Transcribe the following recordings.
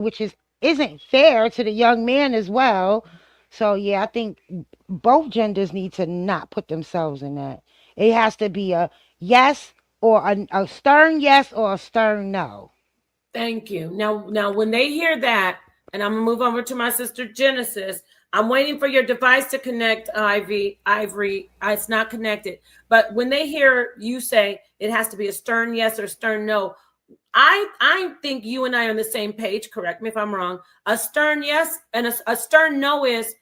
which isn't fair to the young man as well. So yeah, I think both genders need to not put themselves in that. It has to be a yes or a stern yes or a stern no. Thank you. Now, when they hear that, and I'm gonna move over to my sister Genesis. I'm waiting for your device to connect, Ivory. It's not connected. But when they hear you say it has to be a stern yes or stern no, I think you and I are on the same page. Correct me if I'm wrong. A stern yes and a stern no is,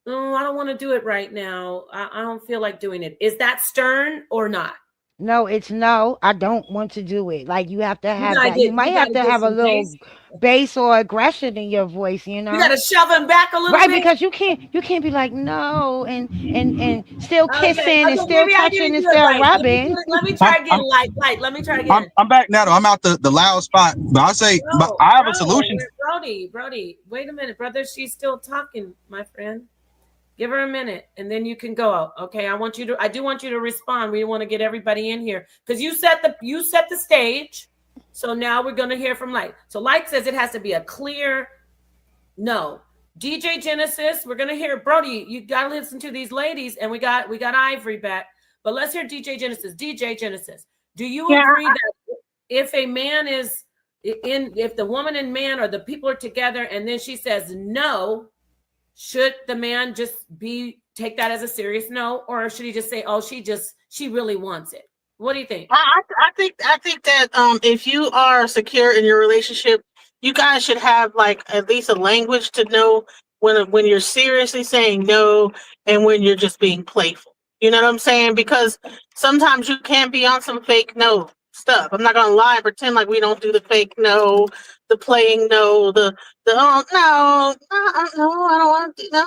oh, I don't want to do it right now. I don't feel like doing it. Is that stern or not? No, it's no. I don't want to do it. Like you have to You have gotta that. You get might you have gotta to get have a some little bass. bass or aggression in your voice. You gotta shove him back a little Right, bit. because you can't be like no and still Okay, kissing and okay, still maybe I touching didn't and do it still right. Let me do rubbing. it. Let me I'm try again. I'm Light. Let me try again. I'm back now though. I'm out the loud spot. But I say, but Bro, I have a bro, solution. Brody. Wait a minute, brother. She's still talking, my friend. Give her a minute, and then you can go. Okay, I do want you to respond. We want to get everybody in here because you set the stage. So now we're gonna hear from Light. So Light says it has to be a clear no. DJ Genesis, we're gonna hear Brody. You gotta listen to these ladies, and we got Ivory back. But let's hear DJ Genesis. DJ Genesis, do you Yeah, agree that if a man is if the woman and man or the people are together, and then she says no, should the man just be take that as a serious no, or should he just say, oh, she really wants it? What do you think? I think that if you are secure in your relationship, you guys should have like at least a language to know when you're seriously saying no and when you're just being playful. You know what I'm saying? Because sometimes you can be on some fake no stuff. I'm not gonna lie and pretend like we don't do the fake no, the playing no, the oh no, no, I don't want to no,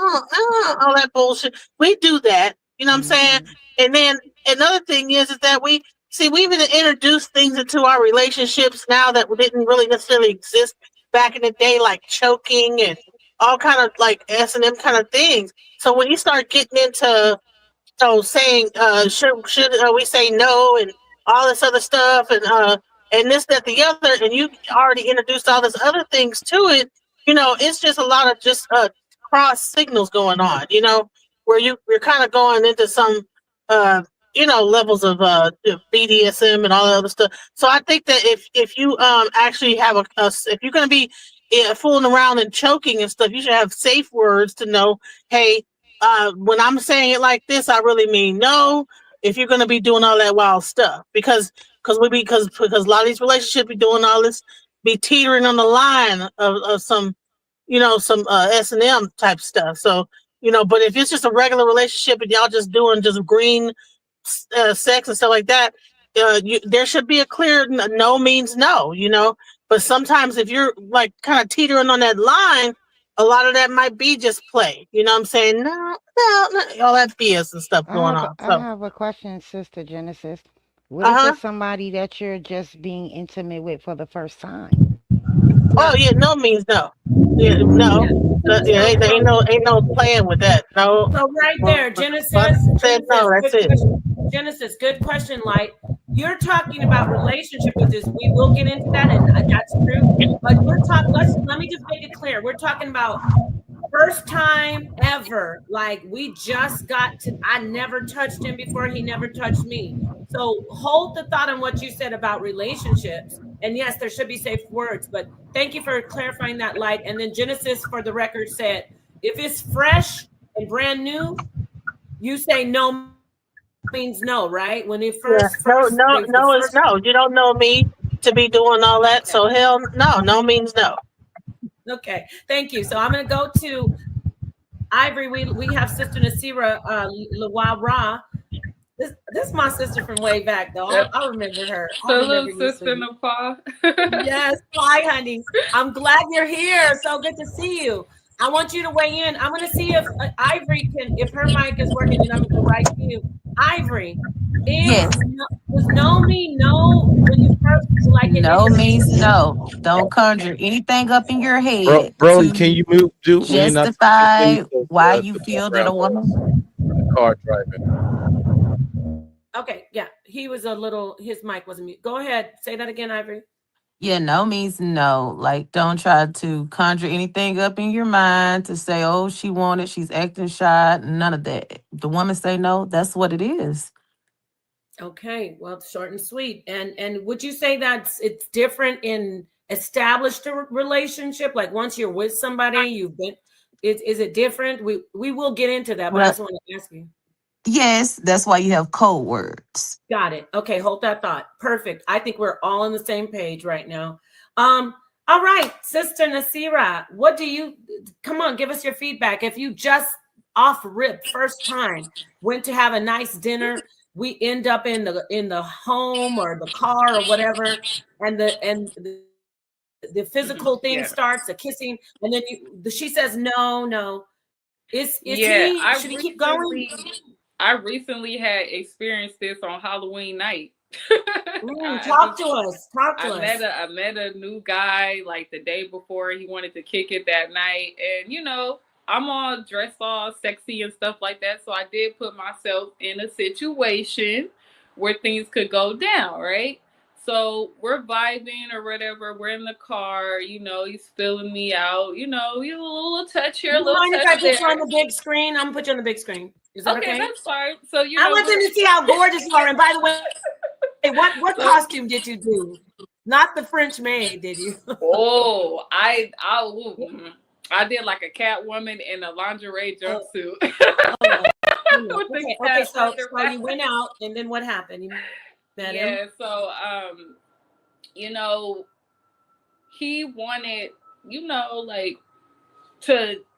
all that bullshit. We do that. You know what I'm saying? Hmm. And then another thing is that we've even introduced things into our relationships now that didn't really necessarily exist back in the day, like choking and all kind of like S&M kind of things. So when you start getting into saying should we say no and all this other stuff and this that the other, and you already introduced all this other things to it, it's just a lot of just cross signals going on, where you're kind of going into some uh levels of BDSM and all that other stuff. So I think that if you actually have if you're going to be fooling around and choking and stuff, you should have safe words to know, hey, when I'm saying it like this, I really mean no. If you're going to be doing all that wild stuff, because a lot of these relationships be doing all this, be teetering on the line of some some S&M type stuff. So but if it's just a regular relationship and y'all just doing just green sex and stuff like that, there should be a clear no means no. But sometimes if you're like kind of teetering on that line, a lot of that might be just play. You know what I'm saying? No, all that BS and stuff I going have on. I So, have a question, Sister Genesis. What uh if huh. it's somebody that you're just being intimate with for the first time? Oh No. yeah, no means no. Yeah, no. Yeah. Yeah, So ain't no playing with that. No. So right there, Once Genesis, I said no, that's good it. question. Genesis, good question, Light. You're talking about relationship with this. We will get into that, and that's true. But let me just make it clear. We're talking about first time ever. Like we just got to, I never touched him before, he never touched me. So hold the thought on what you said about relationships. And yes, there should be safe words, but thank you for clarifying that, Light. And then Genesis, for the record, said if it's fresh and brand new, you say no means no, right? When it first Yeah. the No, first no, no is no. You don't know me to be doing all that. okay. So hell no. No means no. Okay, thank you. So I'm going to go to Ivory. We have Sister Nasira Lawara. This is my sister from way back, though. I remember her. I Salute, remember you, Sister sweetie. Nepal. Yes, hi, honey. I'm glad you're here. So good to see you. I want you to weigh in. I'm going to see if Ivory can, if her mic is working, then I'm going to go right to you. Ivory, Yes. does no mean no when you first like it in No the means beginning? no. Don't conjure anything up in your Bro, head Brody, can to you move? Do when you're not talking? justify why The you feel that a background woman. noise from the car driving. Okay, yeah. He was a little, his mic wasn't mute. Go ahead. Say that again, Ivory. Yeah, no means no. Like, don't try to conjure anything up in your mind to say, oh, she wanted, she's acting shy. None of that. The woman say no, that's what it is. Okay, well, short and sweet. And would you say that it's different in established relationship? Like once you're with somebody, you've been. Is it different? We will get into that, but I Well, just want to ask you. yes, that's why you have code words. Got it. Okay, hold that thought. Perfect. I think we're all on the same page right now. All right, Sister Nasira, what do you? Come on, give us your feedback. If you just off rip first time went to have a nice dinner, we end up in the home or the car or whatever, and the physical thing starts, the kissing, and then she says no, no. Is Yeah, he? Should he keep going? I recently had experienced this on Halloween night. Talk to us. Talk to us. I met a new guy like the day before. He wanted to kick it that night, and you know, I'm all dressed all sexy and stuff like that. So I did put myself in a situation where things could go down, right? So we're vibing or whatever. We're in the car, you know, he's filling me out, you know, you a little touch here, a little mind if touch I put you there. on the big screen? I'm gonna put you on the big screen. Is that okay? That's fine. So you I know, want them to see how gorgeous you are. And by the way, what costume did you do? Not the French maid, did you? Oh, I did like a cat woman in a lingerie jumpsuit. Okay, so you went out, and then what happened? You met him? So you know, he wanted, you know, like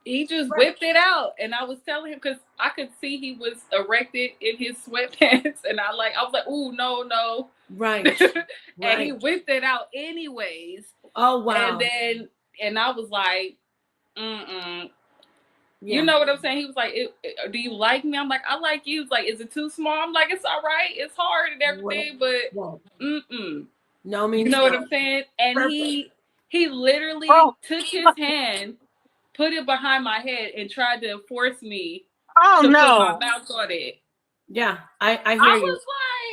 he just whipped it out, and I was telling him because I could see he was erected in his sweatpants, and I was like, ooh, no, right. And he whipped it out anyways. Oh wow! And I was like, You know what I'm saying? He was like, do you like me? I'm like, I like you. He's like, is it too small? I'm like, it's all right. It's hard and everything, but no means you know no. what I'm saying? And he literally took his hand, put it behind my head, and tried to force me to put my mouth on it. Yeah, I hear you. I was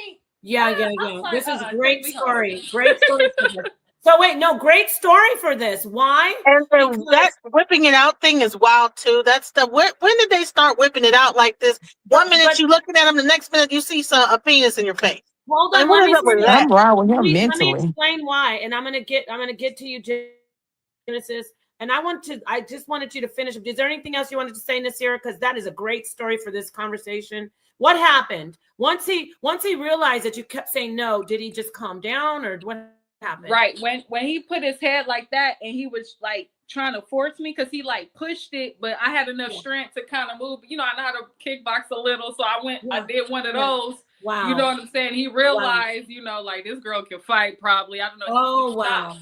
like, yeah. This is a great story. Great story for this. So wait, no, great story for this. Why? And that whipping it out thing is wild too. That's when did they start whipping it out like this? One minute you looking at them, the next minute you see a penis in your face. Hold on, I'm wrong with him mentally. Let me explain why, and I'm gonna get to you, Genesis. And I just wanted you to finish. Is there anything else you wanted to say, Nasira? Because that is a great story for this conversation. What happened once he realized that you kept saying no? Did he just calm down, or what happened? Right, when he put his head like that, and he was like trying to force me because he like pushed it, but I had enough strength to kind of move. You know, I know how to kickbox a little, so I did one of those. Wow. You know what I'm saying? He realized, you know, like this girl can fight probably. I don't know. Oh, wow.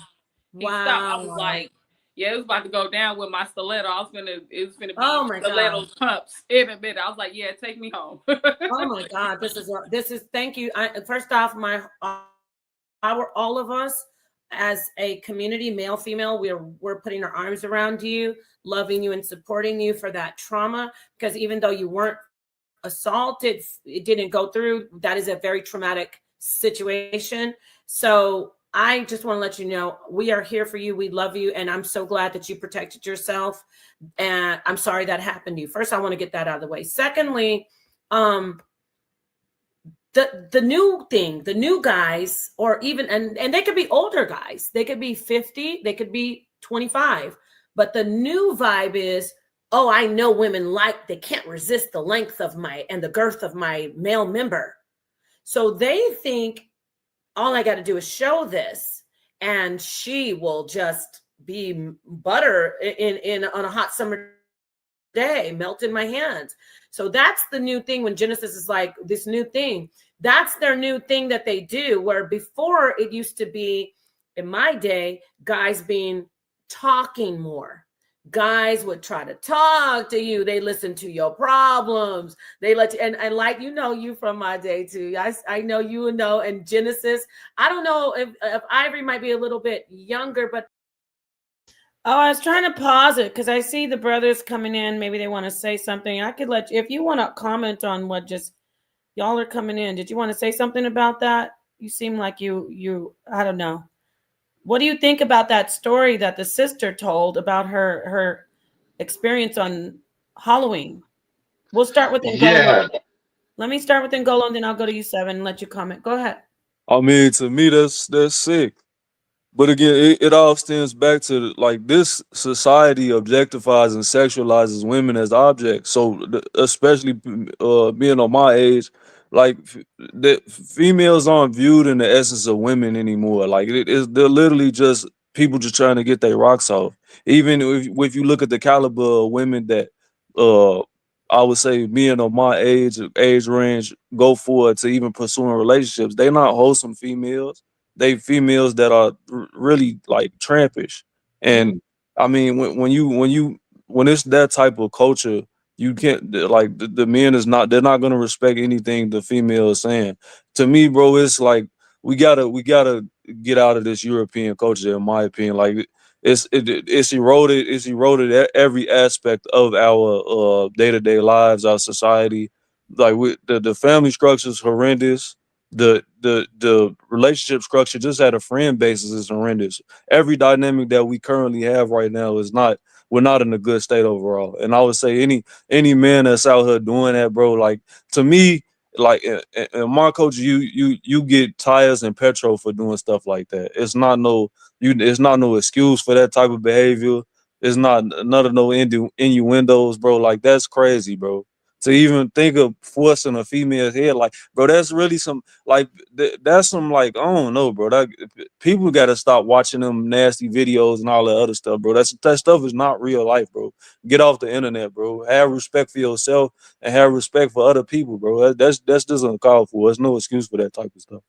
He stopped. I was like, yeah, it was about to go down with my stiletto. It was gonna be stiletto pumps in a minute. I was like, yeah, take me home. Oh my God. This is thank you. First off, all of us as a community, male, female, we're putting our arms around you, loving you and supporting you for that trauma. Because even though you weren't assaulted, it didn't go through. That is a very traumatic situation. So I just want to let you know we are here for you. We love you, and I'm so glad that you protected yourself. And I'm sorry that happened to you. First, I want to get that out of the way. Secondly, the new thing, the new guys, or even and they could be older guys. They could be 50, they could be 25. But the new vibe is, oh, I know women they can't resist the length of and the girth of my male member. So they think all I got to do is show this, and she will just be butter on a hot summer day, melt in my hands. So that's the new thing when Genesis is like this new thing. That's their new thing that they do, where before it used to be, in my day, guys talking more. Guys would try to talk to you. They listen to your problems. They let you, and like, you know, you from my day too. I know you know. And Genesis, I don't know if Ivory might be a little bit younger, but I was trying to pause it because I see the brothers coming in. Maybe they want to say something. I could let you, if you want to comment on what just y'all are coming in. Did you want to say something about that? You seem like you I don't know. What do you think about that story that the sister told about her experience on Halloween? We'll start with Ngolo. Let me start with Ngolo, and then I'll go to you, Seven, and let you comment. Go ahead. I mean, to me, that's sick. But again, it all stems back to like this society objectifies and sexualizes women as objects. So especially being on my age, like the females aren't viewed in the essence of women anymore. Like they're literally just people just trying to get their rocks off. Even if you look at the caliber of women that uh I would say men of my age range go for to even pursuing relationships, they're not wholesome females. They females that are really like trampish. And I mean, when it's that type of culture, you can't like the men is not they're not gonna respect anything the female is saying. To me, bro, it's like we gotta get out of this European culture, in my opinion. Like it's eroded every aspect of our day-to-day lives, our society. Like the family structure is horrendous. The relationship structure just at a friend basis is horrendous. Every dynamic that we currently have right now is not we're not in a good state overall. And I would say any man that's out here doing that, bro, like to me, like in my culture, you get tires and petrol for doing stuff like that. It's not no excuse for that type of behavior. It's not none of no innuendos, bro. Like that's crazy, bro. To even think of forcing a female's head, like, bro, that's really some like that's some like I don't know, bro. That people got to stop watching them nasty videos and all that other stuff, bro. That stuff is not real life, bro. Get off the internet, bro. Have respect for yourself and have respect for other people, bro. That's just uncalled for. There's no excuse for that type of stuff.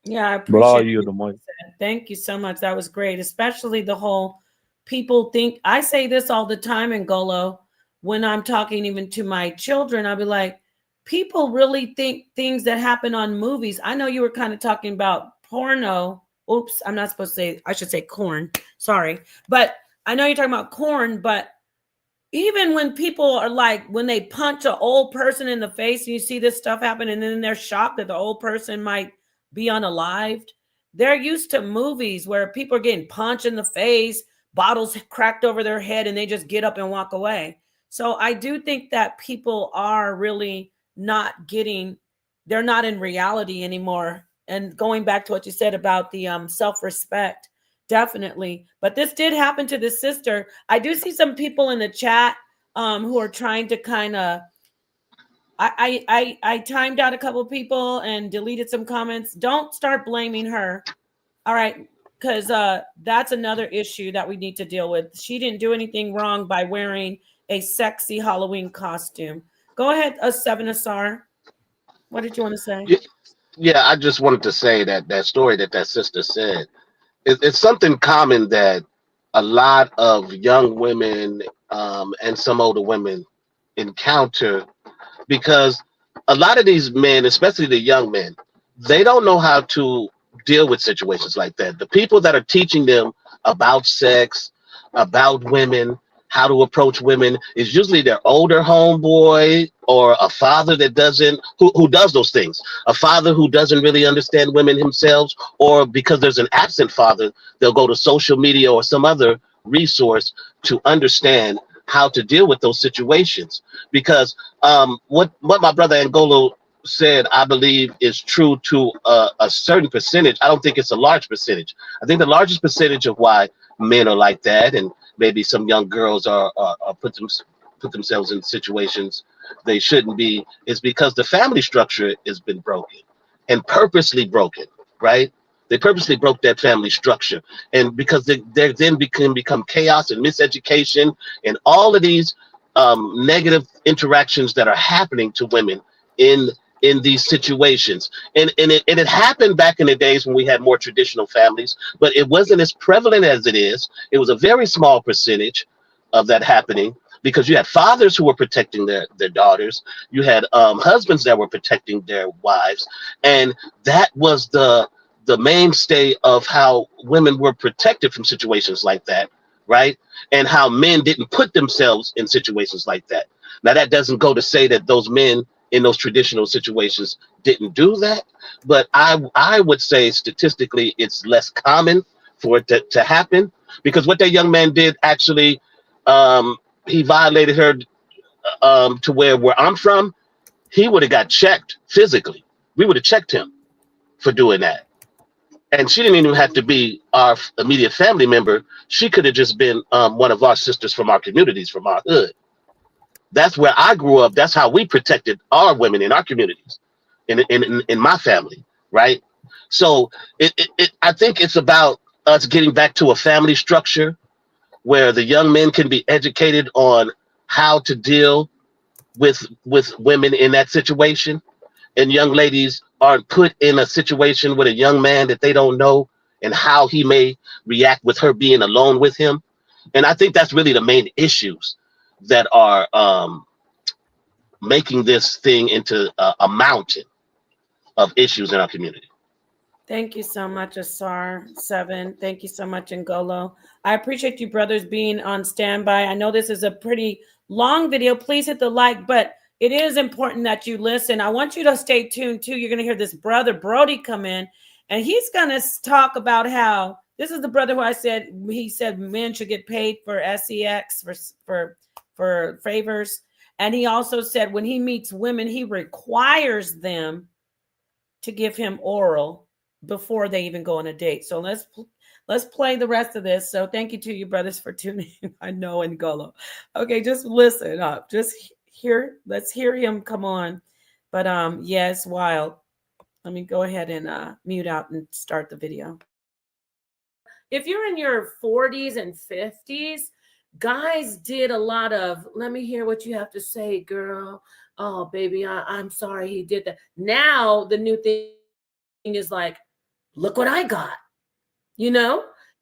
Yeah, I But I'll appreciate yield it. the mic. Thank you so much. That was great, especially the whole people think. I say this all the time in Golo when I'm talking even to my children. I'll be like, people really think things that happen on movies. I know you were kind of talking about porno. Oops, I'm not supposed to say, I should say corn. Sorry. But I know you're talking about corn, but even when people are like, when they punch an old person in the face and you see this stuff happen and then they're shocked that the old person might be unalived, they're used to movies where people are getting punched in the face, bottles cracked over their head, and they just get up and walk away. So I do think that people are really not getting, they're not in reality anymore. And going back to what you said about the self-respect, definitely. But this did happen to the sister. I do see some people in the chat who are trying to kind of. I timed out a couple of people and deleted some comments. Don't start blaming her. All right, because that's another issue that we need to deal with. She didn't do anything wrong by wearing a sexy Halloween costume. Go ahead, Seven Asar. What did you want to say? Yeah, I just wanted to say that story that sister said. It's something common that a lot of young women and some older women encounter because a lot of these men, especially the young men, they don't know how to deal with situations like that. The people that are teaching them about sex, about women, how to approach women is usually their older homeboy or a father that doesn't who does those things. A father who doesn't really understand women himself, or because there's an absent father, they'll go to social media or some other resource to understand how to deal with those situations. Because what my brother Angolo said, I believe, is true to a certain percentage. I don't think it's a large percentage. I think the largest percentage of why men are like that, and maybe some young girls are put themselves in situations they shouldn't be, is because the family structure has been broken and purposely broken, right? They purposely broke that family structure, and because there then can become chaos and miseducation and all of these negative interactions that are happening to women in these situations. And it happened back in the days when we had more traditional families, but it wasn't as prevalent as it is. It was a very small percentage of that happening because you had fathers who were protecting their daughters. You had husbands that were protecting their wives, and that was the mainstay of how women were protected from situations like that, right? And how men didn't put themselves in situations like that. Now, that doesn't go to say that those men in those traditional situations didn't do that, but I would say statistically it's less common for it to happen. Because what that young man did actually, he violated her to where I'm from, he would have got checked physically. We would have checked him for doing that. And she didn't even have to be our immediate family member. She could have just been one of our sisters from our communities, from our hood. That's where I grew up. That's how we protected our women in our communities, in my family, right? So I think it's about us getting back to a family structure where the young men can be educated on how to deal with women in that situation, and young ladies aren't put in a situation with a young man that they don't know and how he may react with her being alone with him. And I think that's really the main issues that are making this thing into a mountain of issues in our community. Thank you so much, Asar7. Thank you so much, Ngolo. I appreciate you brothers being on standby. I know this is a pretty long video. Please hit the like, but it is important that you listen. I want you to stay tuned too. You're going to hear this brother Brody come in, and he's going to talk about how this is the brother who he said men should get paid for sex for favors. And he also said when he meets women, he requires them to give him oral before they even go on a date. So let's play the rest of this. So thank you to you brothers for tuning in. I know, Ngolo. Okay, just listen up. Let's hear him come on. But yes, wild. Let me go ahead and mute out and start the video. If you're in your 40s and 50s, guys did a lot of, let me hear what you have to say, girl. Oh, baby, I'm sorry he did that. Now the new thing is like, look what I got,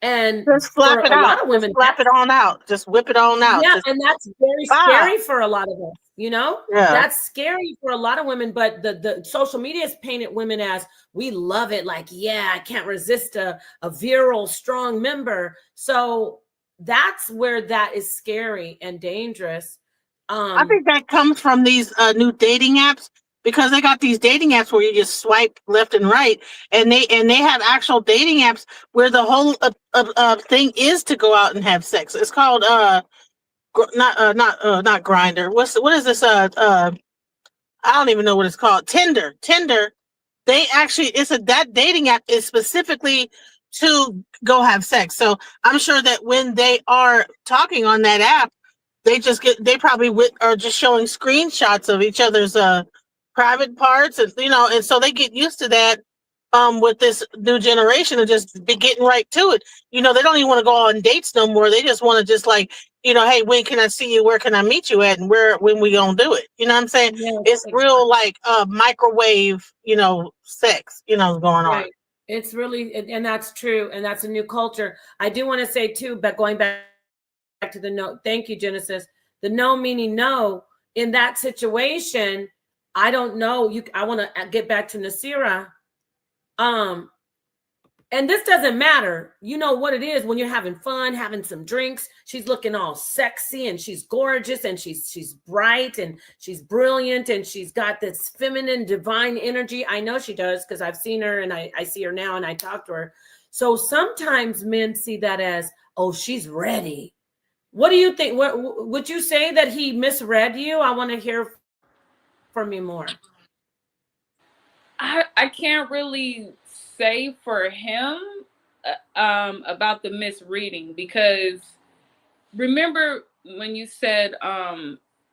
and just slap it out. Lot of women, just slap it on out. Just whip it on out. Yeah, and that's very scary for a lot of us. Yeah. That's scary for a lot of women. But the social media has painted women as we love it. Like, yeah, I can't resist a virile, strong member. So that's where that is scary and dangerous. I think that comes from these new dating apps. Because they got these dating apps where you just swipe left and right, and they have actual dating apps where the whole thing is to go out and have sex. It's called not Grinder. What is this? I don't even know what it's called. Tinder. They actually that dating app is specifically to go have sex. So I'm sure that when they are talking on that app, they probably are just showing screenshots of each other's private parts, and and so they get used to that with this new generation and just be getting right to it. They don't even want to go on dates no more. They just want to just like, hey, when can I see you? Where can I meet you at? And when we gonna do it? You know what I'm saying? Yes, it's exactly. Real like microwave, sex, going on. It's really, and that's true. And that's a new culture. I do want to say too, but going back to the no, thank you, Genesis. The no meaning no in that situation. I don't know. I want to get back to Nasira. And this doesn't matter. You know what it is when you're having fun, having some drinks. She's looking all sexy and she's gorgeous and she's bright and she's brilliant and she's got this feminine, divine energy. I know she does because I've seen her and I see her now and I talk to her. So sometimes men see that as, oh, she's ready. What do you think? What would you say that he misread you? I want to hear from you more. I can't really say for him about the misreading, because remember when you said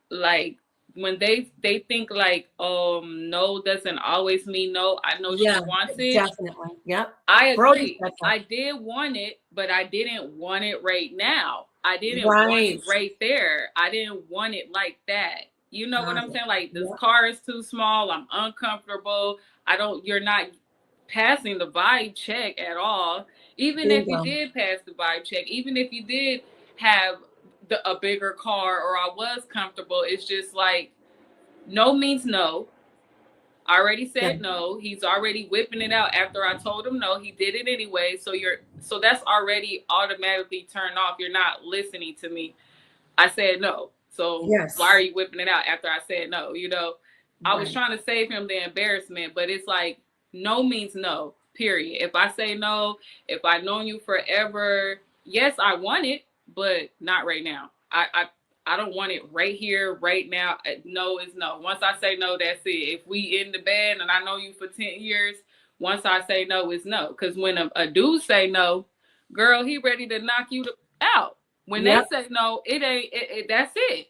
like when they think like no doesn't always mean no. I know she wants it. Definitely. Yep. I agree. I did want it, but I didn't want it right now. I didn't want it right there. I didn't want it like that. You know what I'm saying? Like, this car is too small. I'm uncomfortable. You're not passing the vibe check at all. Even if you did pass the vibe check, even if you did have a bigger car or I was comfortable, it's just like, no means no. I already said no. He's already whipping it out after I told him no. He did it anyway. So that's already automatically turned off. You're not listening to me. I said no. So why are you whipping it out after I said no? I was trying to save him the embarrassment, but it's like, no means no. period. If I say no, if I've known you forever, yes, I want it, but not right now. I don't want it right here, right now. No is no. Once I say no, that's it. If we in the bed and I know you for 10 years, once I say no, it's no. Because when a dude say no, girl, he ready to knock you out. When Yep. they say no, it ain't. That's it.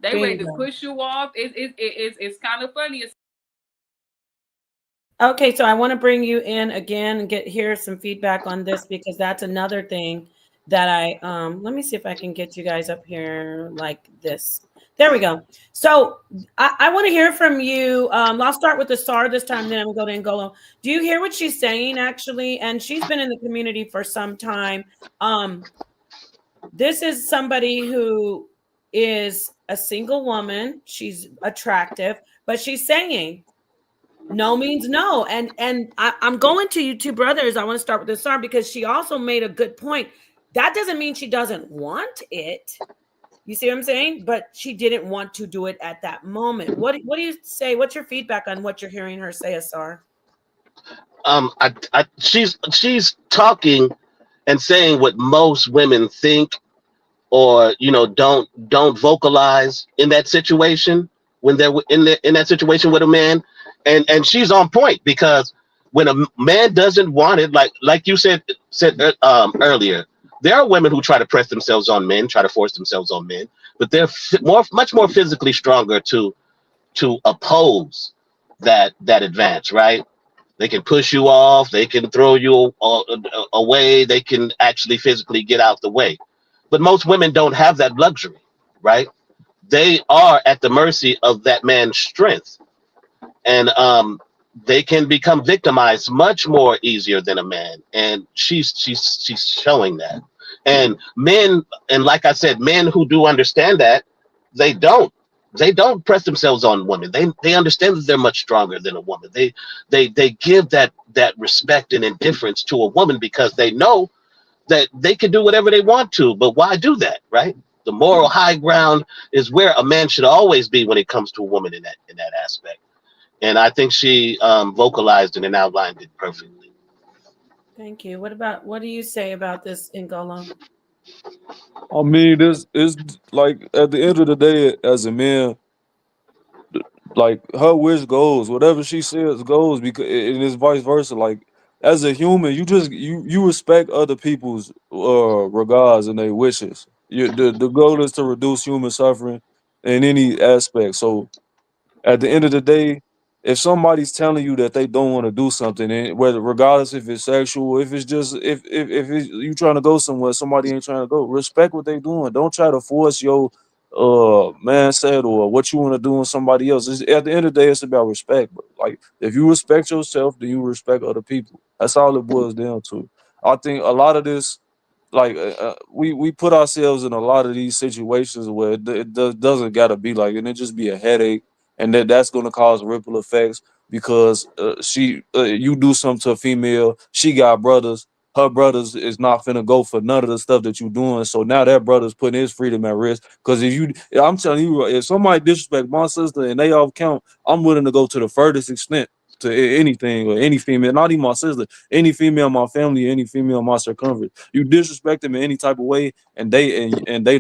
They ready to Bingo. push you off. It's kind of funny. Okay, so I want to bring you in again and hear some feedback on this, because that's another thing that I let me see if I can get you guys up here like this. There we go. So I want to hear from you. I'll start with the SAR this time, then I'm going to Ngolo. Do you hear what she's saying actually? And she's been in the community for some time. This is somebody who is a single woman. She's attractive, but she's saying no means no. And I'm going to you two brothers. I want to start with this SAR, because she also made a good point. That doesn't mean she doesn't want it. You see what I'm saying? But she didn't want to do it at that moment. What do you say? What's your feedback on what you're hearing her say, Asar? She's talking and saying what most women think, or don't vocalize in that situation when they're in that situation with a man, and she's on point, because when a man doesn't want it, like you said earlier, there are women who try to press themselves on men, try to force themselves on men, but they're much more physically stronger to oppose that advance, right? They can push you off, they can throw you away, they can actually physically get out the way. But most women don't have that luxury, right? They are at the mercy of that man's strength. And they can become victimized much more easier than a man. And she's showing that. And men, and like I said, men who do understand that, they don't. They don't press themselves on women. They understand that they're much stronger than a woman. They give that respect and indifference to a woman, because they know that they can do whatever they want to. But why do that, right? The moral high ground is where a man should always be when it comes to a woman in that aspect. And I think she vocalized it and outlined it perfectly. Thank you. What do you say about this, Ngolo? I mean, this is like at the end of the day, as a man, like her wish goes, whatever she says goes, because and it's vice versa. Like as a human, you respect other people's regards and their wishes. The goal is to reduce human suffering in any aspect. So at the end of the day, if somebody's telling you that they don't want to do something, and whether regardless if it's sexual, if it's just if it's, you trying to go somewhere, somebody ain't trying to go, respect what they doing. Don't try to force your mindset or what you want to do on somebody else. At the end of the day, it's about respect. But like if you respect yourself, then you respect other people. That's all it boils down to. I think a lot of this, like we put ourselves in a lot of these situations where doesn't gotta be like, and it just be a headache, and that's gonna cause ripple effects, because you do something to a female, she got brothers, her brothers is not finna go for none of the stuff that you doing, so now that brother's putting his freedom at risk. Because I'm telling you, if somebody disrespect my sister and they off count, I'm willing to go to the furthest extent to anything, or any female, not even my sister, any female in my family, any female in my circumference. You disrespect them in any type of way, and they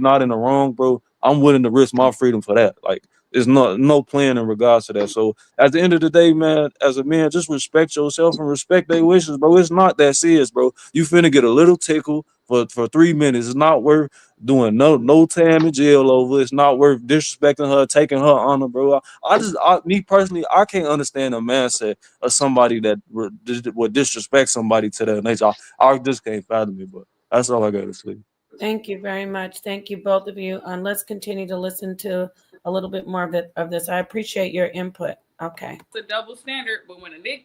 not in the wrong, bro. I'm willing to risk my freedom for that. Like, there's no plan in regards to that. So at the end of the day, man, as a man, just respect yourself and respect their wishes, bro. It's not that serious, bro. You finna get a little tickle for 3 minutes. It's not worth doing no time in jail over. It's not worth disrespecting her, taking her honor, bro. Me personally, I can't understand the mindset of somebody that would disrespect somebody to that nature. I just can't fathom it, but that's all I gotta say. Thank you very much. Thank you, both of you. And let's continue to listen to a little bit more of this. I appreciate your input. Okay. It's a double standard, but when a nigga,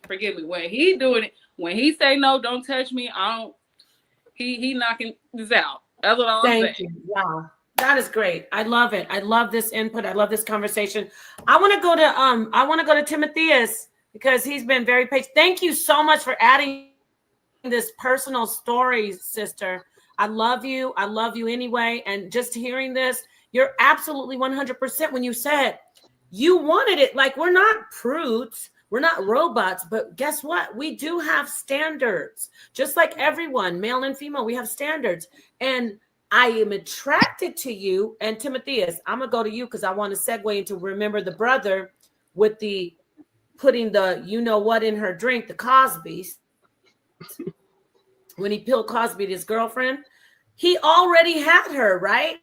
forgive me, when he doing it, when he say no, don't touch me, I don't. He knocking this out. That's what I'm saying. Thank you. Wow. That is great. I love it. I love this input. I love this conversation. I want to go to Timotheus, because he's been very patient. Thank you so much for adding this personal story, sister. I love you. I love you anyway. And just hearing this, you're absolutely 100% when you said you wanted it. Like, we're not prudes. We're not robots, but guess what? We do have standards. Just like everyone, male and female, we have standards. And I am attracted to you. And Timotheus, I'm going to go to you because I want to segue into remember the brother with the putting the you know what in her drink, the Cosby's. When he peeled Cosby to his girlfriend, he already had her, right?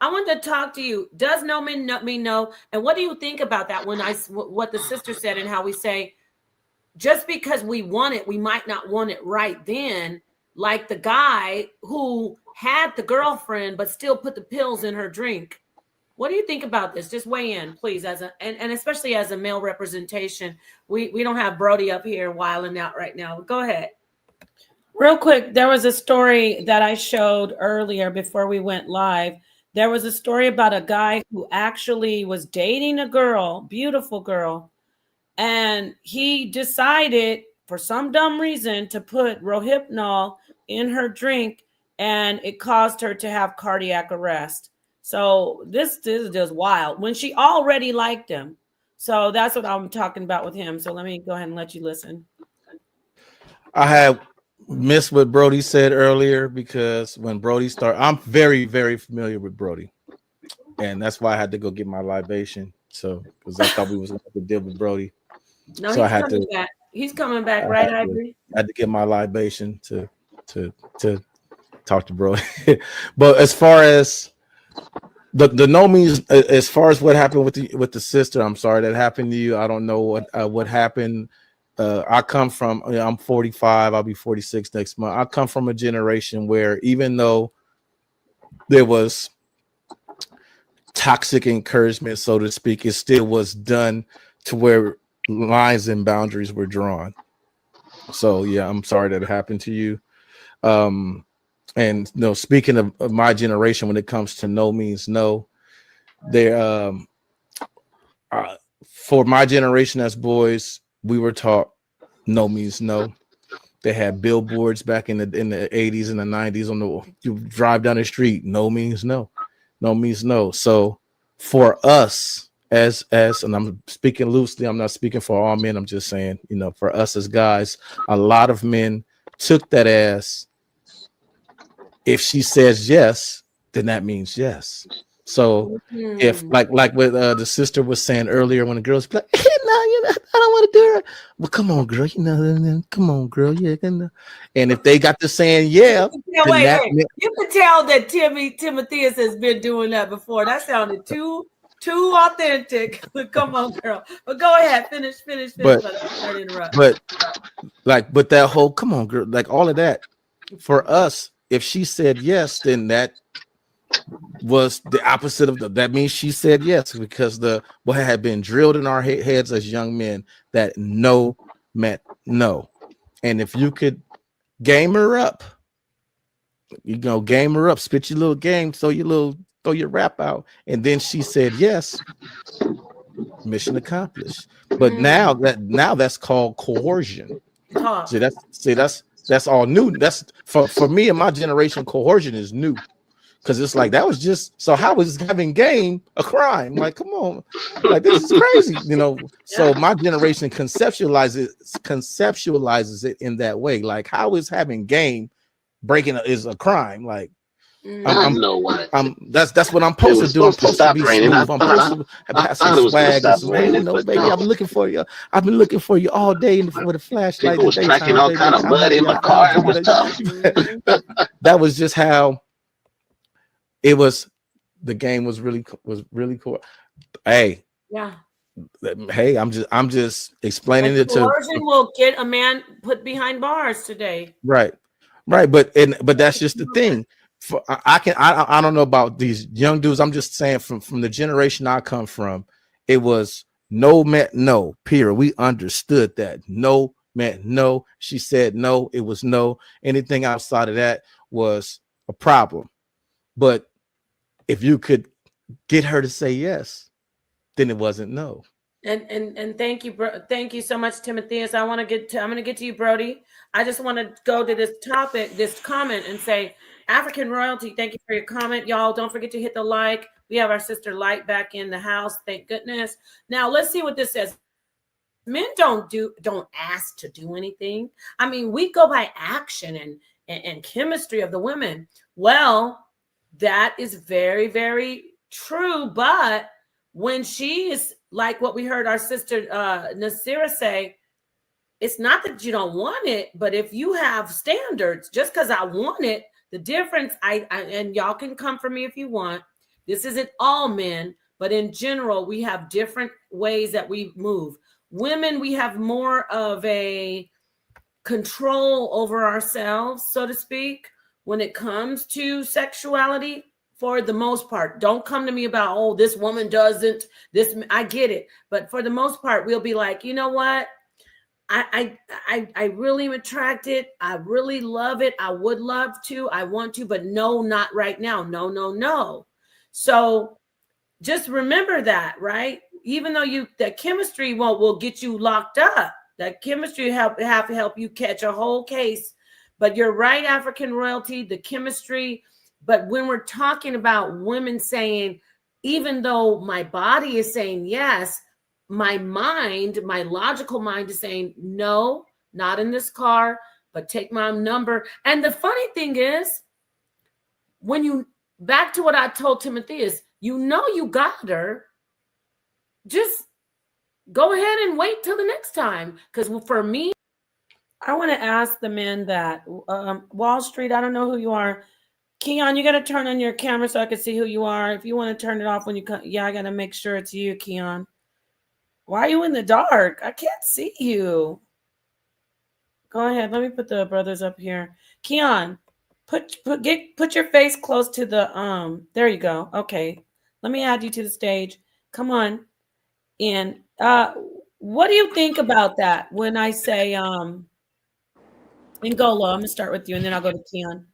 I want to talk to you. Does no mean no? And what do you think about that when what the sister said and how we say, just because we want it, we might not want it right then, like the guy who had the girlfriend but still put the pills in her drink. What do you think about this? Just weigh in, please, and especially as a male representation. We don't have Brody up here wilding out right now. Go ahead. Real quick, there was a story that I showed earlier before we went live. There was a story about a guy who actually was dating a girl, beautiful girl, and he decided for some dumb reason to put Rohypnol in her drink, and it caused her to have cardiac arrest. So this is just wild when she already liked him. So that's what I'm talking about with him. So let me go ahead and let you listen. I had missed what Brody said earlier because when Brody started, I'm very, very familiar with Brody. And that's why I had to go get my libation. So, because I thought we was going to deal with Brody. No, so he's coming back. He's coming back, right, Ivory? I had to get my libation to talk to Brody. But as far as the no means, as far as what happened with the sister, I'm sorry that happened to you. I don't know what happened. I come from, I'm 45, I'll be 46 next month. I come from a generation where even though there was toxic encouragement, so to speak, it still was done to where lines and boundaries were drawn. So yeah, I'm sorry that it happened to you. And speaking of my generation, when it comes to no means no, there for my generation as boys, we were taught no means no. They had billboards back in the 80s and the 90s you drive down the street, no means no. No means no. So for us as and I'm speaking loosely, I'm not speaking for all men, I'm just saying, for us as guys, a lot of men took that as if she says yes, then that means yes. So if like what the sister was saying earlier, when the girls be like, hey, no, I don't want to do it. Well, come on, girl, come on, girl, yeah. And if they got to saying yeah, wait. You can tell that Timotheus has been doing that before. That sounded too authentic. Come on, girl. But go ahead, finish. But that whole come on, girl, like all of that for us. If she said yes, then that was the opposite of that means she said yes, because what had been drilled in our heads as young men that no meant no. And if you could game her up, spit your little game, throw your rap out, and then she said yes, mission accomplished. But now that's called coercion. That's all new. That's for me and my generation, coercion is new. Because it's like that was just so. How is having game a crime? Like, come on, like this is crazy, So my generation conceptualizes it in that way. Like, how is having game breaking is a crime? Like, that's what I'm supposed to do. I'm supposed to be smooth. I'm supposed to have some swag. Baby, I've been looking for you. I've been looking for you all day with a flashlight. It was tracking all kind of mud in my car. It was tough. That was just how. It was the game was really cool. Hey, I'm just explaining it to. Coercion will get a man put behind bars today. Right, but that's just the thing. I don't know about these young dudes. I'm just saying from the generation I come from, it was no meant no. Period. We understood that no meant no. She said no. It was no. Anything outside of that was a problem. But if you could get her to say yes, then it wasn't no. And thank you, thank you so much, Timotheus. I'm going to get to you, Brody. I just want to go to this topic, this comment, and say, African royalty. Thank you for your comment, y'all. Don't forget to hit the like. We have our sister Light back in the house. Thank goodness. Now let's see what this says. Men don't ask to do anything. I mean, we go by action and chemistry of the women. Well, that is very, very true. But when she is like what we heard our sister Nasira say, it's not that you don't want it, but if you have standards, just because I want it, the difference, I and y'all can come for me if you want. This isn't all men, but in general, we have different ways that we move. Women, we have more of a control over ourselves, so to speak, when it comes to sexuality. For the most part, don't come to me about, oh, this woman doesn't, this, I get it. But for the most part, we'll be like, you know what? I really am attracted. I really love it. I would love to. I want to, but no, not right now. No, no, no. So just remember that, right? Even though that chemistry will get you locked up. That chemistry have to help you catch a whole case. But you're right, African royalty, the chemistry. But when we're talking about women saying, even though my body is saying yes, my mind, my logical mind is saying, no, not in this car, but take my number. And the funny thing is, when you, back to what I told Timothy is, you know you got her, just go ahead and wait till the next time. Because for me, I want to ask the men that, Wall Street, I don't know who you are. Keon, you got to turn on your camera so I can see who you are. If you want to turn it off when you come, yeah, I got to make sure it's you, Keon. Why are you in the dark? I can't see you. Go ahead. Let me put the brothers up here. Keon, put your face close to the there you go. Okay. Let me add you to the stage. Come on. And what do you think about that when I say Ngolo? I'm gonna start with you and then I'll go to Keon.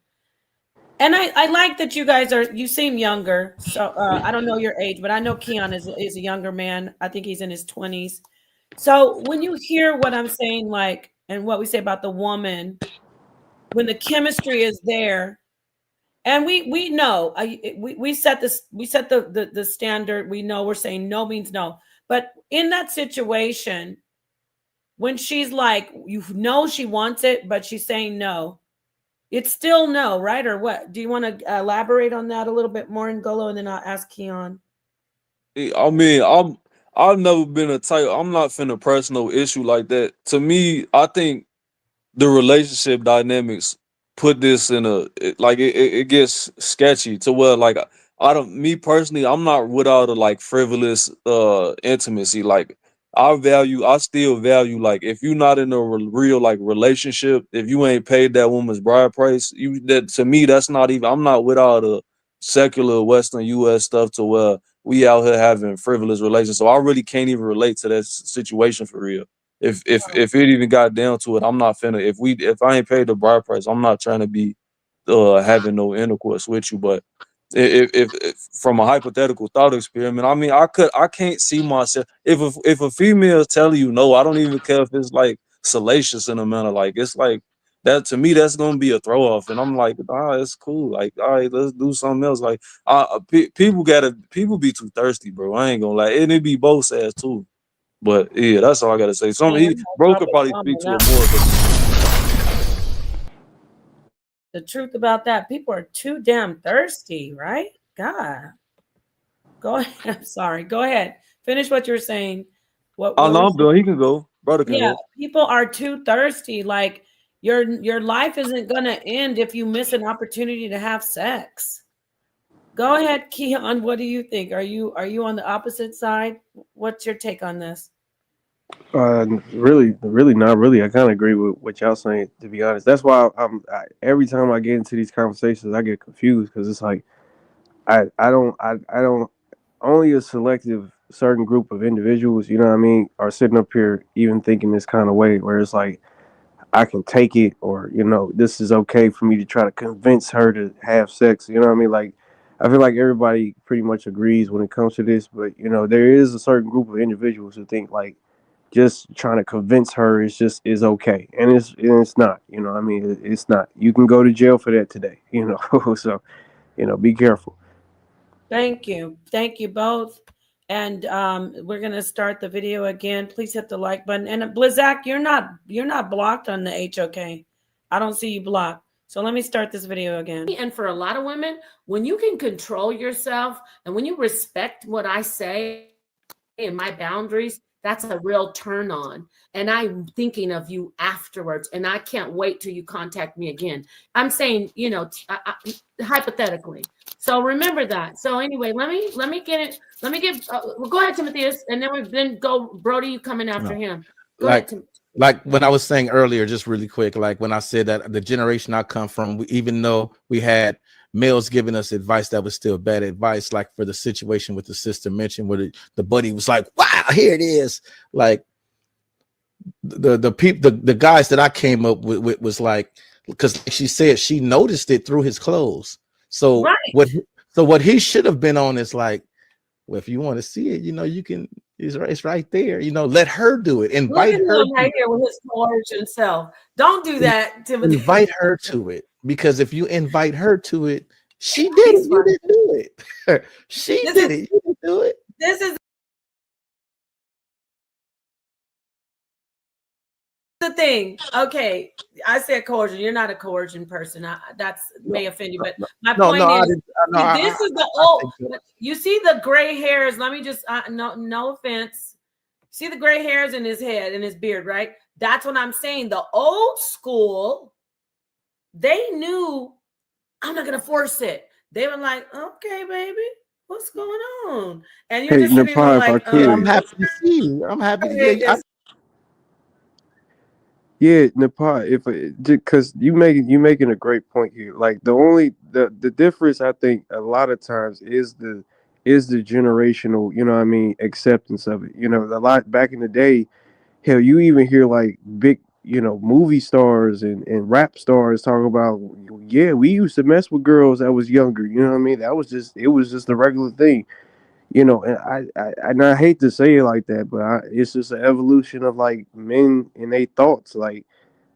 And I like that you guys you seem younger. So I don't know your age, but I know Keon is a younger man. I think he's in his 20s. So when you hear what I'm saying, like, and what we say about the woman, when the chemistry is there, and we know, we set this, we set the standard. We know we're saying no means no. But in that situation, when she's like, you know, she wants it, but she's saying no, it's still no, right? Or what? Do you want to elaborate on that a little bit more, Ngolo, and then I'll ask Keon. I mean, I've never been a type. I'm not finna personal issue like that. To me, I think the relationship dynamics put this in it gets sketchy to where like I don't, me personally, I'm not without a like frivolous intimacy. Like I still value, like, if you're not in a real like relationship, if you ain't paid that woman's bride price, you, that to me, that's not even, I'm not without a secular Western US stuff to where we out here having frivolous relations. So I really can't even relate to that situation for real. If it even got down to it, I'm not finna, if I ain't paid the bride price, I'm not trying to be having no intercourse with you. But if from a hypothetical thought experiment, I mean, I can't see myself, if a female is telling you no, I don't even care if it's like salacious in a manner, like it's like that, to me that's gonna be a throw off, and I'm like, it's cool, like, all right, let's do something else. Like people be too thirsty, bro. I ain't gonna lie, and it be both sides too. But yeah, that's all I gotta say. Bro could probably speak to it more. The truth about that, people are too damn thirsty, right? God. Go ahead. I'm sorry. Go ahead. Finish what you're saying. What I'm done. He can go. Brother can yeah, go. people are too thirsty. Like your life isn't gonna end if you miss an opportunity to have sex. Go ahead, Keon. What do you think? Are you on the opposite side? What's your take on this? Really not really. I kind of agree with what y'all saying. To be honest, that's why every time I get into these conversations, I get confused because it's like I don't only a selective certain group of individuals, you know what I mean, are sitting up here even thinking this kind of way where it's like I can take it, or this is okay for me to try to convince her to have sex. You know what I mean? Like, I feel like everybody pretty much agrees when it comes to this, but there is a certain group of individuals who think like just trying to convince her is okay, and it's not. I mean, it's not. You can go to jail for that today. So be careful. Thank you both. And we're gonna start the video again. Please hit the like button. And Blizak, you're not blocked on the HOK. I don't see you blocked. So let me start this video again. And for a lot of women, when you can control yourself and when you respect what I say and my boundaries, that's a real turn on. And I'm thinking of you afterwards. And I can't wait till you contact me again. I'm saying, you know, hypothetically. So remember that. So anyway, let me get it. Let me give. Well, go ahead, Timotheus, and then go, Brody. You coming after him? Go Like, ahead, like when I was saying earlier, just really quick, like when I said that the generation I come from, even though we had males giving us advice that was still bad advice, like for the situation with the sister mentioned, where the buddy was like, "Wow, here it is." Like the people, the guys that I came up with was like, because she said she noticed it through his clothes. So right. what he should have been on is like, well, if you want to see it, you know, you can. It's right there. You know, let her do it. Look Invite at her. him right here with his coercion self. Don't do that, Timothy. Invite her to it, because if you invite her to it, she did it. You didn't do it. She did it. You didn't do it. This is the thing. Okay, I said coercion. You're not a coercion person. That's may offend you, but my point is, this is the old. You see the gray hairs. Let me just no offense. See the gray hairs in his head and his beard, right? That's what I'm saying. The old school, they knew I'm not gonna force it. They were like, okay, baby, what's going on? And you're just sitting there like, I'm happy to see you. I'm happy to hear you. Yeah, Nepal. If because you making a great point here. Like the difference, I think a lot of times is the generational. You know what I mean, acceptance of it. You know, a lot back in the day. Hell, you even hear like big, movie stars and rap stars talk about, yeah, we used to mess with girls that was younger. You know what I mean? It was just a regular thing. And I hate to say it like that, but it's just an evolution of like men and their thoughts. Like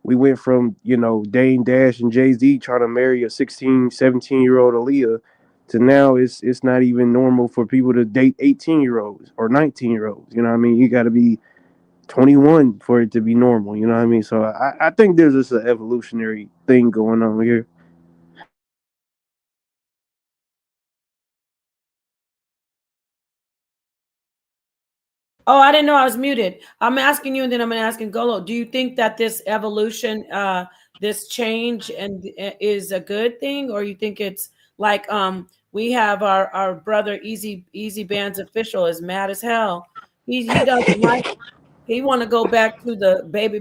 we went from, Dane Dash and Jay-Z trying to marry a 16, 17-year-old Aaliyah to now it's not even normal for people to date 18-year-olds or 19-year-olds. You know what I mean? You got to be 21 for it to be normal. You know what I mean? So I think there's just an evolutionary thing going on here. oh, I didn't know I was muted. I'm asking you, and then I'm going to ask Ngolo. Do you think that this evolution, this change, and is a good thing, or you think it's like we have our brother Easy Band's official is mad as hell. He doesn't like. He want to go back to the baby,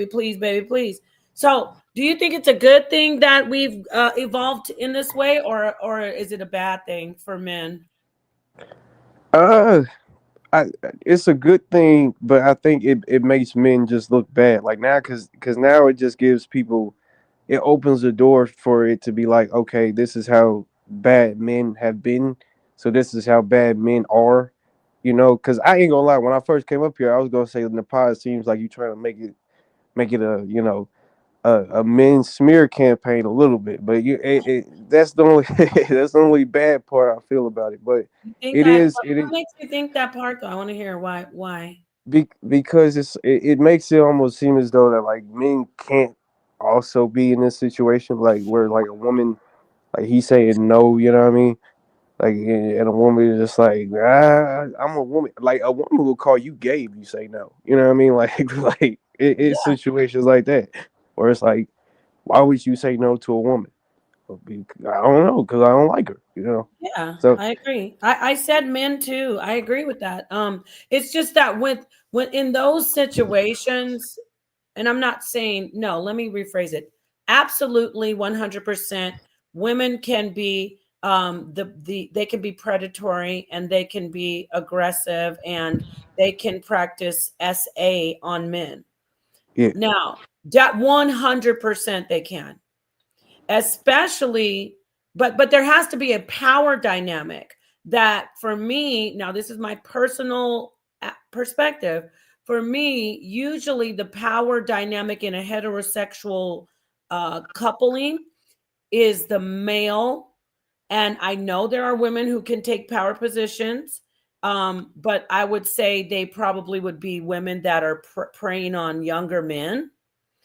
please, baby, please. So, do you think it's a good thing that we've evolved in this way, or is it a bad thing for men? Uh, it's a good thing, but I think it makes men just look bad. Like now, because now it just gives people, it opens the door for it to be like, okay, this is how bad men have been, so this is how bad men are. Because I ain't gonna lie, when I first came up here, I was gonna say Nepal seems like you trying to make it a a men's smear campaign a little bit, but that's the only that's the only bad part I feel about it. But You think it that? is it What is makes you think that part? Though I want to hear why. Why? because it makes it almost seem as though that like men can't also be in this situation, like where like a woman, like he's saying no, you know what I mean? Like, and a woman is just like, I'm a woman. Like a woman will call you gay if you say no. You know what I mean? Like it's Yeah. situations like that where it's like, why would you say no to a woman? I don't know, because I don't like her. Yeah, So I agree. I said men too. I agree with that. It's just that when in those situations, and I'm not saying no, let me rephrase it. Absolutely 100% women can be they can be predatory and they can be aggressive and they can practice SA on men. yeah, Now, that 100% they can. Especially but there has to be a power dynamic that for me, now this is my personal perspective, for me usually the power dynamic in a heterosexual coupling is the male, and I know there are women who can take power positions, But I would say they probably would be women that are preying on younger men.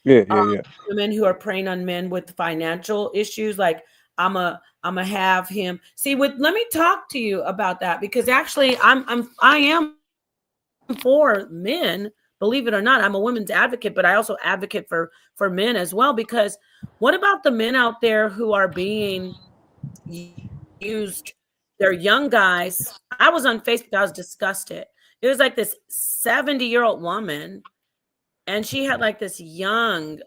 Yeah, yeah. Women who are preying on men with financial issues, like I'm a have him. See, let me talk to you about that, because actually I am for men. Believe it or not, I'm a women's advocate, but I also advocate for men as well. Because what about the men out there who are being used? They're young guys. I was on Facebook. I was disgusted. It was like this 70-year-old woman, and she had like this young,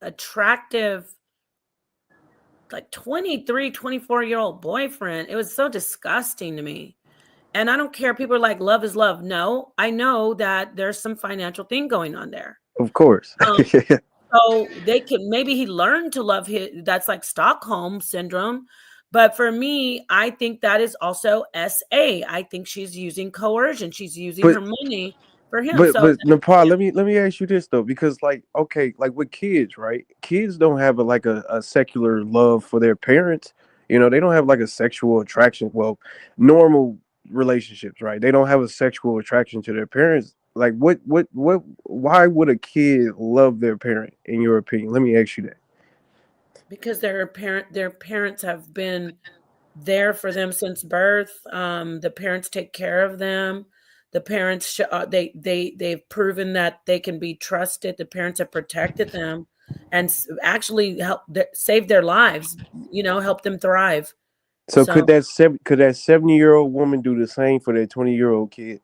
attractive, like 23, 24-year-old boyfriend. It was so disgusting to me. And I don't care. People are like, love is love. No, I know that there's some financial thing going on there. Of course. So maybe he learned to love that's like Stockholm syndrome. But for me, I think that is also SA. I think she's using coercion. She's using But her money for him. but Nepal, let me ask you this though, because like, okay, like with kids, right? Kids don't have a secular love for their parents. They don't have like a sexual attraction. Well, normal relationships, right? They don't have a sexual attraction to their parents. Like what why would a kid love their parent, in your opinion? Let me ask you that. Because their parents have been there for them since birth. The parents take care of them. The parents they've proven that they can be trusted. The parents have protected them and actually save their lives. Help them thrive. So So could that 70-year-old woman do the same for their 20-year-old kid?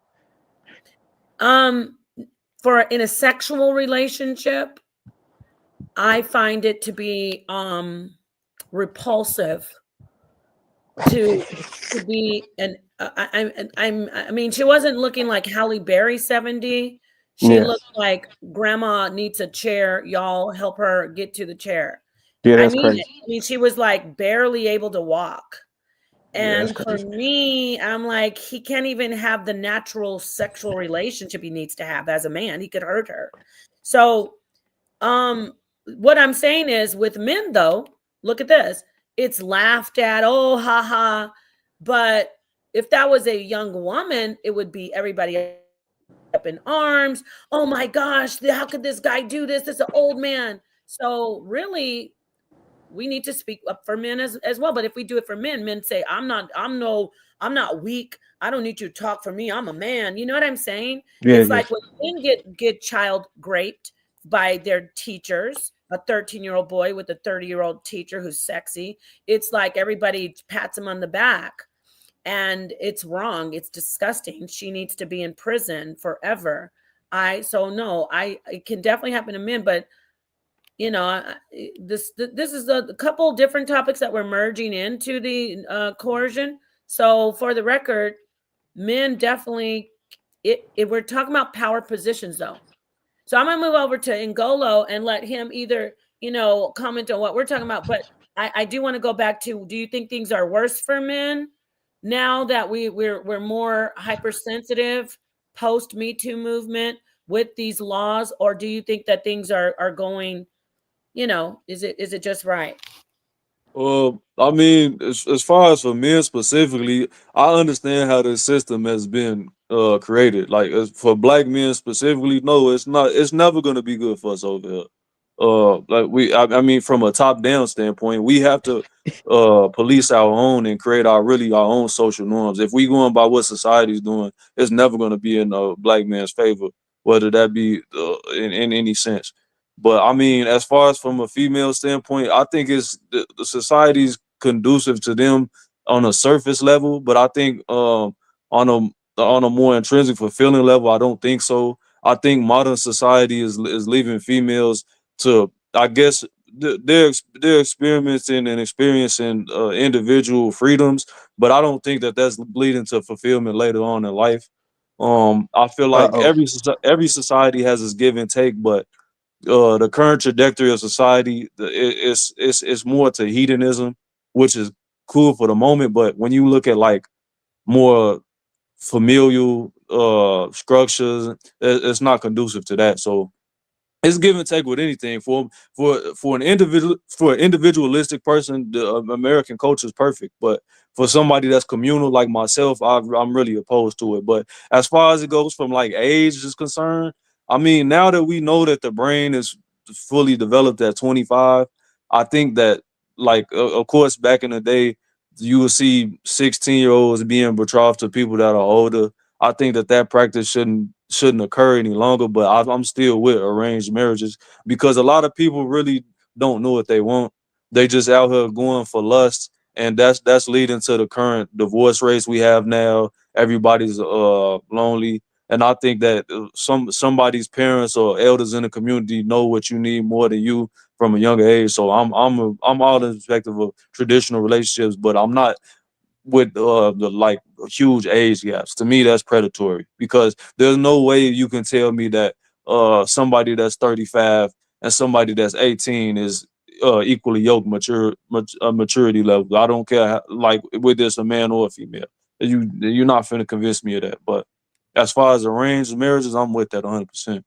for in a sexual relationship, I find it to be repulsive to be I mean, she wasn't looking like Halle Berry 70. She Yeah. looked like grandma needs a chair. Y'all help her get to the chair. Yeah, I that's mean, crazy. she was like barely able to walk. Yeah, that's And for crazy. me, I'm like, he can't even have the natural sexual relationship he needs to have as a man. He could hurt her. So, what I'm saying is, with men, though, look at this. It's laughed at. Oh, haha. But if that was a young woman, it would be everybody up in arms. Oh my gosh, how could this guy do this? This is an old man. So really, we need to speak up for men as well. But if we do it for men say, I'm not weak. I don't need you to talk for me. I'm a man. You know what I'm saying? Yeah, It's yeah. like when men get child raped by their teachers, a 13-year-old boy with a 30-year-old teacher who's sexy. It's like everybody pats him on the back. And it's wrong. It's disgusting. She needs to be in prison forever. It can definitely happen to men, but this is a couple different topics that we're merging into the coercion. So for the record, men definitely, we're talking about power positions though. So I'm gonna move over to Ngolo and let him either comment on what we're talking about. But I do want to go back to: do you think things are worse for men now that we're more hypersensitive post Me Too movement with these laws, or do you think that things are going? Is it just right? I mean, as far as for men specifically, I understand how this system has been created. Like for black men specifically, no, it's not. It's never going to be good for us over here. I mean, from a top down standpoint, we have to police our own and create our own social norms. If we going by what society's doing, it's never going to be in a black man's favor, whether that be in any sense. But I mean, as far as from a female standpoint, I think the society's conducive to them on a surface level. But I think on a more intrinsic fulfilling level, I don't think so. I think modern society is leaving females to, I guess, they're experimenting and experiencing individual freedoms, but I don't think that that's leading to fulfillment later on in life. I feel like Uh-oh. every society has its give and take, but the current trajectory of society, it's more to hedonism, which is cool for the moment. But when you look at like more familial structures, it's not conducive to that. So it's give and take with anything. For an individualistic person, the American culture is perfect. But for somebody that's communal like myself, I'm really opposed to it. But as far as it goes from like age is concerned, I mean, now that we know that the brain is fully developed at 25, I think that like of course back in the day you would see 16-year-olds being betrothed to people that are older. I think that practice shouldn't occur any longer. But I'm still with arranged marriages because a lot of people really don't know what they want. They just out here going for lust, and that's leading to the current divorce rates we have now. Everybody's lonely, and I think that somebody's parents or elders in the community know what you need more than you from a younger age. So I'm all in respect of traditional relationships, but I'm not with the like huge age gaps. To me, that's predatory because there's no way you can tell me that somebody that's 35 and somebody that's 18 is equally yoked maturity level. I don't care like whether it's a man or a female. You're not finna convince me of that. But as far as arranged marriages, I'm with that 100%.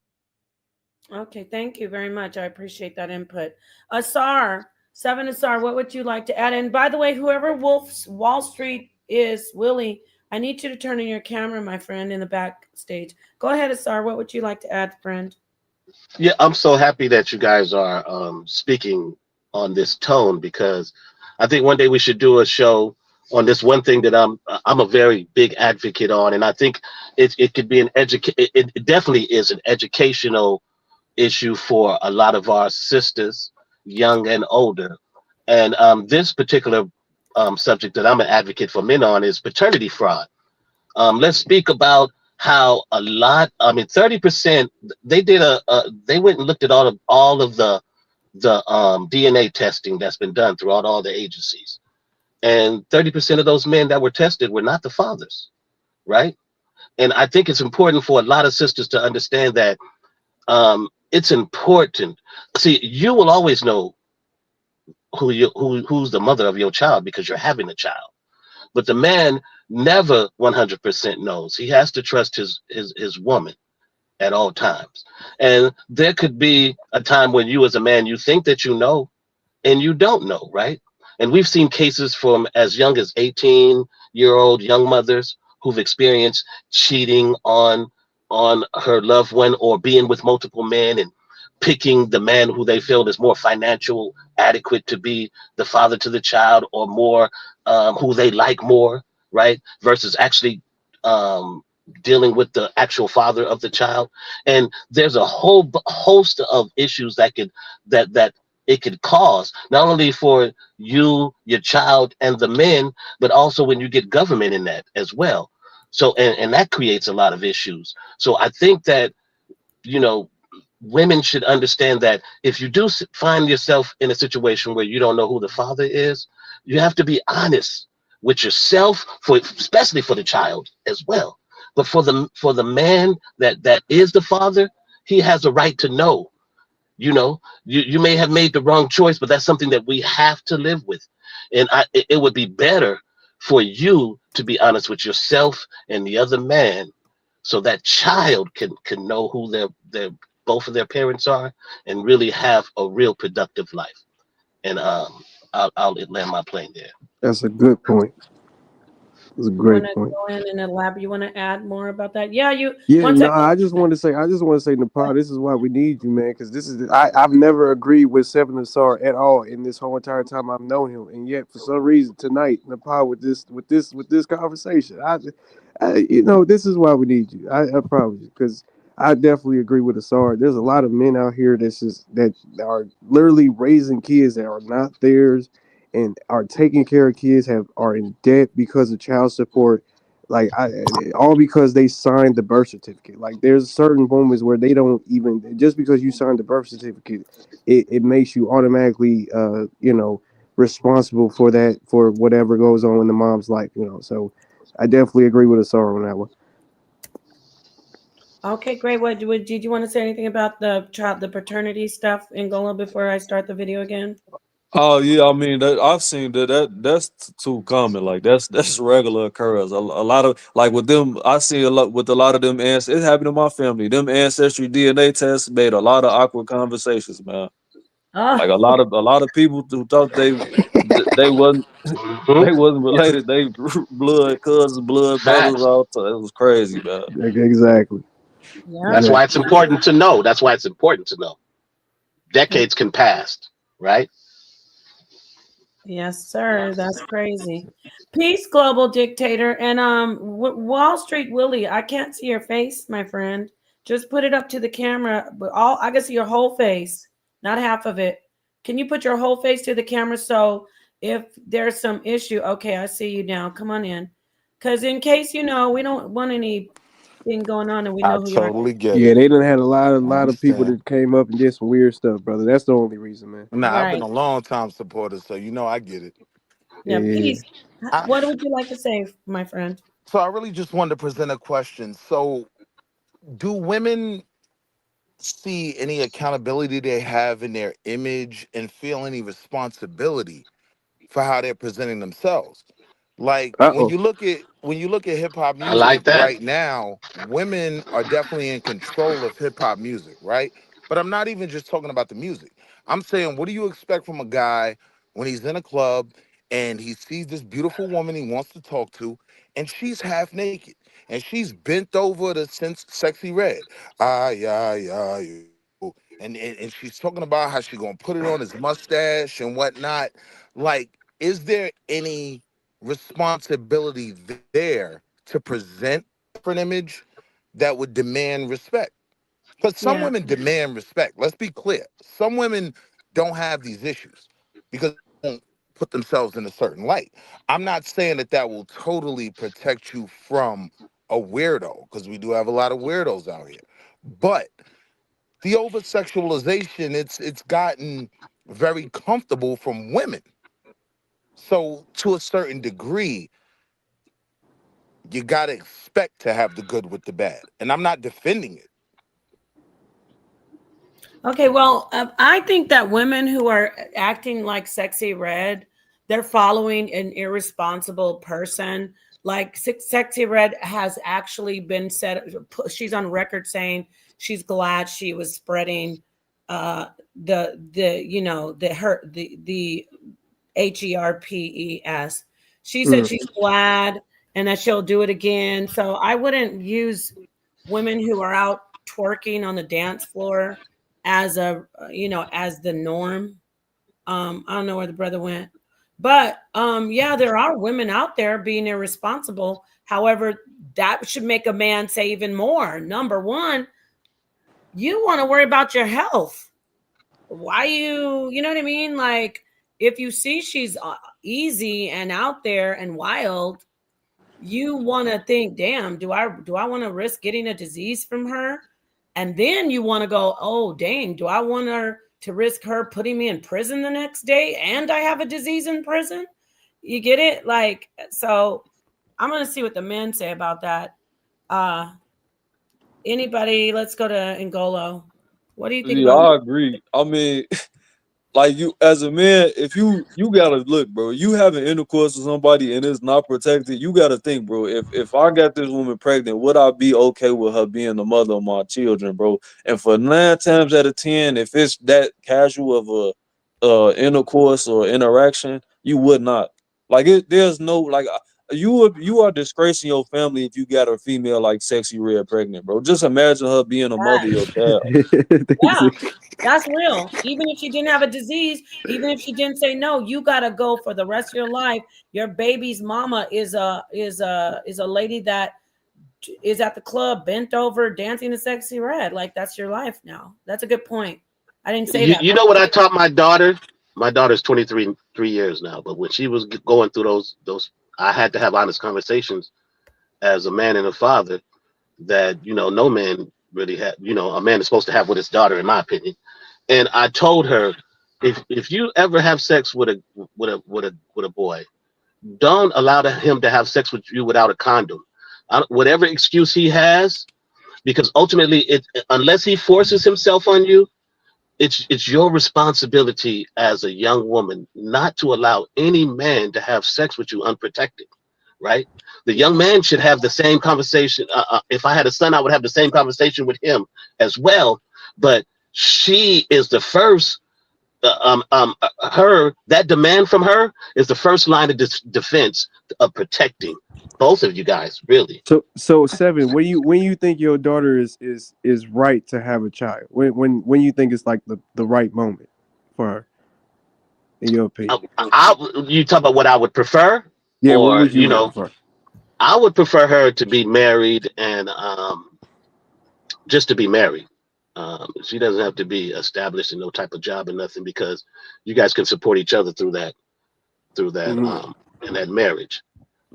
Okay, thank you very much. I appreciate that input. Asar, Seven Asar, what would you like to add? And by the way, whoever Wolf's Wall Street is, Willie, I need you to turn on your camera, my friend, in the backstage. Go ahead, Asar. What would you like to add, friend? Yeah, I'm so happy that you guys are speaking on this tone because I think one day we should do a show on this one thing that I'm a very big advocate on, and I think it could be it definitely is an educational issue for a lot of our sisters, young and older. And this particular subject that I'm an advocate for men on is paternity fraud. Let's speak about how a lot. I mean, 30%. They went and looked at all of the DNA testing that's been done throughout all the agencies, and 30% of those men that were tested were not the fathers, right? And I think it's important for a lot of sisters to understand that it's important. See, you will always know who's the mother of your child because you're having a child. But the man never 100% knows. He has to trust his woman at all times. And there could be a time when you as a man you think that you know and you don't know, right? And we've seen cases from as young as 18-year-old young mothers who've experienced cheating on her loved one or being with multiple men and picking the man who they feel is more financial adequate to be the father to the child or more who they like more, right? Versus actually um, dealing with the actual father of the child. And there's a whole host of issues that it could cause, not only for you, your child, and the men, but also when you get government in that as well. So, and that creates a lot of issues. So I think that, you know, women should understand that if you do find yourself in a situation where you don't know who the father is, you have to be honest with yourself, for especially for the child as well. But for the man that is the father, he has a right to know. You may have made the wrong choice, but that's something that we have to live with. And it would be better for you to be honest with yourself and the other man, so that child can know who their both of their parents are and really have a real productive life. And I'll land my plane there. That's a good point. That's a You want great to point. go in and elaborate? You want to add more about that? Yeah, you. Yeah, One no, second. I just want to say, Nepal, this is why we need you, man, because I've never agreed with Seven Asar at all in this whole entire time I've known him, and yet for some reason tonight, Nepal, with this conversation, this is why we need you. I promise you, because I definitely agree with Asar. There's a lot of men out here that are literally raising kids that are not theirs, and are taking care of kids, are in debt because of child support, like all because they signed the birth certificate. Like there's certain moments where they don't even, just because you signed the birth certificate, it makes you automatically responsible for that, for whatever goes on in the mom's life. So I definitely agree with Asar on that one. Okay, great. Did you want to say anything about the paternity stuff, Angola, before I start the video again? Oh yeah, I mean that I've seen that's too common. Like that's regular occurrence. A lot of like with them, I see a lot with a lot of them it happened to my family. Them ancestry DNA tests made a lot of awkward conversations, man. Like Oh, a lot of people who thought they wasn't Hmm. they wasn't related. They blood cousins, blood brothers. Facts. All it was crazy, man. Exactly. yeah. That's Exactly. why it's important to know. That's why it's important to know. Decades can pass, right? Yes, sir. That's crazy. Peace, global dictator. And Wall Street Willie, I can't see your face, my friend. Just put it up to the camera. But all I can see your whole face, not half of it. Can you put your whole face to the camera so if there's some issue, okay, I see you now. Come on in. Because in case you know, we don't want anything going on and we I know who you are. totally get Yeah, it. they done had a I lot of people understand. that came up and did some weird stuff, brother. That's the only reason, man. Nah, I've been Right. a long time supporter, so you know I get it. Yeah, Yeah. peace. I What would you like to say, my friend? so I really just wanted to present a question. So do women see any accountability they have in their image and feel any responsibility for how they're presenting themselves? Like Uh oh. when you look at hip hop I like music that. right now, women are definitely in control of hip hop music, right? But I'm not even just talking about the music. I'm saying, what do you expect from a guy when he's in a club and he sees this beautiful woman he wants to talk to, and she's half naked and she's bent over to sense sexy red, and she's talking about how she gonna put it on his mustache and whatnot. Like, is there any responsibility there to present a different image that would demand respect? Because some Yeah. women demand respect. Let's be clear. Some women don't have these issues because they don't put themselves in a certain light. I'm not saying that that will totally protect you from a weirdo, because we do have a lot of weirdos out here. But the over sexualization, it's gotten very comfortable from women. So to a certain degree, you gotta expect to have the good with the bad. And I'm not defending it. Okay, well, I think that women who are acting like Sexy Red, they're following an irresponsible person. Like Sexy Red has actually been said, she's on record saying she's glad she was spreading the you know the HERPES. She said Mm. she's glad and that she'll do it again. So I wouldn't use women who are out twerking on the dance floor as a as the norm. I don't know where the brother went. But yeah, there are women out there being irresponsible. However, that should make a man say even more. Number one, you want to worry about your health. Why you know what I mean? Like if you see she's easy and out there and wild, you want to think, damn, do I want to risk getting a disease from her? And then you want to go, oh dang, do I want her to risk her putting me in prison the next day and I have a disease in prison? You get it? Like, so I'm gonna see what the men say about that. Uh Anybody, let's go to Ngolo. What do you think Yeah, about I agree. I mean, like you as a man, if you gotta look, bro, you having intercourse with somebody and it's not protected, you gotta think, bro, if I got this woman pregnant, would I be okay with her being the mother of my children, bro? And for 9 times out of 10, if it's that casual of a intercourse or interaction, you would not. Like there's no like you are disgracing your family if you got a female like Sexy Red pregnant, bro. Just imagine her being a mother that? of your child. Yeah, that's real. Even if she didn't have a disease, even if she didn't say no, you gotta go for the rest of your life. Your baby's mama is a lady that is at the club, bent over, dancing to Sexy Red. Like that's your life now. That's a good point. I didn't say that, You but know what I taught my daughter? My daughter's 23, 3 years now. But when she was going through those, I had to have honest conversations as a man and a father that no man really had. A man is supposed to have with his daughter, in my opinion. And I told her, if you ever have sex with a boy, don't allow him to have sex with you without a condom. Whatever excuse he has, because ultimately, unless he forces himself on you, it's your responsibility as a young woman not to allow any man to have sex with you unprotected, right? The young man should have the same conversation. If I had a son, I would have the same conversation with him as well. But she is the first. Her that demand from her is the first line of defense of protecting both of you guys, really. So seven, when you think your daughter is right to have a child? When you think it's like the right moment for her, in your opinion? You talk about what I would prefer, Yeah, what or would you prefer? I would prefer her to be married and just to be married. She doesn't have to be established in no type of job or nothing because you guys can support each other through that Hmm. in that marriage.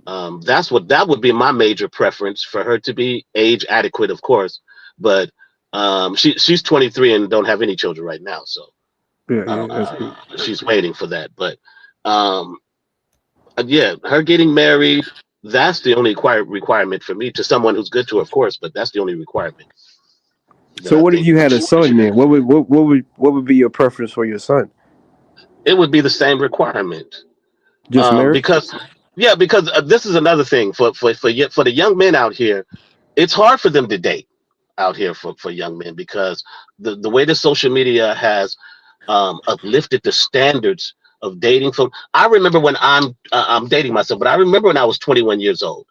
That would be my major preference for her to be age adequate, of course, but she's 23 and don't have any children right now, so Yeah, yeah, that's good. she's waiting for that. But um, yeah, her getting married, that's the only requirement for me to someone who's good to her, of course, but that's the only requirement that So I what if think you had a she son should have. then? What would be your preference for your son? It would be the same requirement. Just marriage? Because yeah, because this is another thing for the young men out here. It's hard for them to date out here for young men because the way the social media has uplifted the standards of dating. From I remember when I'm dating myself, but I remember when I was 21 years old.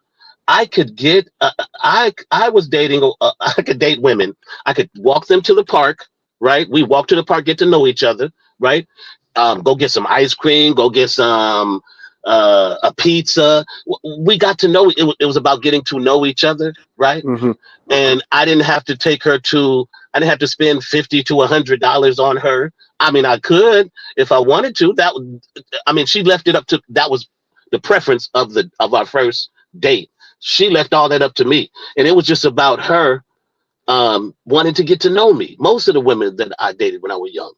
I could get I was dating I could date women. I could walk them to the park, right? We walk to the park, get to know each other, right? Go get some ice cream, go get some a pizza. We got to know it was about getting to know each other, right? Hmm. And I didn't have to spend $50 to $100 on her. I mean, I could if I wanted to. I mean, she left it up to that was the preference of our first date. She left all that up to me, and it was just about her wanting to get to know me. Most of the women that I dated when I was young,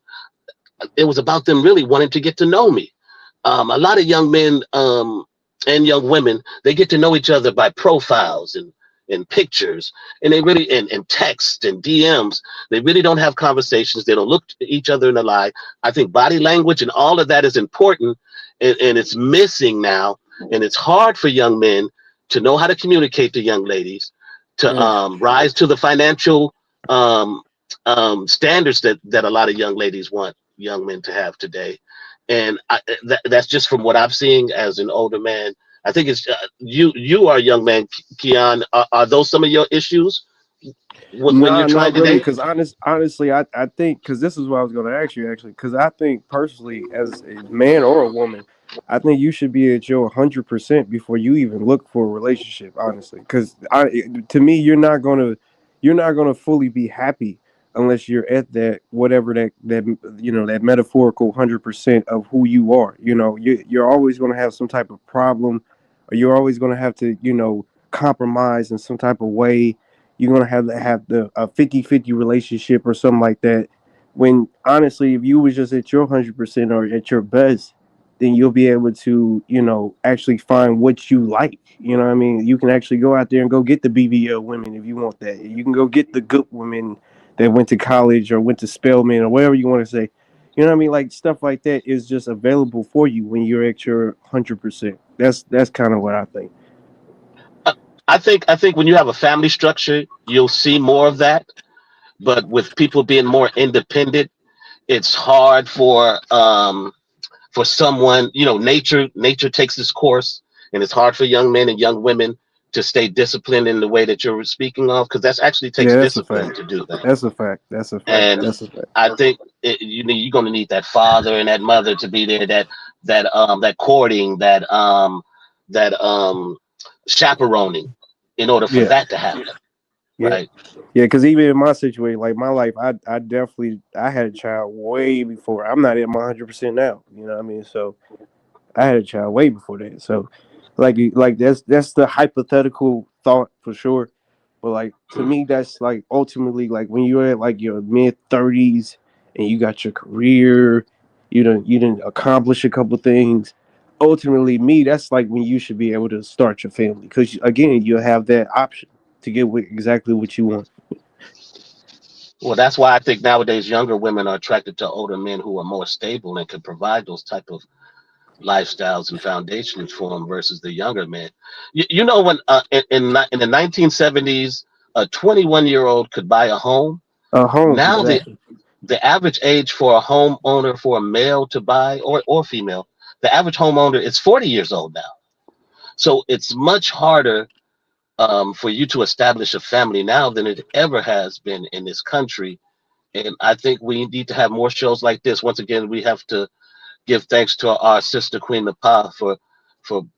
it was about them really wanting to get to know me. A lot of young men and young women, they get to know each other by profiles and pictures, and they really and text and DMs. They really don't have conversations. They don't look each other in the eye. I think body language and all of that is important, and it's missing now. And it's hard for young men to know how to communicate to young ladies, to Yeah. rise to the financial um, standards that a lot of young ladies want young men to have today. And that's just from what I've seen as an older man. I think it's you are a young man, Keon. Are those some of your issues when you're Nah, not trying to really. date? Because honestly, I think because this is what I was going to ask you actually. Because I think personally, as a man or a woman, I think you should be at your 100% before you even look for a relationship. Honestly, because to me, you're not gonna fully be happy unless you're at that whatever that metaphorical 100% of who you are. You're always gonna have some type of problem, or you're always gonna have to compromise in some type of way. You're gonna have to have the a 50-50 relationship or something like that. When honestly, if you was just at your 100% or at your best, then you'll be able to, actually find what you like. You know what I mean? You can actually go out there and go get the BBL women if you want that. You can go get the good women that went to college or went to Spelman or whatever you want to say. You know what I mean? Like stuff like that is just available for you when you're at your 100%. That's kind of what I think. I think when you have a family structure, you'll see more of that. But with people being more independent, it's hard for someone, nature takes its course, and it's hard for young men and young women to stay disciplined in the way that you're speaking of, because that actually takes Yeah, that's a discipline fact. to do that. That's a fact. That's a fact. And That's a fact. I think you're going to need that father and that mother to be there, that courting, that chaperoning, in order for Yeah. that to happen, Yeah. right? Yeah, because even in my situation, like my life, I definitely I had a child way before. I'm not at my 100% now. You know what I mean? So I had a child way before that. So like that's the hypothetical thought for sure. But like to me, that's like ultimately like when you're at like your mid 30s and you got your career, you didn't accomplish a couple things. Ultimately, me, that's like when you should be able to start your family because again, you have that option to get exactly what you want. Well, that's why I think nowadays younger women are attracted to older men who are more stable and can provide those type of lifestyles and foundations for them versus the younger men. You know, when in the 1970s, a 21-year-old could buy a home. A home, Now exactly. the average age for a homeowner, for a male to buy, or female, the average homeowner is 40 years old now. So it's much harder for you to establish a family now than it ever has been in this country. And I think we need to have more shows like this. Once again, we have to give thanks to our sister Queen Nepal for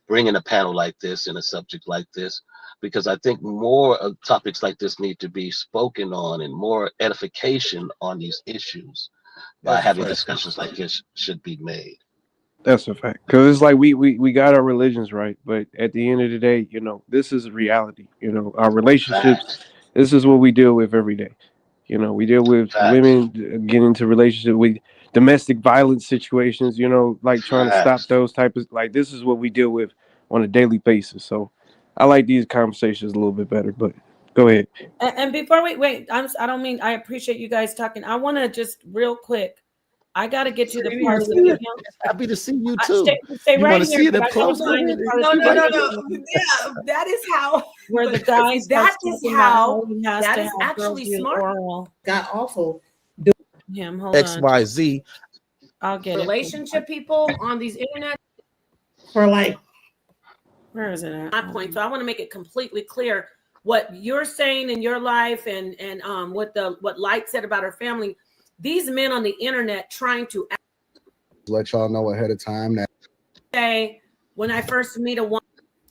bringing a panel like this and a subject like this, because I think more of topics like this need to be spoken on, and more edification on these issues by That's a having fact. discussions like this should be made. That's a fact. Because it's like we got our religions right, but at the end of the day, you know, this is reality. You know, our relationships. Facts, This is what we deal with every day. You know, we deal with facts, women getting into relationship with domestic violence situations. You know, like trying to stop facts. those type of like this is what we deal with on a daily basis. So I like these conversations a little bit better. But go ahead. And before we wait, I don't mean, I appreciate you guys talking. I want to just real quick. I got to get to the Baby, part you of the see it? video. Happy to see you I, too. stay You right want to here, see it but up I want close to find the already? part of No, the no, no, video. no. Yeah, that is how. Where the But guy see, starts that is talking about how. he has That to is have girls actually do smart. oral. Got awful. Him, hold on. XYZ. I'll get it. Relationship people on these internet. For like, Where is it at? My point. So I want to make it completely clear what you're saying in your life, and what Light said about her family. These men on the internet trying to let y'all know ahead of time that say, when I first meet a woman,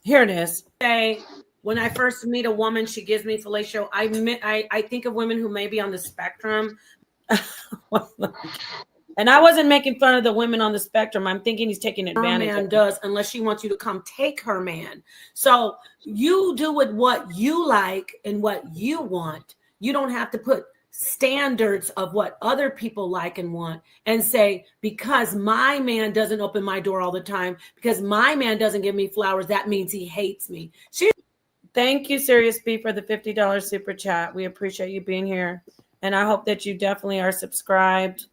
here it is. Say, when I first meet a woman, she gives me fellatio. I think of women who may be on the spectrum. And I wasn't making fun of the women on the spectrum. I'm thinking he's taking advantage. Her man does, unless she wants you to come take her man. So you do with what you like and what you want. You don't have to put standards of what other people like and want and say, because my man doesn't open my door all the time, because my man doesn't give me flowers, that means he hates me. Thank you, Serious B, for the $50 super chat. We appreciate you being here. And I hope that you definitely are subscribed.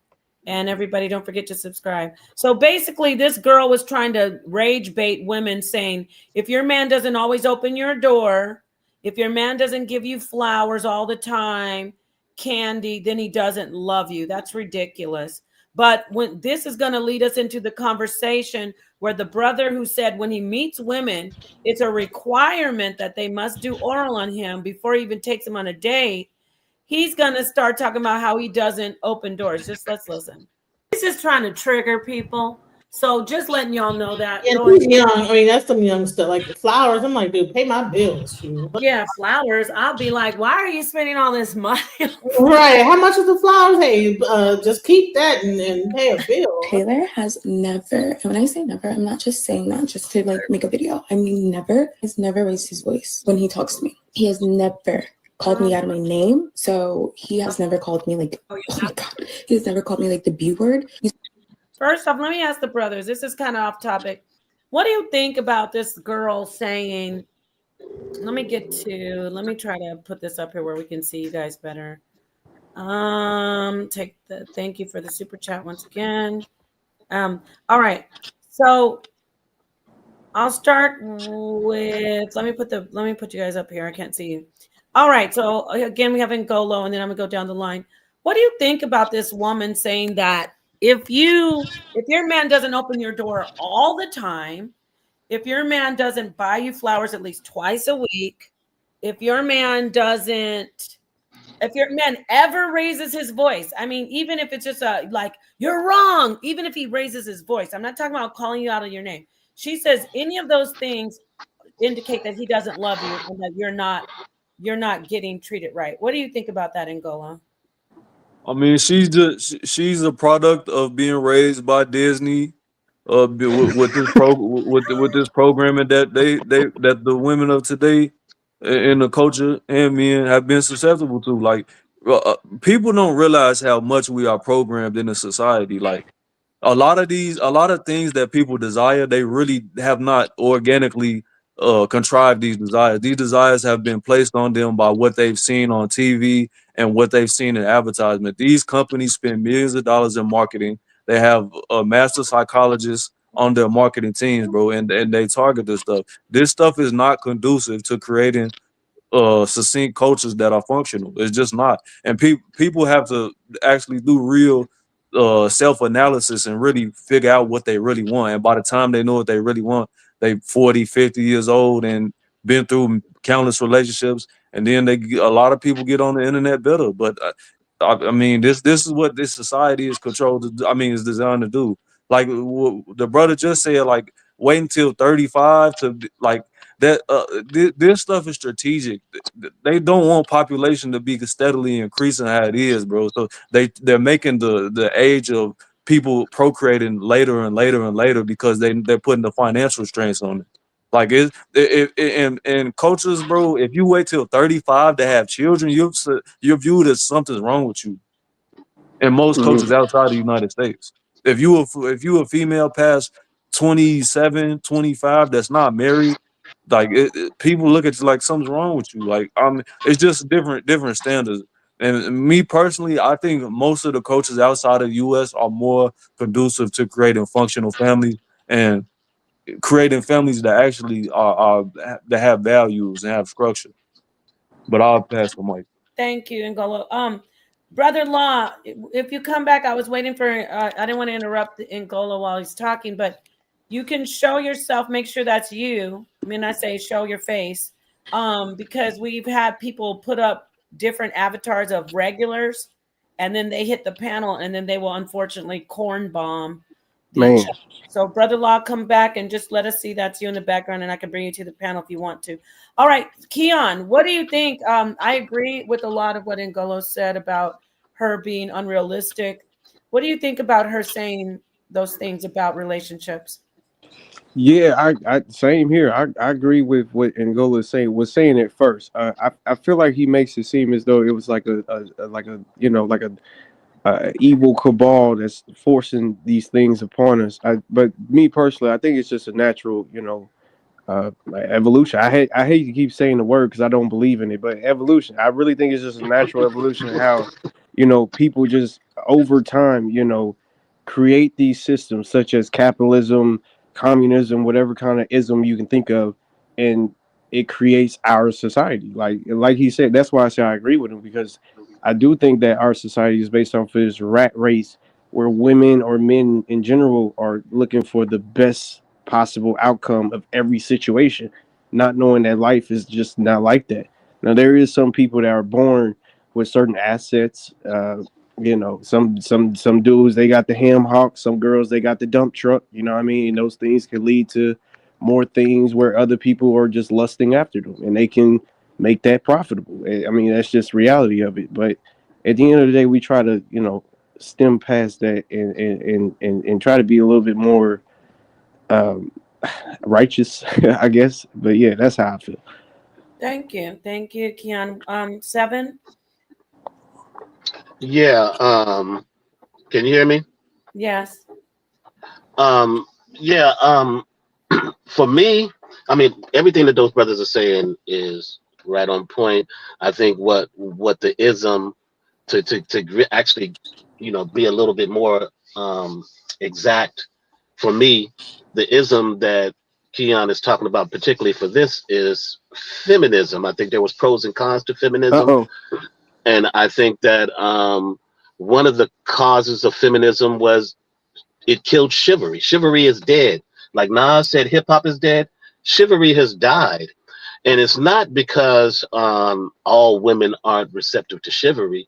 And everybody, don't forget to subscribe. So basically, this girl was trying to rage bait women, saying, if your man doesn't always open your door, if your man doesn't give you flowers all the time, candy, then he doesn't love you. That's ridiculous. But when this is going to lead us into the conversation where the brother who said when he meets women, it's a requirement that they must do oral on him before he even takes them on a date. He's going to start talking about how he doesn't open doors. Just let's listen. He's just trying to trigger people. So just letting y'all know that. and he's young. I mean, that's some young stuff. Like the flowers, I'm like, dude, pay my bills. Yeah, flowers. I'll be like, why are you spending all this money? Right. How much is the flowers? Hey, just keep that and pay a bill. Taylor has never, and when I say never, I'm not just saying that just to like make a video. I mean, has never raised his voice when he talks to me. He has never called me out of my name. So he has never called me like, oh my God, he has never called me like the B word. First off, let me ask the brothers. This is kind of off topic. What do you think about this girl saying, let me try to put this up here where we can see you guys better. Thank you for the super chat once again. All right. So I'll start with, let me put you guys up here. I can't see you. All right. So again, we have Ngolo, and then I'm gonna go down the line. What do you think about this woman saying that if your man doesn't open your door all the time, if your man doesn't buy you flowers at least twice a week, if your man ever raises his voice, I mean, even if it's just like, you're wrong, even if he raises his voice, I'm not talking about calling you out of your name. She says any of those things indicate that he doesn't love you and that you're not getting treated right. What do you think about that, Angola? I mean, she's a product of being raised by Disney, with this programming that that the women of today in the culture and men have been susceptible to. Like, people don't realize how much we are programmed in a society. Like, a lot of things that people desire, they really have not organically contrive these desires. These desires have been placed on them by what they've seen on TV and what they've seen in advertisement. These companies spend millions of dollars in marketing. They have master psychologists on their marketing teams, bro, and they target this stuff. This stuff is not conducive to creating succinct cultures that are functional. It's just not. And people have to actually do real self-analysis and really figure out what they really want. And by the time they know what they really want, they 40, 50 years old and been through countless relationships. And then a lot of people get on the internet better. But I mean, this is what this society is controlled to do. I mean, is designed to do. Like the brother just said, like wait until 35 to like that. This stuff is strategic. They don't want population to be steadily increasing how it is, bro. So they're making the age of people procreating later and later and later because they're putting the financial strains on it. Like in cultures, bro, if you wait till 35 to have children, you're viewed as something's wrong with you. In most cultures outside the United States, if you a female past 27, 25 that's not married, like people look at you like something's wrong with you. Like it's just different standards. And me personally, I think most of the cultures outside of the U.S. are more conducive to creating functional families and creating families that actually are that have values and have structure. But I'll pass the mic. Thank you, Ngolo. Brother Law, if you come back, I was waiting for. I didn't want to interrupt Ngolo while he's talking, but you can show yourself. Make sure that's you. I mean, I say show your face, because we've had people put up different avatars of regulars, and then they hit the panel, and then they will unfortunately corn bomb the Man. chat. So, Brother Law, come back and just let us see that's you in the background, and I can bring you to the panel if you want to. All right, Keon, what do you think? I agree with a lot of what Ngolo said about her being unrealistic. What do you think about her saying those things about relationships? Yeah, I same here. I agree with what Angola was saying at first. I feel like he makes it seem as though it was like a like a evil cabal that's forcing these things upon us. But me personally, I think it's just a natural evolution. I hate to keep saying the word because I don't believe in it, but evolution. I really think it's just a natural evolution. How people just over time create these systems such as capitalism, communism, whatever kind of ism you can think of, and it creates our society. Like he said, that's why I say I agree with him, because I do think that our society is based off of this rat race where women or men in general are looking for the best possible outcome of every situation, not knowing that life is just not like that. Now there is some people that are born with certain assets. Some dudes they got the ham hock, some girls they got the dump truck. You know what I mean? And those things can lead to more things where other people are just lusting after them, and they can make that profitable. I mean, that's just reality of it. But at the end of the day, we try to stem past that and try to be a little bit more righteous, I guess. But yeah, that's how I feel. Thank you, Keon. 7. Yeah. Can you hear me? Yes. Yeah. For me, I mean, everything that those brothers are saying is right on point. I think what the ism to actually, be a little bit more exact for me, the ism that Keon is talking about, particularly for this, is feminism. I think there was pros and cons to feminism, and I think that one of the causes of feminism was it killed chivalry. Chivalry is dead. Like Nas said, hip hop is dead. Chivalry has died. And it's not because all women aren't receptive to chivalry,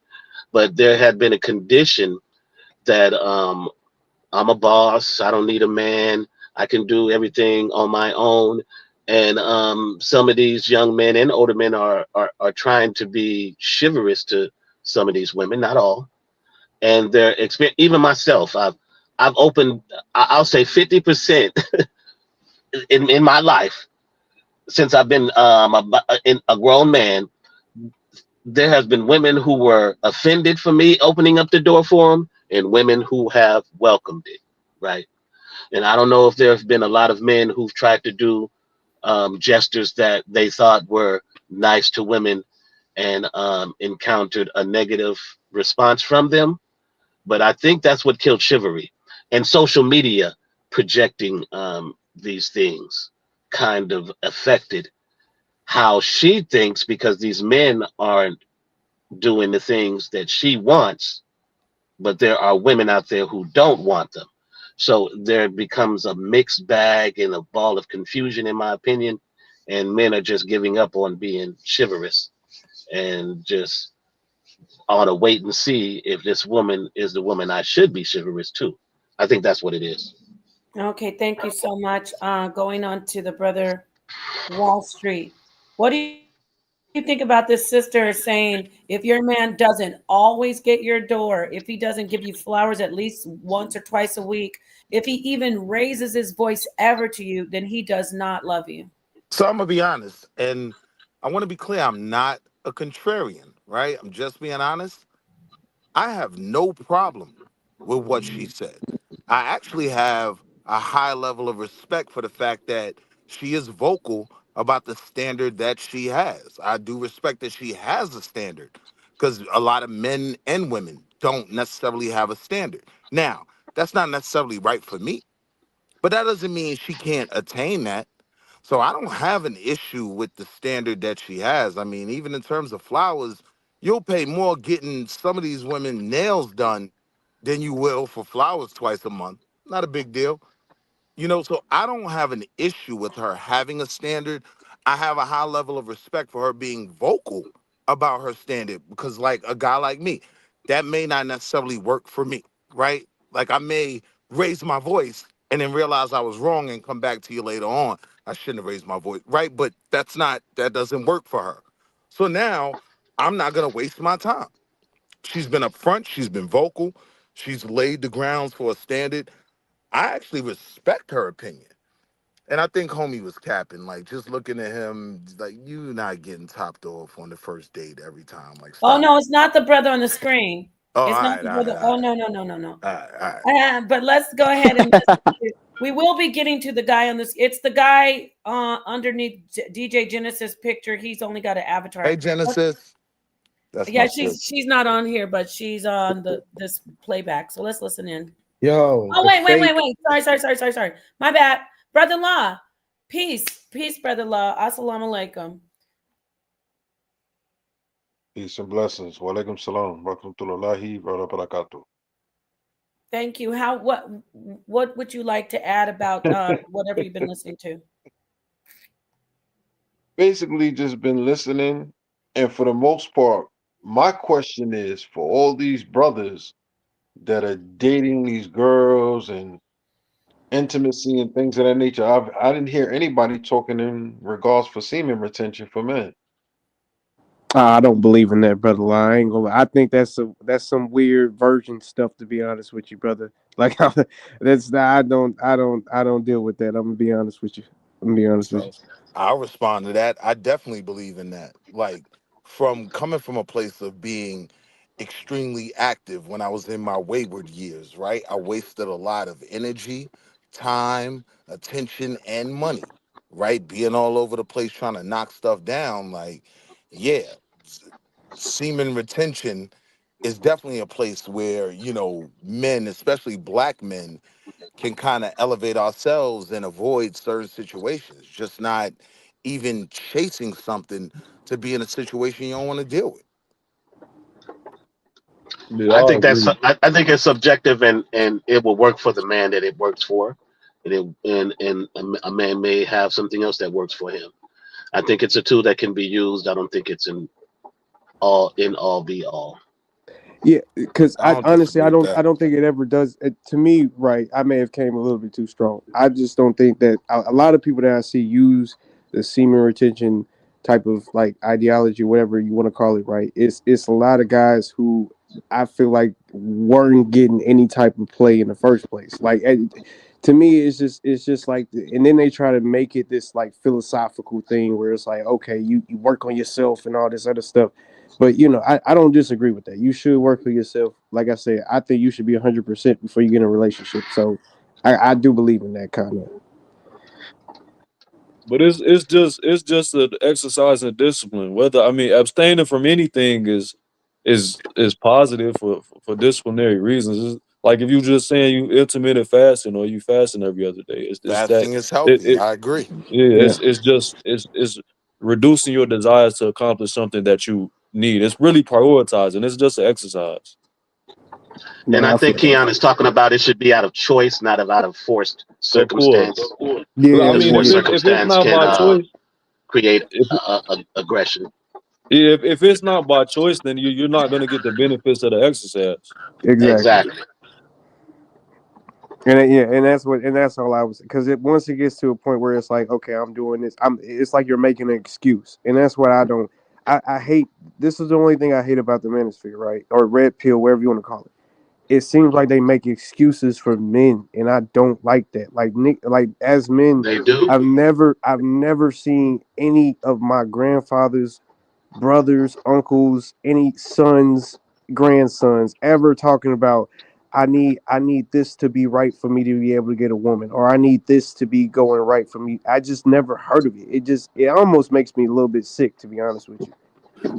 but there had been a condition that I'm a boss. I don't need a man. I can do everything on my own. And some of these young men and older men are trying to be chivalrous to some of these women, not all. And their experience, even myself, I've opened, I'll say 50% in my life since I've been a grown man. There has been women who were offended for me opening up the door for them, and women who have welcomed it, right? And I don't know if there have been a lot of men who've tried to do gestures that they thought were nice to women and encountered a negative response from them. But I think that's what killed chivalry. And social media projecting these things kind of affected how she thinks, because these men aren't doing the things that she wants, but there are women out there who don't want them. So there becomes a mixed bag and a ball of confusion, in my opinion. And men are just giving up on being chivalrous and just on a wait and see if this woman is the woman I should be chivalrous to. I think that's what it is. Okay, thank you so much. Going on to the brother Wall Street. What do you think about this sister saying if your man doesn't always get your door, if he doesn't give you flowers at least once or twice a week, if he even raises his voice ever to you, then he does not love you? So I'm gonna be honest, and I want to be clear. I'm not a contrarian, right? I'm just being honest. I have no problem with what she said. I actually have a high level of respect for the fact that she is vocal about the standard that she has. I do respect that she has a standard because a lot of men and women don't necessarily have a standard. Now, that's not necessarily right for me, but that doesn't mean she can't attain that. So I don't have an issue with the standard that she has. I mean, even in terms of flowers, you'll pay more getting some of these women nails done than you will for flowers twice a month. Not a big deal. So I don't have an issue with her having a standard. I have a high level of respect for her being vocal about her standard because, like a guy like me, that may not necessarily work for me, right? Like I may raise my voice and then realize I was wrong and come back to you later on. I shouldn't have raised my voice, right? But that doesn't work for her. So now I'm not going to waste my time. She's been upfront, she's been vocal, she's laid the grounds for a standard. I actually respect her opinion. And I think homie was capping, like just looking at him, like you not getting topped off on the first date every time. Like Oh stop no, it. it's not the brother on the screen. Oh, all It's not right, the all right, brother. all Oh right, no, no, no, no, no. all right, all right. But let's go ahead and we will be getting to the guy on this. It's the guy underneath DJ Genesis picture. He's only got an Hey avatar. Genesis. That's Yeah, my she's sis. she's not on here, but she's on this playback. So let's listen in. Yo, Oh the fake. wait. Sorry. My bad, brother-in-law. Peace, brother-in-law. Assalamu alaikum. Peace and blessings. Walaikum salam. Rahmatullahi wa barakatuh. Thank you. What would you like to add about whatever you've been listening to? Basically, just been listening. And for the most part, my question is for all these brothers that are dating these girls and intimacy and things of that nature. I didn't hear anybody talking in regards for semen retention for men. I don't believe in that, brother. I ain't gonna. I think that's some weird virgin stuff. To be honest with you, brother. Like that's I don't deal with that. I'm gonna be honest with you. I'm gonna be honest with you. So I'll respond to that. I definitely believe in that. Like from coming from a place of being extremely active when I was in my wayward years, right? I wasted a lot of energy, time, attention, and money, right? Being all over the place trying to knock stuff down. Like, yeah, semen retention is definitely a place where, men, especially black men, can kind of elevate ourselves and avoid certain situations, just not even chasing something to be in a situation you don't want to deal with. Yeah, I I think that's agree. I think it's subjective, and it will work for the man that it works for, and a man may have something else that works for him. I think it's a tool that can be used. I don't think it's in all be all. Yeah, because I I don't honestly disagree I with don't I that. don't think it ever does. To me, right? I may have came a little bit too strong. I just don't think that a lot of people that I see use the semen retention type of like ideology, whatever you want to call it, right? It's a lot of guys who I feel like weren't getting any type of play in the first place. Like to me, it's just like, and then they try to make it this like philosophical thing where it's like, okay, you work on yourself and all this other stuff. But I don't disagree with that. You should work for yourself. Like I said, I think you should be 100% before you get in a relationship. So I do believe in that kind of. But it's just an exercise in discipline. Whether I mean abstaining from anything is positive for disciplinary reasons. Like if you just saying you intermittent fasting or you fasting every other day, it's that Fasting is it, healthy. it I agree. yeah, Yeah. it's reducing your desires to accomplish something that you need. It's really prioritizing. It's just an exercise. And No, I I feel think that. Keon is talking about it should be out of choice, not out of forced Of course. circumstance, But I Yeah, because mean, forced yeah. if it's circumstance not can by choice, create if aggression. if it's not by choice, then you're not gonna get the benefits of the exercise. Exactly. Exactly. Yeah, and that's all I was, because once it gets to a point where it's like, okay, I'm doing this, it's like you're making an excuse, and that's what I don't. I hate. This is the only thing I hate about the manosphere, right, or red pill, whatever you want to call it. It seems like they make excuses for men, and I don't like that. Like like as men, They do. I've never seen any of my grandfathers, brothers, uncles, any sons, grandsons ever talking about, I need this to be right for me to be able to get a woman, or I need this to be going right for me. I just never heard of it. It almost makes me a little bit sick, to be honest with you.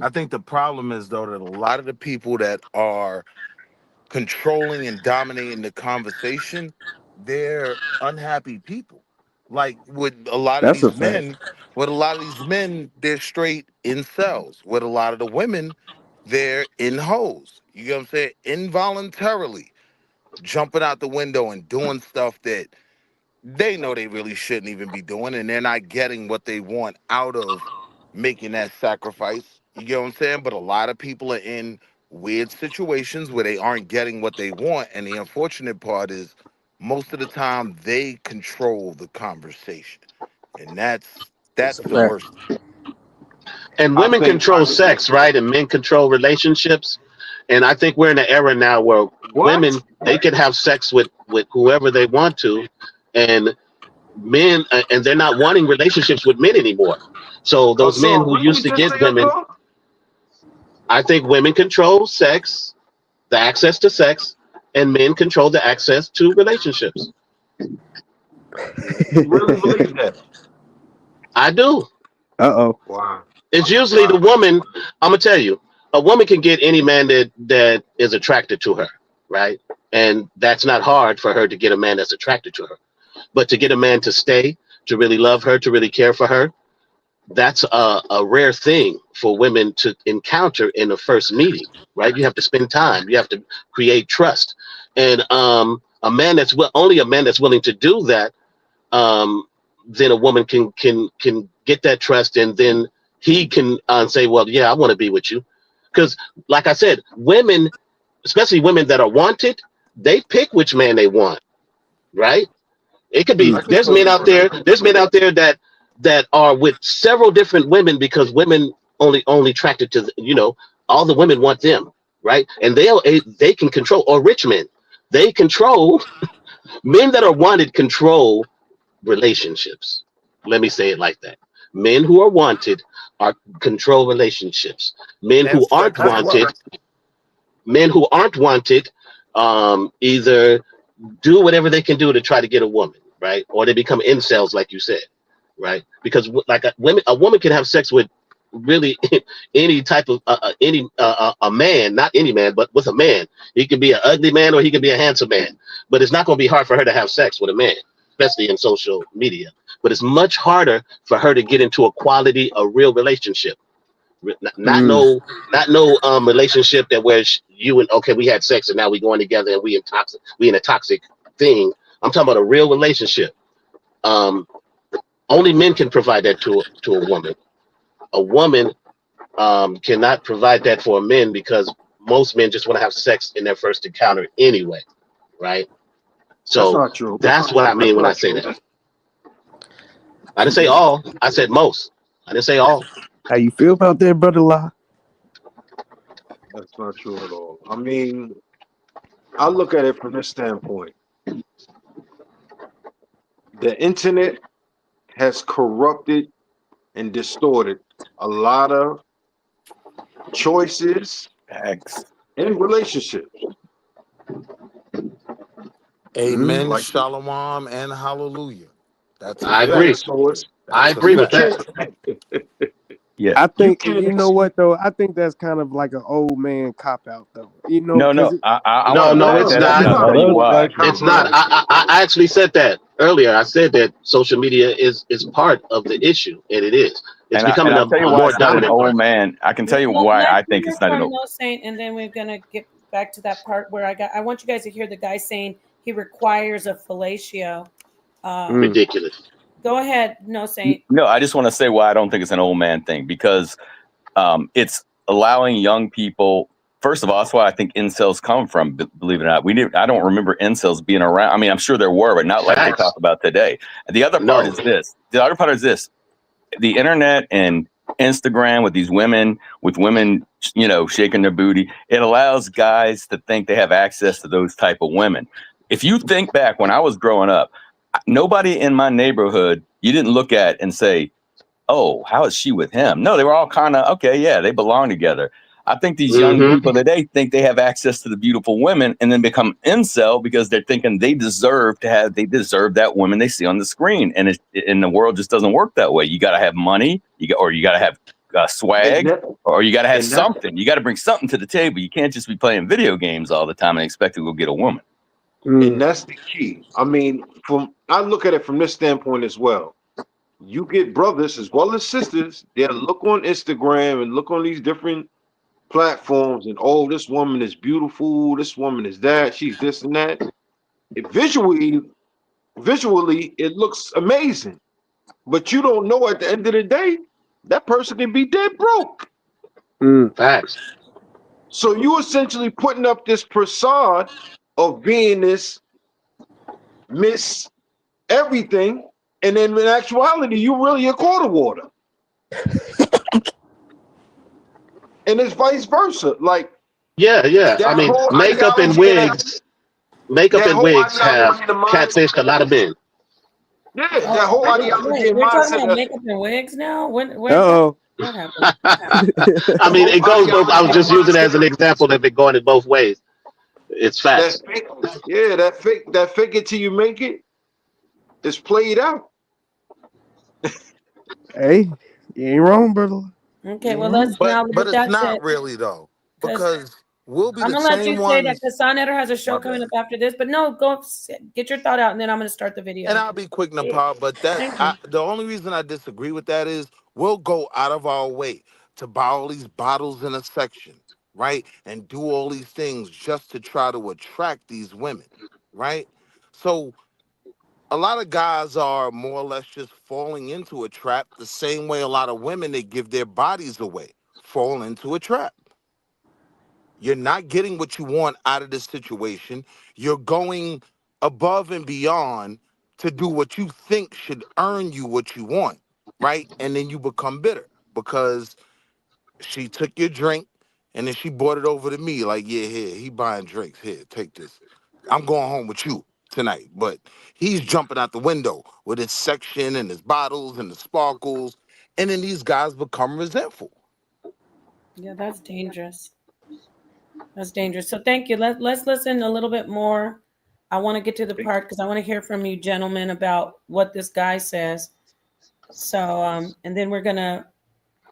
I think the problem is though that a lot of the people that are controlling and dominating the conversation, they're unhappy people. Like That's a fact. with a lot of these men, they're straight incels. With a lot of the women, they're in hoes. You get what I'm saying? Involuntarily jumping out the window and doing stuff that they know they really shouldn't even be doing, and they're not getting what they want out of making that sacrifice. You get what I'm saying? But a lot of people are in weird situations where they aren't getting what they want, and the unfortunate part is most of the time they control the conversation, and That's that's a the fact. worst. And I women think control sex, right? And men control relationships. And I think we're in an era now where what? women they can have sex with whoever they want to, and men and they're not wanting relationships with men anymore. So those men So who what did you used to just get say, women, Uncle? I think women control sex, the access to sex, and men control the access to relationships. You really believe that? I do. Uh-oh. Wow. It's usually the Wow. woman. I'm gonna tell you, a woman can get any man that is attracted to her, right? And that's not hard for her to get a man that's attracted to her. But to get a man to stay, to really love her, to really care for her, that's a rare thing for women to encounter in the first meeting, right? You have to spend time, you have to create trust, and only a man that's willing to do that, um, then a woman can get that trust, and then he can say, well, yeah, I want to be with you, because like I said, women, especially women that are wanted, they pick which man they want, right? It could be I can there's totally men out agree. there. There's men out there that are with several different women because women only attracted to all the women want them, right? And they can control, or rich men. They control men that are wanted control relationships. Let me say it like that. Men who are wanted are control relationships. Men Have who aren't sex as That's well. wanted, men who aren't wanted, either do whatever they can do to try to get a woman, right? Or they become incels, like you said, right? Because like a woman can have sex with really any type of a man, not any man, but with a man. He could be an ugly man or he could be a handsome man, but it's not going to be hard for her to have sex with a man, especially in social media. But it's much harder for her to get into a quality, a real relationship. Not Mm. no relationship that where you and okay, we had sex and now we going together and we in a toxic thing. I'm talking about a real relationship. um Only men can provide that to a woman. A woman cannot provide that for a man because most men just want to have sex in their first encounter anyway, right? that's So not true. that's what I That's mean when I not say true. that. I didn't say all, I said most. I didn't say all. How you feel about that, brother La? That's not true at all. I mean, I look at it from this standpoint. The internet has corrupted and distorted a lot of choices Facts. in relationships. Mm. Amen, Like, shalom, and hallelujah. That's a I yeah, agree. fact. so I agree with that. Yeah. I think you know what though. I think that's kind of like an old man cop out though. You know, No, because no. I want No, to no, back it's that up, and not. I'll tell you why. It's not. I actually said that earlier. I said that social media is part of the issue, and it is. It's And becoming I'll tell you a why more it's not an dominant old part. man. I can tell you why Let's I think hear it's not an from old. No Saint, and then we're gonna get back to that part where I want you guys to hear the guy saying he requires a fellatio. Ridiculous. Go ahead, No Saint. No, I just want to say why I don't think it's an old man thing, because it's allowing young people. First of all, that's why I think incels come from. Believe it or not, I don't remember incels being around. I mean, I'm sure there were, but not like they talk about today. And the other part is this. The other part is this. The internet and Instagram with these women, you know, shaking their booty, it allows guys to think they have access to those type of women. If you think back when I was growing up, nobody in my neighborhood you didn't look at and say, oh, how is she with him? No, they were all kind of, okay, yeah, they belong together. I think these young people today think they have access to the beautiful women and then become incel because they're thinking they deserve that woman they see on the screen. And the world just doesn't work that way. You got to have money, you got to have swag, or you got to have something. You got to bring something to the table. You can't just be playing video games all the time and expect to go get a woman. And that's the key. I mean, I look at it from this standpoint as well. You get brothers as well as sisters that look on Instagram and look on these different platforms and, oh, this woman is beautiful, this woman is that, she's this and that. Visually it looks amazing, but you don't know at the end of the day that person can be dead broke. Facts. So you essentially putting up this facade of being this Miss Everything, and then in actuality you really a quarter water. And it's vice versa. Like, yeah. I mean, makeup and wigs have catfished a lot of men. Yeah, that whole ideology. We're talking about makeup and wigs now. What happened? I mean, it goes both. I was just using it as an example that they're going it both ways. It's facts. That fake it till you make it. It's played out. Hey, you ain't wrong, brother. Okay, well let's but it's not really though, because we'll be I'm the gonna let same you say ones. that because Sonetter has a show coming up after this. But no, go get your thought out, and then I'm gonna start the video. And I'll be quick, Nepal, but the only reason I disagree with that is we'll go out of our way to buy all these bottles in a section, right? And do all these things just to try to attract these women, right? So a lot of guys are more or less just falling into a trap the same way a lot of women, they give their bodies away, fall into a trap. You're not getting what you want out of this situation. You're going above and beyond to do what you think should earn you what you want, right? And then you become bitter because she took your drink and then she brought it over to me like, yeah, here, he buying drinks. Here, take this. I'm going home with you tonight. But he's jumping out the window with his section and his bottles and the sparkles. And then these guys become resentful. Yeah, that's dangerous. That's dangerous. So thank you. Let's listen a little bit more. I want to get to the part because I want to hear from you gentlemen about what this guy says. So and then we're gonna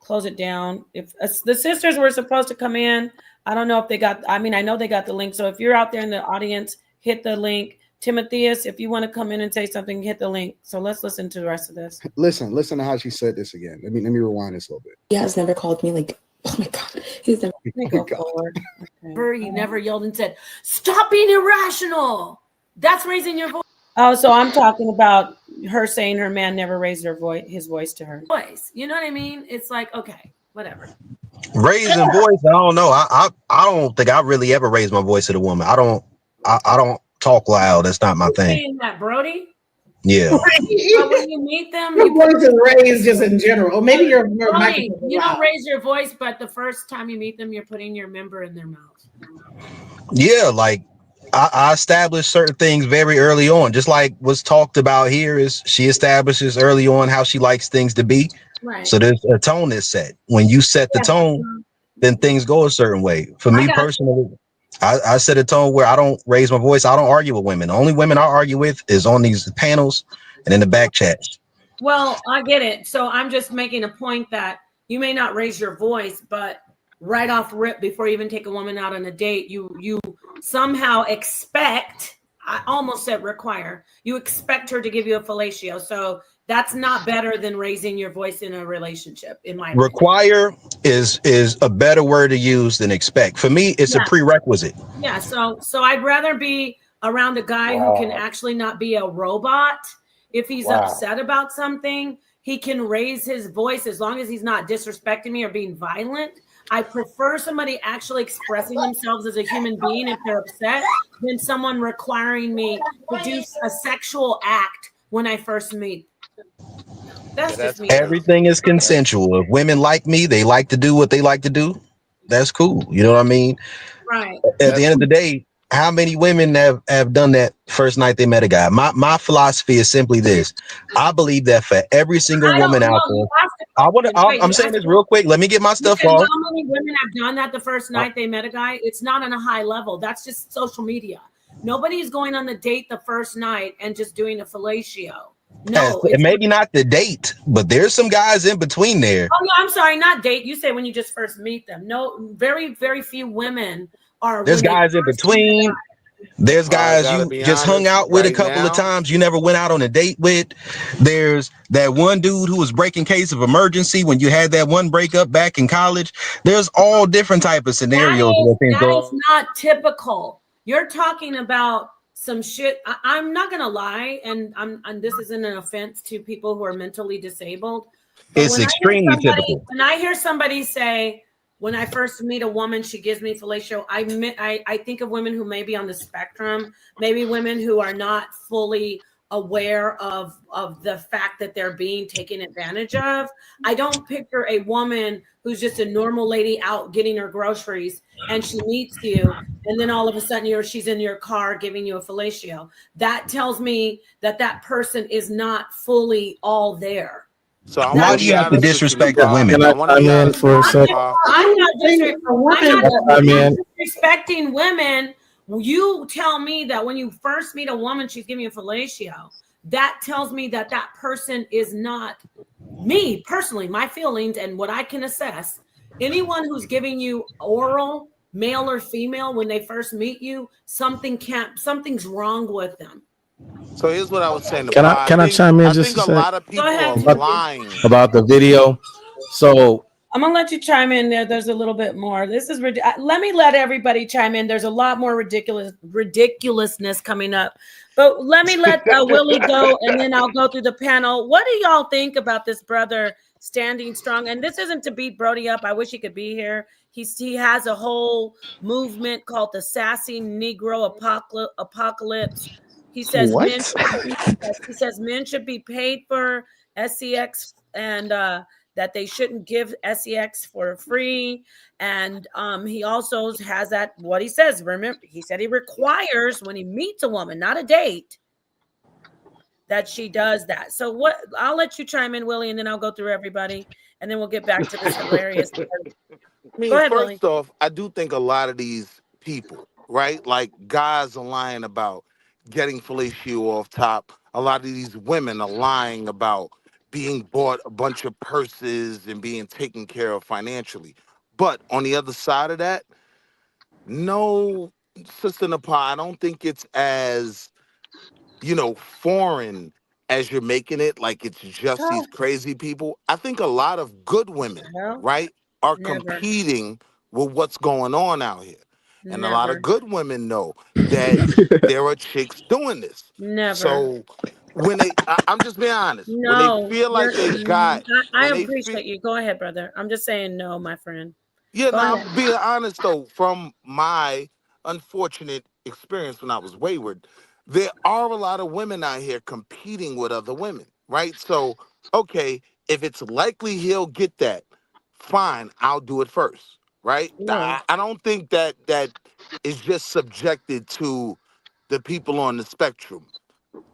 close it down. If the sisters were supposed to come in, I don't know if they got, I mean, I know they got the link. So if you're out there in the audience, hit the link. Timotheus, if you want to come in and say something, hit the link. So let's listen to the rest of this. Listen to how she said this again. Let me rewind this a little bit. He has never called me like, oh my God. He's never. Let me go forward. Okay. He never yelled and said, "Stop being irrational." That's raising your voice. Oh, so I'm talking about her saying her man never raised his voice to her. You know what I mean? It's like, okay, whatever. Raising voice, I don't know. I don't think I really ever raised my voice to the woman. I don't talk loud. That's not my thing. Saying that, Brody. Yeah. But when you meet them, your voice is raised just in general. Maybe your Brody, you don't raise your voice, but the first time you meet them, you're putting your member in their mouth. Yeah, like I established certain things very early on, just like what's talked about here is she establishes early on how she likes things to be. Right. So there's a tone that's set. When you set the tone, then things go a certain way. For me personally, I set a tone where I don't raise my voice. I don't argue with women. The only women I argue with is on these panels and in the back chats. Well, I get it. So I'm just making a point that you may not raise your voice, but right off rip, before you even take a woman out on a date, you somehow expect. I almost said require. You expect her to give you a fellatio. So that's not better than raising your voice in a relationship, in my opinion. Require is a better word to use than expect. For me, it's a Yeah. prerequisite. Yeah. So I'd rather be around a guy who can Wow. actually not be a robot. If he's Wow. upset about something, he can raise his voice as long as he's not disrespecting me or being violent. I prefer somebody actually expressing themselves as a human being if they're upset than someone requiring me to do a sexual act when I first meet. Yeah, That's just that's me. crazy. Everything is That's consensual. If women like me, they like to do what they like to do. That's cool. You know what I mean? Right. At the that's end of the day, how many women have done that first night they met a guy? My philosophy is simply this. I believe that for every single I don't woman out know. there, You asked a question. Wait, I'm you saying asked this real quick. Let me get my You stuff said off. how many women have done that the first night they met a guy? It's not on a high level. That's just social media. Nobody's going on the date the first night and just doing a fellatio. No, it's Maybe not the date, but there's some guys in between there. oh no, I'm sorry, not date. You say when you just first meet them. No, very, very few women are There's when they guys in first meet a between. guy. There's I guys gotta you be just hung honest out with a right couple of now. times. You never went out on a date with. There's that one dude who was breaking case of emergency when you had that one breakup back in college. There's all different type of scenarios where things That go. is not typical. You're talking about some shit. I'm not gonna lie, and this isn't an offense to people who are mentally disabled, but It's extremely typical. when I hear somebody say, when I first meet a woman, she gives me fellatio. I think of women who may be on the spectrum, maybe women who are not fully aware of the fact that they're being taken advantage of. I don't picture a woman who's just a normal lady out getting her groceries and she meets you and then all of a sudden she's in your car giving you a fellatio. That tells me that that person is not fully all there. So I want Why to do be you have to honest with you, disrespect the Napai. women? Can I I want to chime be in honest for with a you, second? Napai. I'm not disre- Can I chime in? disrespecting women. You tell me that when you first meet a woman, she's giving you a fellatio. That tells me that that person is not me personally, my feelings and what I can assess. Anyone who's giving you oral, male or female, when they first meet you, something's wrong with them. So here's what I was saying, Can Napai. I can I chime in I just think a a sec lot of Go people ahead, are about, Timothy. lying. about the video? So I'm gonna let you chime in there. There's a little bit more. This is let me let everybody chime in. There's a lot more ridiculousness coming up, but let me let Willie go, and then I'll go through the panel. What do y'all think about this brother standing strong? And this isn't to beat Brody up. I wish he could be here. He has a whole movement called the Sassy Negro Apocalypse. He says men what? should be, he says men should be paid for sex and that they shouldn't give sex for free. And he also has that what he says. Remember, he said he requires when he meets a woman, not a date, that she does that. So what? I'll let you chime in, Willie, and then I'll go through everybody, and then we'll get back to this hilarious. I Go mean, ahead, Willie. first off, I do think a lot of these people, right? Like guys are lying about getting fellatio off top. A lot of these women are lying about being bought a bunch of purses and being taken care of financially. But on the other side of that, no, Sister Napa, I don't think it's as foreign as you're making it, like it's just these crazy people. I think a lot of good women, No, right, are never, competing with what's going on out here. And a lot of never, good women know that there are chicks doing this. never. So I'm just being honest, when they No, feel like they got, I when they feel, appreciate you. Go ahead, brother. I'm just saying no, my friend. yeah, Go no, ahead. I'm being honest though, from my unfortunate experience when I was wayward, there are a lot of women out here competing with other women, right? So, okay, if it's likely he'll get that, fine, I'll do it first, right? No, I don't think that is just subjected to the people on the spectrum.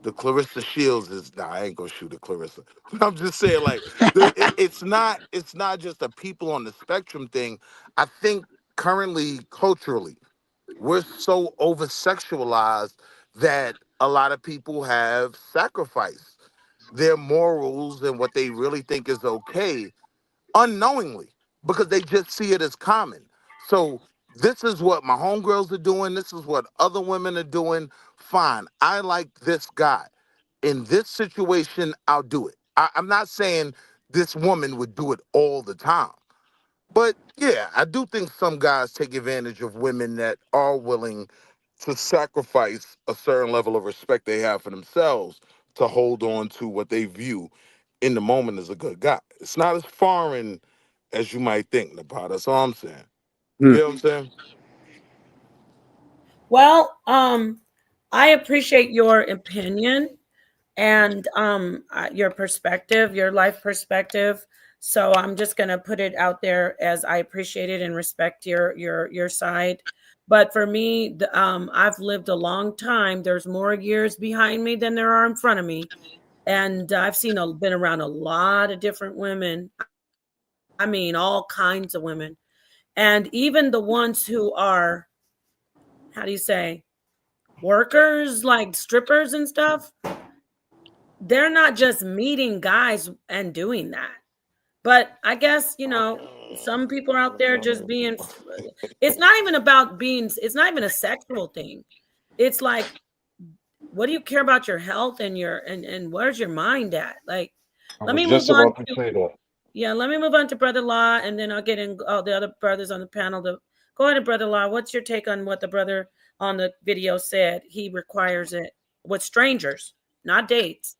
The Clarissa Shields is nah, I ain't gonna shoot at Clarissa. I'm just saying, like, it's not just a people on the spectrum thing. I think currently, culturally, we're so over sexualized that a lot of people have sacrificed. their morals and what they really think is okay unknowingly because they just see it as common. So this is what my homegirls are doing. This is what other women are doing. Fine. I like this guy. In this situation, I'll do it. I'm not saying this woman would do it all the time. But yeah, I do think some guys take advantage of women that are willing to sacrifice a certain level of respect they have for themselves to hold on to what they view in the moment as a good guy. It's not as foreign as you might think, Napata. That's all I'm saying. You get what I'm saying? Well, I appreciate your opinion and your perspective, your life perspective. So I'm just going to put it out there as I appreciate it and respect your side. But for me, I've lived a long time. There's more years behind me than there are in front of me, and I've been around a lot of different women. I mean, all kinds of women, and even the ones who are, how do you say, workers, like strippers and stuff. They're not just meeting guys and doing that. But I guess, some people are out there just being, it's not even about being, it's not even a sexual thing. It's like, what do you care about your health and and where's your mind at? Like, I let was me move just on about to to, say that. yeah, let me move on to Brother Law, and then I'll get in all the other brothers on the panel. Go ahead, Brother Law. What's your take on what the brother on the video said? He requires it with strangers, not dates.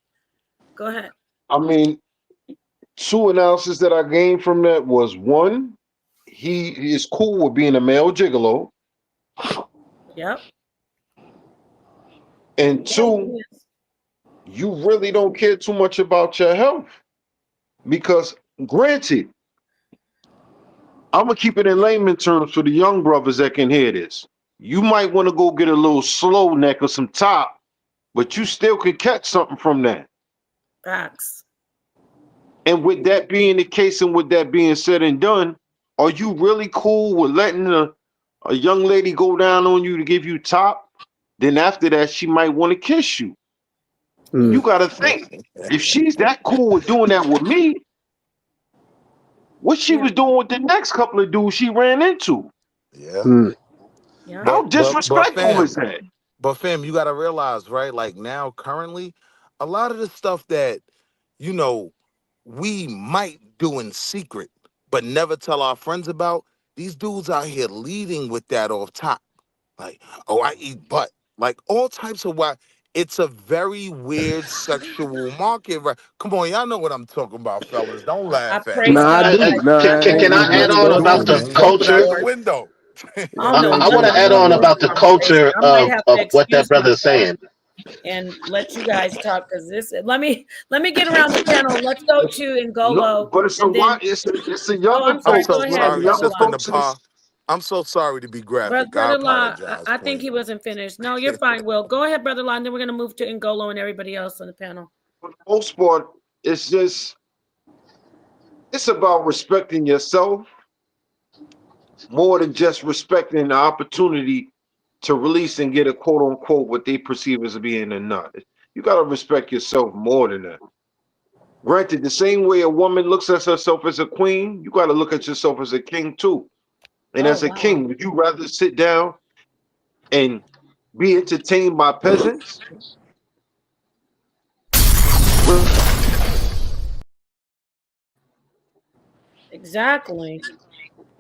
Go ahead. I mean, two analysis that I gained from that was one, he is cool with being a male gigolo, Yep. and Yeah, two, he is. you really don't care too much about your health because, granted, I'm gonna keep it in layman terms for the young brothers that can hear this. You might want to go get a little slow neck or some top, but you still can catch something from that. Facts. And with that being the case, and with that being said and done, are you really cool with letting a young lady go down on you to give you top? Then after that, she might want to kiss you. You got to think, if she's that cool with doing that with me, what she Yeah. was doing with the next couple of dudes she ran into? Yeah. Yeah. How But disrespectful is fam, that? you gotta realize, right? Like now, currently, a lot of the stuff that, you know, we might do in secret, but never tell our friends about, these dudes out here leading with that off top. Like, oh, I eat butt. Like all types of why. It's a very weird sexual market, right? Come on, y'all know what I'm talking about, fellas. Don't I laugh at me. praise Nah, I God do. that Nah, you I ain't Can I gonna add lie. on I do. about Don't the be jumping out culture? the window. I don't know Yeah, I want nothing to add about on this about the conversation. culture I might have to of what that excuse brother is myself saying. and let you guys talk because this. Let me get around the panel. Let's go to No, Ngolo, but it's a and then. it's a Oh, younger I'm I'm sorry. folks. so Go You got ahead, the sorry, Brother younger Sister Law. folks. Nepal. I'm so sorry to be graphic. I Brother Law, apologize, I think Queen. he wasn't finished. No, you're fine. Will, go ahead, Brother Law, and then we're gonna move to Ngolo and everybody else on the panel. For the most part, it's just it's about respecting yourself more than just respecting the opportunity to release and get a quote unquote what they perceive as being a nut. You got to respect yourself more than that. Granted, the same way a woman looks at herself as a queen, you got to look at yourself as a king too. And Oh as a wow. king, would you rather sit down and be entertained by peasants? Exactly.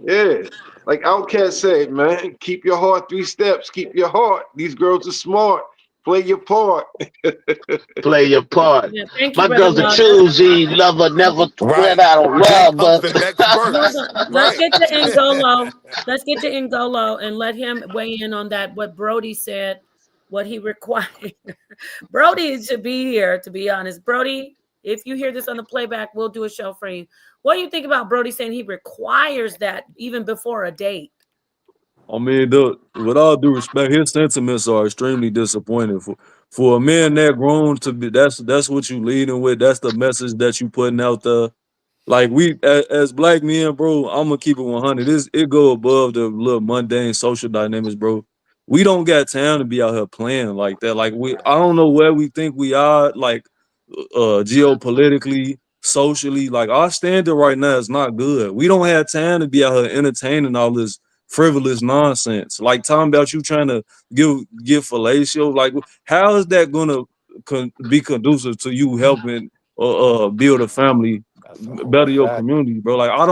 Yeah. Like Outcast said, man, keep your heart 3 steps. Keep your heart. These girls are smart. Play your part. Play your part. Yeah. Thank you, My Brother girl's a Law. choosy lover, never went Right. out of Then love, comes but the next Hold verse. on. Let's Right. get to Ngolo. Let's get to Ngolo and let him weigh in on that. What Brody said, what he required. Brody should be here, to be honest. Brody, if you hear this on the playback, we'll do a show for you. What do you think about Brody saying he requires that even before a date? I mean, with all due respect, his sentiments are extremely disappointing for a man that grown to be. That's what you leading with. That's the message that you putting out there. Like we as black men, bro, I'm gonna keep it 100. It go above the little mundane social dynamics, bro. We don't got time to be out here playing like that. Like I don't know where we think we are. Like geopolitically, socially. Like our standard right now is not good. We don't have time to be out here entertaining all this frivolous nonsense. Like talking about you trying to give fellatio. Like how is that gonna be conducive to you helping build a family, better your community, bro? Like I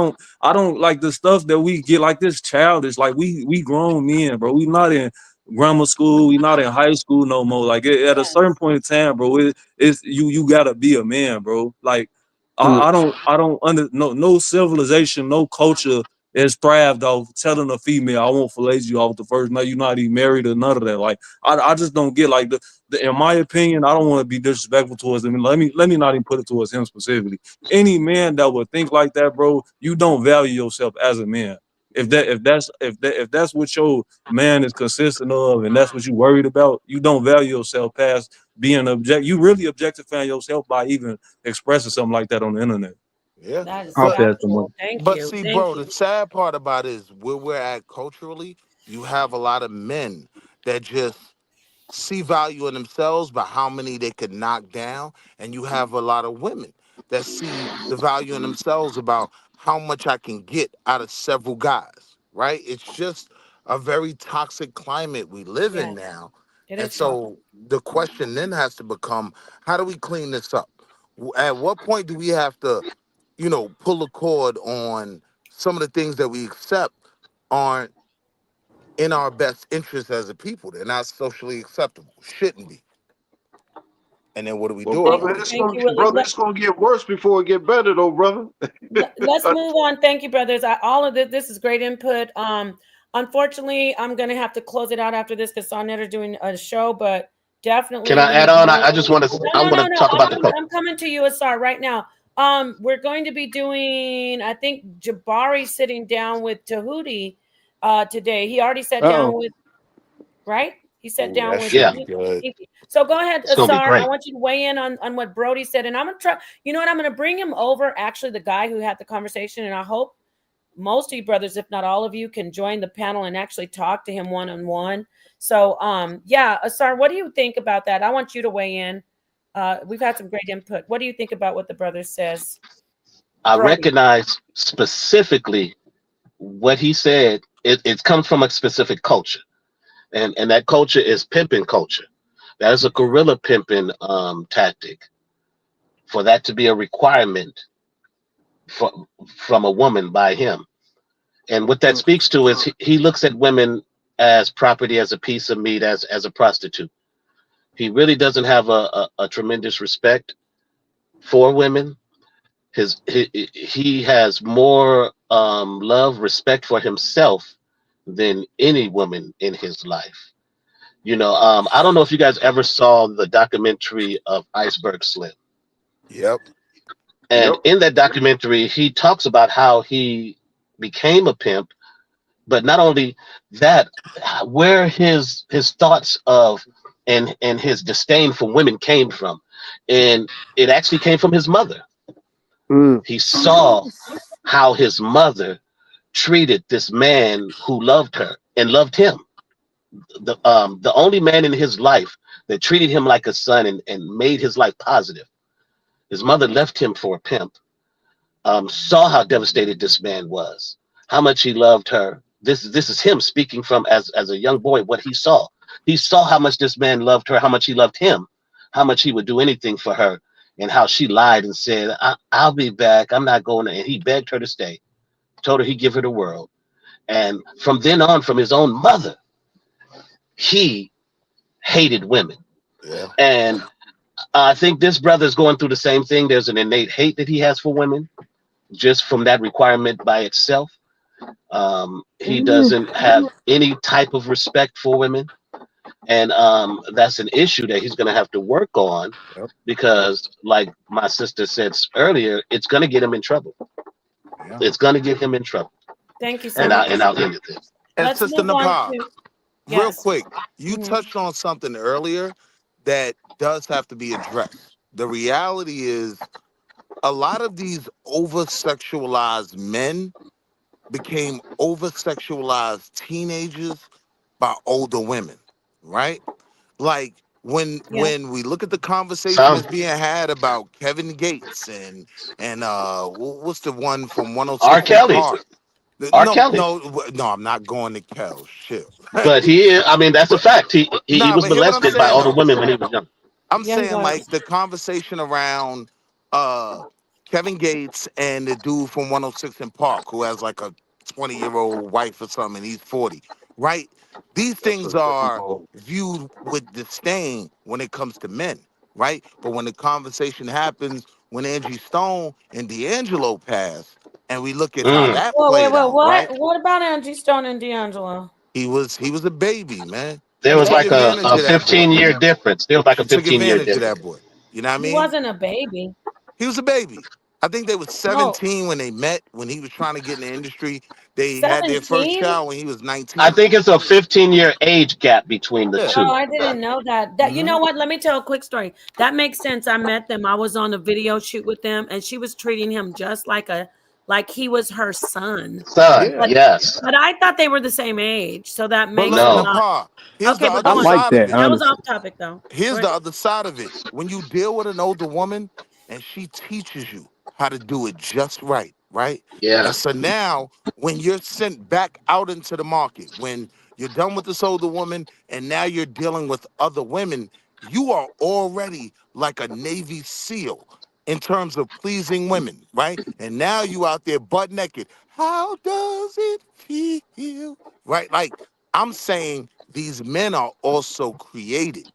don't like the stuff that we get like this childish. Like we grown men, bro. We not in grammar school, we not in high school no more. Like at a certain point in time, bro, it's you gotta be a man, bro. Like I don't under no civilization, no culture is thrived off telling a female I won't fillet you off the first night. You're not even married or none of that. Like I just don't get like the in my opinion, I don't want to be disrespectful towards him. Let me not even put it towards him specifically. Any man that would think like that, bro, you don't value yourself as a man. If that's what your man is consistent of, and that's what you worried about, you don't value yourself past being object. You really objectifying yourself by even expressing something like that on the internet. Yeah. That is I'll But pass the factual. mic. Thank but you. see, Thank bro, the you. sad part about it is where we're at culturally, you have a lot of men that just see value in themselves by how many they could knock down, and you have a lot of women that see the value in themselves about how much I can get out of several guys, right? It's just a very toxic climate we live in Yes, now. it And is tough. so the question then has to become, how do we clean this up? At what point do we have to, pull a cord on some of the things that we accept aren't in our best interest as a people? They're not socially acceptable. Shouldn't be. And then what do we Well, do Thank, brother, about it? thank you, Willie. it's gonna get worse before it get better, though, brother. Let's move on. Thank you, brothers. All of this is great input. Unfortunately, I'm gonna have to close it out after this because Sonetter's doing a show, but Can definitely I we add on? I just want to. no, I no, want no, to no. talk about the culture. I'm coming to you, Asar, right now. We're going to be doing, I think Jabari sitting down with Tahuti today. He already sat down Uh-oh. with, right? He sat Ooh, down that with should Yeah, be good. So go ahead, it's gonna be Asar. I great. want you to weigh in on what Brody said. And I'm gonna try, you know what? I'm gonna bring him over, actually, the guy who had the conversation, and I hope most of you brothers, if not all of you, can join the panel and actually talk to him one-on-one. So yeah, Asar, what do you think about that? I want you to weigh in. We've had some great input. What do you think about what the brother says? I Brody. recognize specifically what he said. It comes from a specific culture, and that culture is pimping culture. That is a gorilla pimping tactic. For that to be a requirement for, from a woman by him, and what that speaks to is he looks at women as property, as a piece of meat, as a prostitute. He really doesn't have a tremendous respect for women. He has more love, respect for himself than any woman in his life. I don't know if you guys ever saw the documentary of Iceberg Slim. Yep. And in that documentary, he talks about how he became a pimp, but not only that, where his thoughts of and his disdain for women came from. And it actually came from his mother. Mm. He saw how his mother treated this man who loved her and loved him. The only man in his life that treated him like a son and made his life positive. His mother left him for a pimp. Saw how devastated this man was, how much he loved her. This is him speaking from as a young boy what he saw. He saw how much this man loved her, how much he loved him, how much he would do anything for her, and how she lied and said, I'll be back. I'm not going to. And he begged her to stay, told her he'd give her the world. And from then on, from his own mother, he hated women. Yeah. And I think this brother's going through the same thing. There's an innate hate that he has for women just from that requirement by itself. He doesn't have any type of respect for women. And that's an issue that he's going to have to work on Yep. because, like my sister said earlier, it's going to get him in trouble. Yeah. It's going to get him in trouble. Thank you so And much. I'll end it there. And Let's Sister move on Napar, to, real yes. quick, you touched on something earlier that does have to be addressed. The reality is a lot of these over sexualized men became over sexualized teenagers by older women, right? Like when we look at the conversation Some that's being had about Kevin Gates and what's the one from R. 106 in Kelly. Park? R. No, Kelly. no, I'm not going to Kel. Shit. But I mean, that's a But fact. He nah, was but hear what I'm molested by saying older though. women when he was young. I'm Yeah, he saying like was. the conversation around Kevin Gates and the dude from 106 in Park who has like a 20-year-old wife or something, and he's 40, right? These That's things a different are ball. viewed with disdain when it comes to men, right? But when the conversation happens when Angie Stone and D'Angelo passed, and we look at how Mm. that Whoa, wait, played wait, out, right? what about Angie Stone and D'Angelo? He was a baby, man. There She was took like advantage a of that boy. 15-year difference. There was like a She took 15-year advantage of difference. that boy. You know what I He mean? wasn't a baby. He was a baby. I think they was No, 17 when they met, when he was trying to get in the industry. They had their first 17? child when he was I 19. think it's a 15-year age gap between the Yeah. Oh, two. I didn't know that. You Hmm. know what? Let me tell a quick story. That makes sense. I met them. I was on a video shoot with them, and she was treating him just like he was her son. Son, Yeah. But yes. but I thought they were the same age, so that But makes look, a No. lot. Nepal, here's Okay, the but other I go on. like side of that, it. That was off honestly. topic, though. Go Here's the ahead. other side of it. When you deal with an older woman and she teaches you how to do it just right, right? Yeah. And so now when you're sent back out into the market, when you're done with this older woman and now you're dealing with other women, you are already like a Navy SEAL in terms of pleasing women, right? And now you out there butt naked. How does it feel? Right? Like I'm saying these men are also created.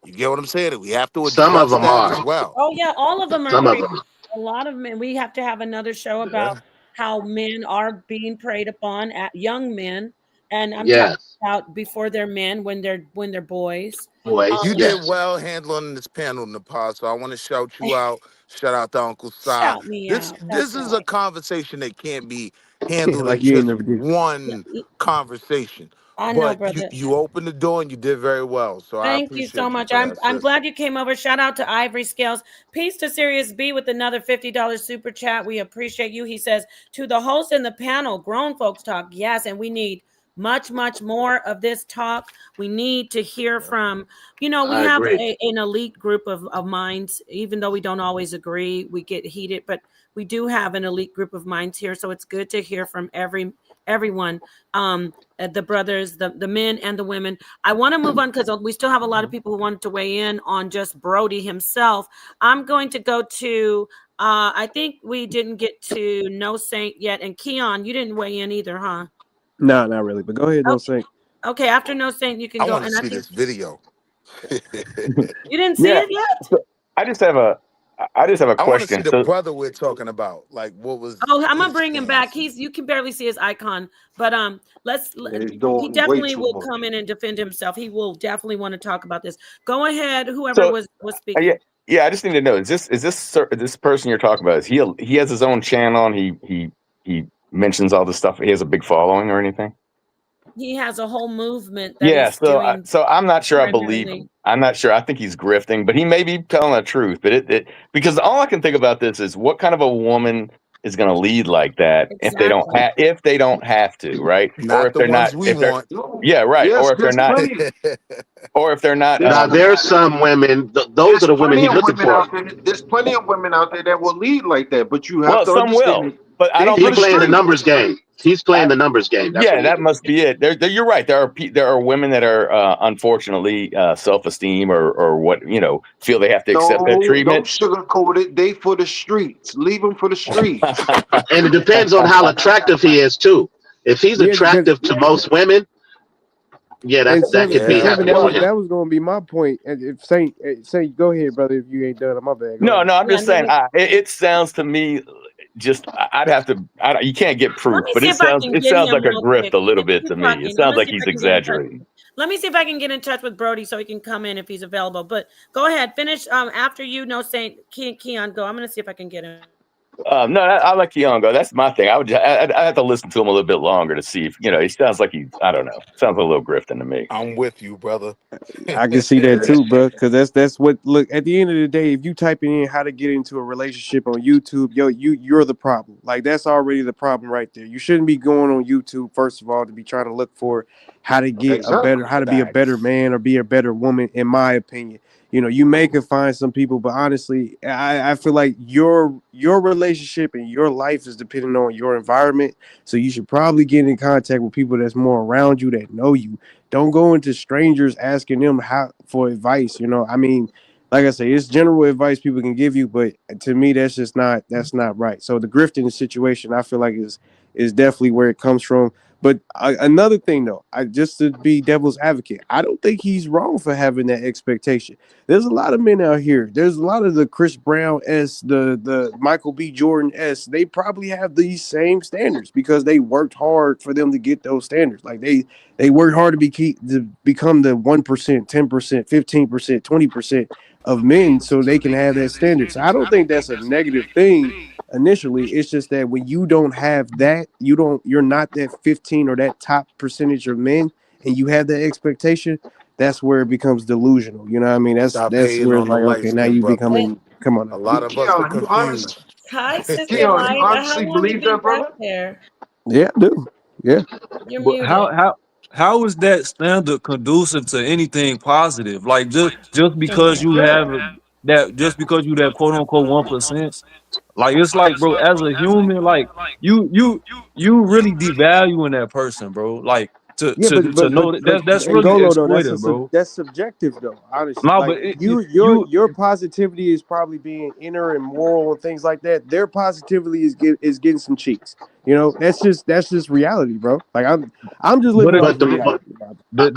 You get what I'm saying? We have to Some of address them that are. as well. Oh yeah, all of them are Some of created. them. A lot of men. We have to have another show Yeah. about how men are being preyed upon at young men, and I'm talking Yes. about before they're men, when they're boys. Boys. You Um, did Yes. well handling this panel in the past, so I want to shout you out. Shout out to Uncle Si. shout me This out. this That's is a right. conversation that can't be handled in Like you ain't just never did. one conversation. I know, But you brother. you opened the door and you did very well. So I Thank you so appreciate you much. for I'm that, I'm sis. glad you came over. Shout out to Ivory Scales. Peace to Sirius B with another $50 super chat. We appreciate you. He says to the host and the panel, grown folks talk. Yes, and we need much, much more of this talk. We need to hear from, we I have agree. an elite group of minds, even though we don't always agree, we get heated, but we do have an elite group of minds here. So it's good to hear from everyone. The brothers, the men and the women. I want to move on because we still have a lot of people who wanted to weigh in on just Brody himself. I'm going to go to, I think we didn't get to No Saint yet. And Keon, you didn't weigh in either, huh? Nah, not really. But go ahead, no Okay, Saint. okay, after No Saint, you can I go. want to And I see think this video. you didn't see Yeah. it yet? So I just have a I want to see question. the So brother we're talking about. Like, what was Oh, I'm gonna his bring him back. stance? You can barely see his icon, but Yeah, he's he doing way definitely too will much. come in and defend himself. He will definitely want to talk about this. Go ahead, whoever so was yeah, speaking. yeah. I just need to know: this person you're talking about? He has his own channel and he mentions all this stuff. He has a big following or anything? He has a whole movement that Yeah. he's doing So I'm not sure I believe primarily. him. I'm not sure. I think he's grifting, but he may be telling the truth. But it because all I can think about this is what kind of a woman is going to lead like that Exactly. if they don't have to, right? Or Not if the they're not ones we if they're want. No. yeah, right. Yes, there's plenty. Or if they're not Now there's some women. Those There's are the women plenty he's of looking women for. out there. There's plenty of women out there that will lead like that. But you have well, to some will, understand but I they don't He's for think the playing the street. numbers game. He's playing the numbers game. That's what yeah, he's that doing. must be it. You're right. There are women that are unfortunately self-esteem or what feel they have to accept that No, don't treatment. sugarcoat it. They for the streets. Leave them for the streets. And it depends on how attractive he is too. If he's Yeah, because attractive to most women, yeah, and that seven could and be Yeah. seven happening that for was him. going to be my point. And if Saint, go ahead, brother. If you ain't done, my bad. Go No, ahead. I'm Yeah, just saying. It sounds to me just I'd have to. You can't get let proof, me but see if I can it get sounds him like a real grift quick. a little Keep bit to me. It talking. I'm sounds gonna like see if he's I can get in touch. exaggerating. Let me see if I can get in touch with Brody so he can come in if he's available. But go ahead, finish. After you, No Saint, Keon, go. I'm gonna see if I can get him. No, I like Keongo. That's my thing. I have to listen to him a little bit longer to see if he sounds like I don't know. Sounds a little grifting to me. I'm with you, brother. I can see that too, bro. Because that's what. Look, at the end of the day, if you typing in how to get into a relationship on YouTube, you're the problem. Like that's already the problem right there. You shouldn't be going on YouTube first of all to be trying to look for how to get a better, how to be a better man or be a better woman, in my opinion. You know, you may could find some people, but honestly, I feel like your relationship and your life is depending on your environment. So you should probably get in contact with people that's more around you that know you. Don't go into strangers asking them how for advice. You know, I mean, like I say, it's general advice people can give you, but to me, that's not right. So the grifting situation, I feel like is definitely where it comes from. But another thing, though, I just to be devil's advocate, I don't think he's wrong for having that expectation. There's a lot of men out here. There's a lot of the Chris Brown s, the Michael B. Jordan s. They probably have these same standards because they worked hard for them to get those standards. Like they worked hard to become the 1%, 10%, 15%, 20% of men, so they can have that standard. So I don't think that's a negative thing initially. It's just that when you don't have that, you're not that 15 or that top percentage of men, and you have that expectation, that's where it becomes delusional. You know what I mean? Stop That's hating where on it's the like, light okay, now skinned you brothers. becoming, come on A now. lot of us are Keon, you honestly, confused. Hi, Sister Keon, you Light. How honestly long you believe that, been back brother? there? Yeah, I do. Yeah. You're But muted. how is that standard conducive to anything positive? Like just Thank because you. you have just because you that quote unquote 1%, like it's like, bro, as a human, like you you you really devaluing that person, bro. Like to Yeah, to but to but but know that but that's really Ngolo though, exploitive, bro. that's subjective though. Honestly, No, like but you your positivity is probably being inner and moral and things like that. Their positivity is getting some cheeks. You know, that's just reality, bro. Like I'm just but living it, off But reality.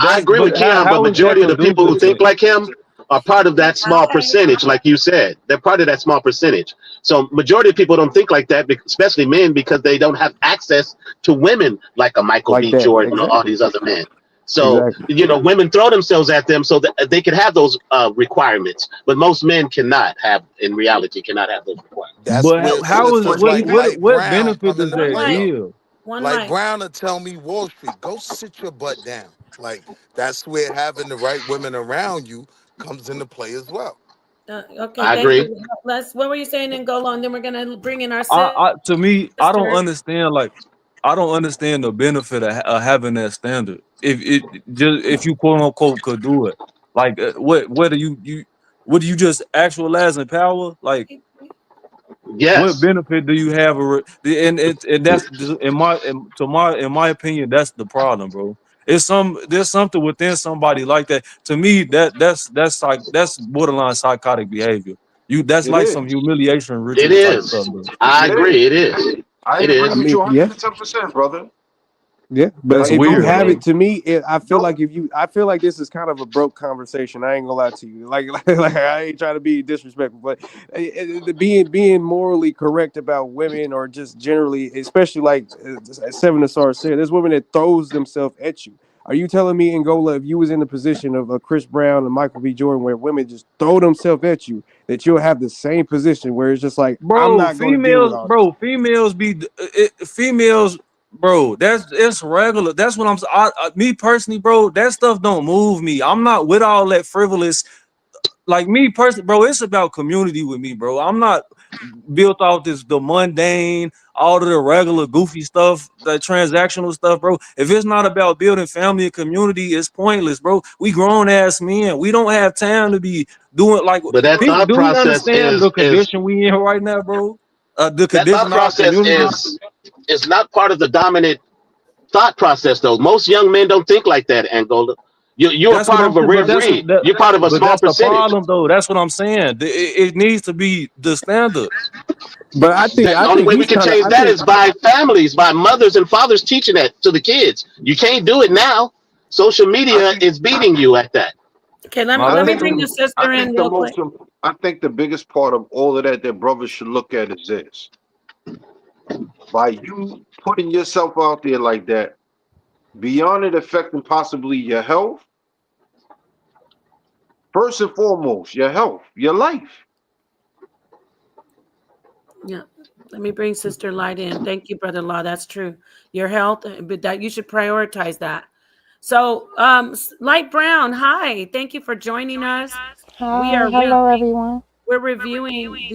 I that's agree but with Keon, but how is that majority of the people conducive who think to? like him are part of that small Hi. percentage, like you said. They're part of that small percentage. So majority of people don't think like that, especially men, because they don't have access to women like a Michael Like B. that, Jordan or all exactly, these other men. So exactly. women throw themselves at them so that they can have those requirements, but most men cannot have, in reality, cannot have those requirements. That's But where how is sisters like Light what Brown benefit come does into One that play, mic. though. give? One Like mic. Brown will tell me Wall Street, go sit your butt down. Like that's where having the right women around you comes into play as well. Okay, I thank agree. you. Les, what were you saying in Gola? And then we're gonna bring in our To me, I don't sisters. understand. Like, I don't understand the benefit of having that standard. If you quote unquote could do it, like what do what do you just actualize in power? Like, what Yes, benefit do you have? And that's in my opinion, that's the problem, bro. There's something within somebody like that. To me, that's borderline psychotic behavior. That's It like some is. humiliation it ritual type is. stuff, bro. I It is. agree. It is. I It agree I is. with you mean, yeah. 110%, brother. Yeah, but That's Like if you weird, have bro. it, to me, I feel no, like I feel like this is kind of a broke conversation. I ain't gonna lie to you. Like I ain't trying to be disrespectful, but being morally correct about women or just generally, especially like Seven Asar said, there's women that throws themselves at you. Are you telling me, Angola, if you was in the position of Chris Brown and Michael B. Jordan, where women just throw themselves at you, that you'll have the same position where it's just like, I'm Bro, not going to deal with all this. females, bro. It's regular. That's what me personally, bro. That stuff don't move me. I'm not with all that frivolous. Like me personally, bro. It's about community with me, bro. I'm not built off the mundane, all of the regular goofy stuff, the transactional stuff, bro. If it's not about building family and community, it's pointless, bro. We grown ass men. We don't have time to be doing like But that people. thought Do we process understand the is condition we in right now, bro? The that thought condition our process community. is not part of the dominant thought process, though. Most young men don't think like that, Angola. You're a That's what part I'm of a saying. rare breed. You're part of a But small that's the percentage. problem, though. That's what I'm saying. It needs to be the standard. But That the I only think way we he's can kind of, change I that think, is by families, by mothers and fathers teaching that to the kids. You can't do it now. Social I media think is beating you at that. Okay, My let I me think bad. bring the I sister in think the real most quick. I think the biggest part of all of that brothers should look at is this. By you putting yourself out there like that, beyond it affecting possibly your health, first and foremost, your health, your life. Yeah. Let me bring Sister Light in. Thank you, Brother Law. That's true. Your health, but that you should prioritize that. So, Light Brown, hi. Thank you for joining us. We Hi, are hello everyone. we're reviewing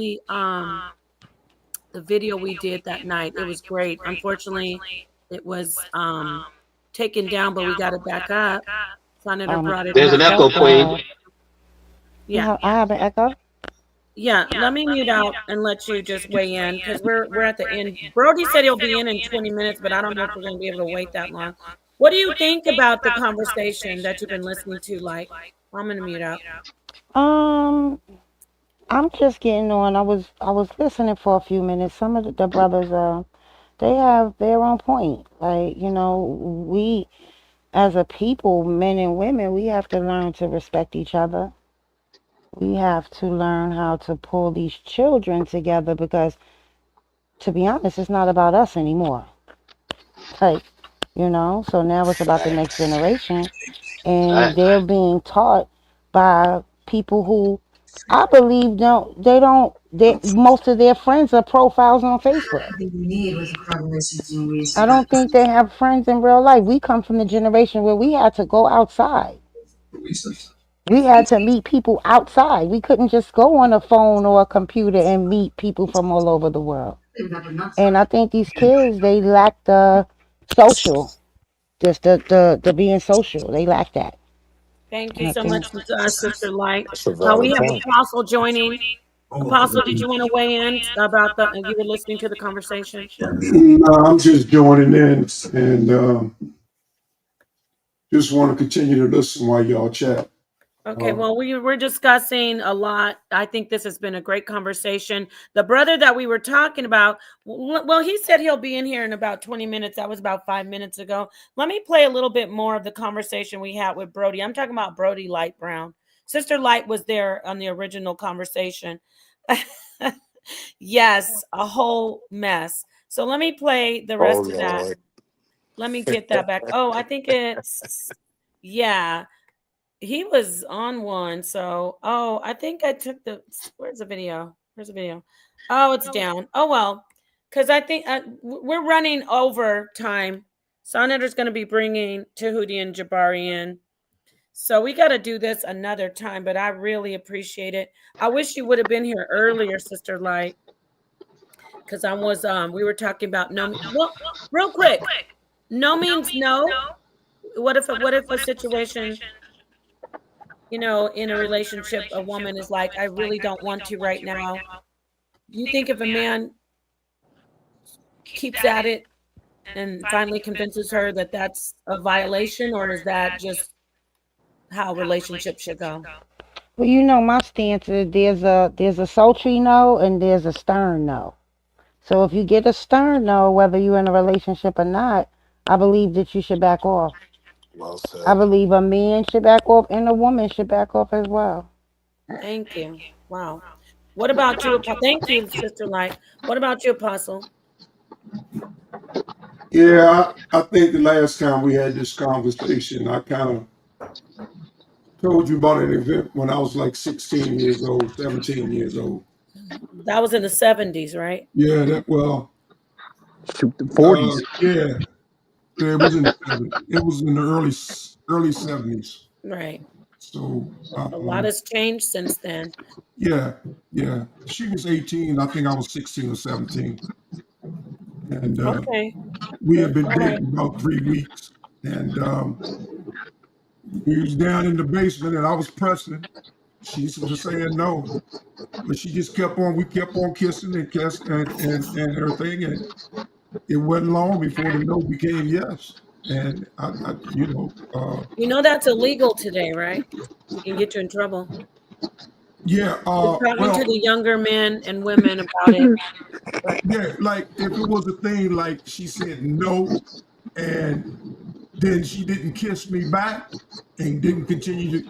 the video we did that night. It was great. Unfortunately, it was taken down, but we got it back up. Senator brought it There's back an up. echo, Queen. Yeah. I have an echo. Yeah, let me mute out and let you just weigh in because we're at the end. Brody said he'll be in 20 minutes, but I don't know if we're going to be able to wait that long. What do you think about the conversation that you've been listening to? Like, I'm going to mute out. I'm just getting on. I was listening for a few minutes. Some of the brothers, they have their own point. Like, you know, we as a people, men and women, we have to learn to respect each other. We have to learn how to pull these children together because, to be honest, it's not about us anymore. Like, you know, so now it's about the next generation, and they're being taught by people who I believe most of their friends are profiles on Facebook. I don't think they have friends in real life. We come from the generation where we had to go outside. We had to meet people outside. We couldn't just go on a phone or a computer and meet people from all over the world. And I think these kids, they lack the social, just the being social. They lack that. Thank And you I so think much, Sister Light. That's a We valid have point. Apostle joining. Apostle, did you want to weigh in about you were listening to the conversation? No, I'm just joining in and just want to continue to listen while y'all chat. Okay, well, we're discussing a lot. I think this has been a great conversation. The brother that we were talking about, well, he said he'll be in here in about 20 minutes. That was about 5 minutes ago. Let me play a little bit more of the conversation we had with Brody. I'm talking about Brody Light Brown. Sister Light was there on the original conversation. Yes, a whole mess. So let me play the rest of that. Lord. Let me get that back. Oh, I think yeah. He was on one, so I think I took where's the video? Where's the video? Oh, it's down. Oh well, because I think we're running over time. Senator's going to be bringing Tahuti and Jabari in, so we got to do this another time. But I really appreciate it. I wish you would have been here earlier, Sister Light, because we were talking about no. Well, real quick, no means no. What if a situation, you know, in a relationship, a woman is like, I really don't want to right now. You think if a man keeps at it and finally convinces her that that's a violation, or is that just how relationships should go? Well, you know, my stance is there's a sultry no and there's a stern no. So if you get a stern no, whether you're in a relationship or not, I believe that you should back off. Well I said. believe a man should back off and a woman should back off as well. Thank you. Wow. What about you? Thank you, Sister Light. What about you, Apostle? Yeah, I think the last time we had this conversation, I kind of told you about an event when I was like 16 years old, 17 years old. That was in the 70s, right? Yeah, The 40s. Yeah, it was in the early 70s. Right. So A lot has changed since then. yeah. She was 18. I think I was 16 or 17. And Okay. we had been All right. dating about 3 weeks. And we was down in the basement and I was pressing. She was saying no. But she just we kept on kissing and kissing and everything. And it wasn't long before the no became yes. And You know that's illegal today, right? It can get you in trouble. yeah. We're talking to the younger men and women about it. Yeah, like if it was a thing like she said no, and then she didn't kiss me back and didn't continue to,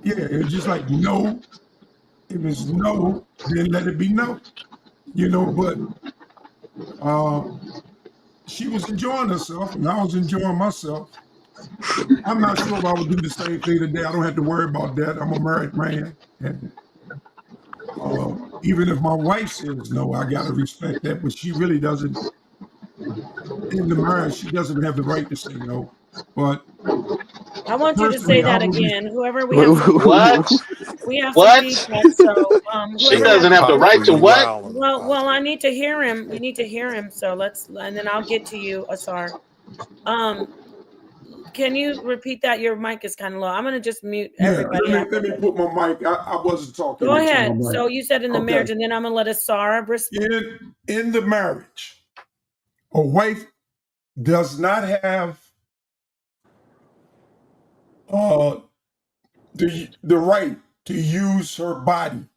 yeah, it was just like no. If it's no, then let it be no. But she was enjoying herself and I was enjoying myself. I'm not sure if I would do the same thing today. I don't have to worry about that. I'm a married man. And even if my wife says no, I got to respect that. But she really doesn't, in the marriage, she doesn't have the right to say no. But I want you to personally, say that I would again. Whoever we have some What? we have What? some feedback. So She whoever doesn't has have the right to what? well, I need to hear him. We need to hear him. So and then I'll get to you, Asar. can you repeat that? Your mic is kind of low. I'm gonna just mute Yeah, everybody. let me put my mic. I wasn't talking Go into ahead. my mic. So you said in the marriage, and then I'm gonna let Asara respond. In the marriage, a wife does not have the right to use her body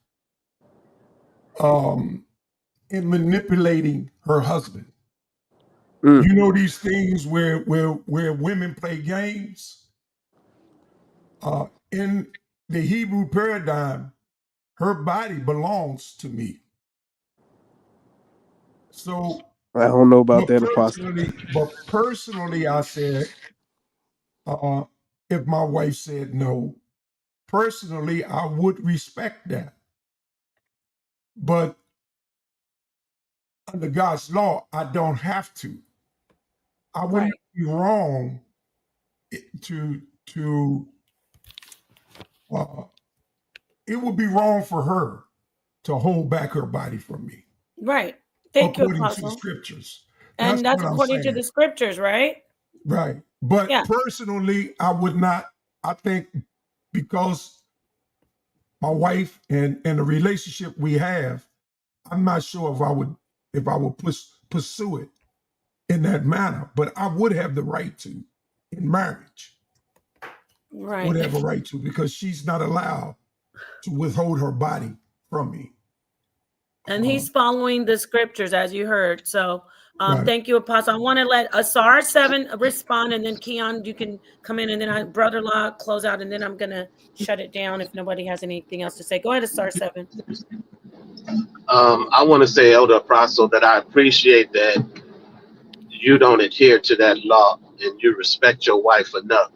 in manipulating her husband. You know these things where women play games. In the Hebrew paradigm, her body belongs to me. So, I don't know about that, Apostle. but personally, I said, if my wife said no, personally, I would respect that. But under God's law, I don't have to. I wouldn't be wrong to it would be wrong for her to hold back her body from me, Right. Thank you, according to the Apostle. scriptures. And that's what I'm according to saying. the scriptures, right? Right. But Yeah. personally, I would not. I think because my wife and the relationship we have, I'm not sure if I would pursue it in that manner. But I would have the right to in marriage. Right. Would have a right to, because she's not allowed to withhold her body from me. And he's following the scriptures, as you heard. So Right. thank you, Apostle. I want to let Asar 7 respond, and then Keon, you can come in, and then brother-in-law close out, and then I'm going to shut it down if nobody has anything else to say. Go ahead, Asar 7. I want to say, Elder Apostle, that I appreciate that you don't adhere to that law and you respect your wife enough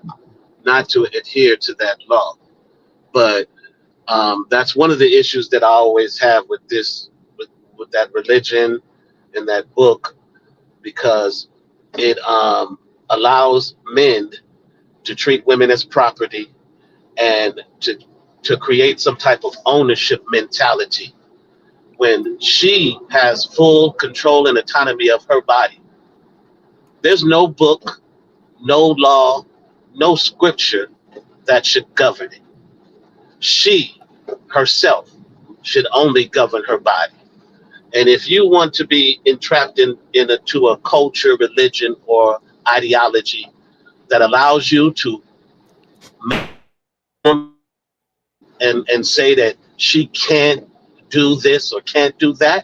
not to adhere to that law. But that's one of the issues that I always have with with that religion and that book, because it allows men to treat women as property and to create some type of ownership mentality when she has full control and autonomy of her body. There's no book, no law, no scripture that should govern it. She herself should only govern her body. And if you want to be entrapped into a culture, religion, or ideology that allows you to and say that she can't do this or can't do that,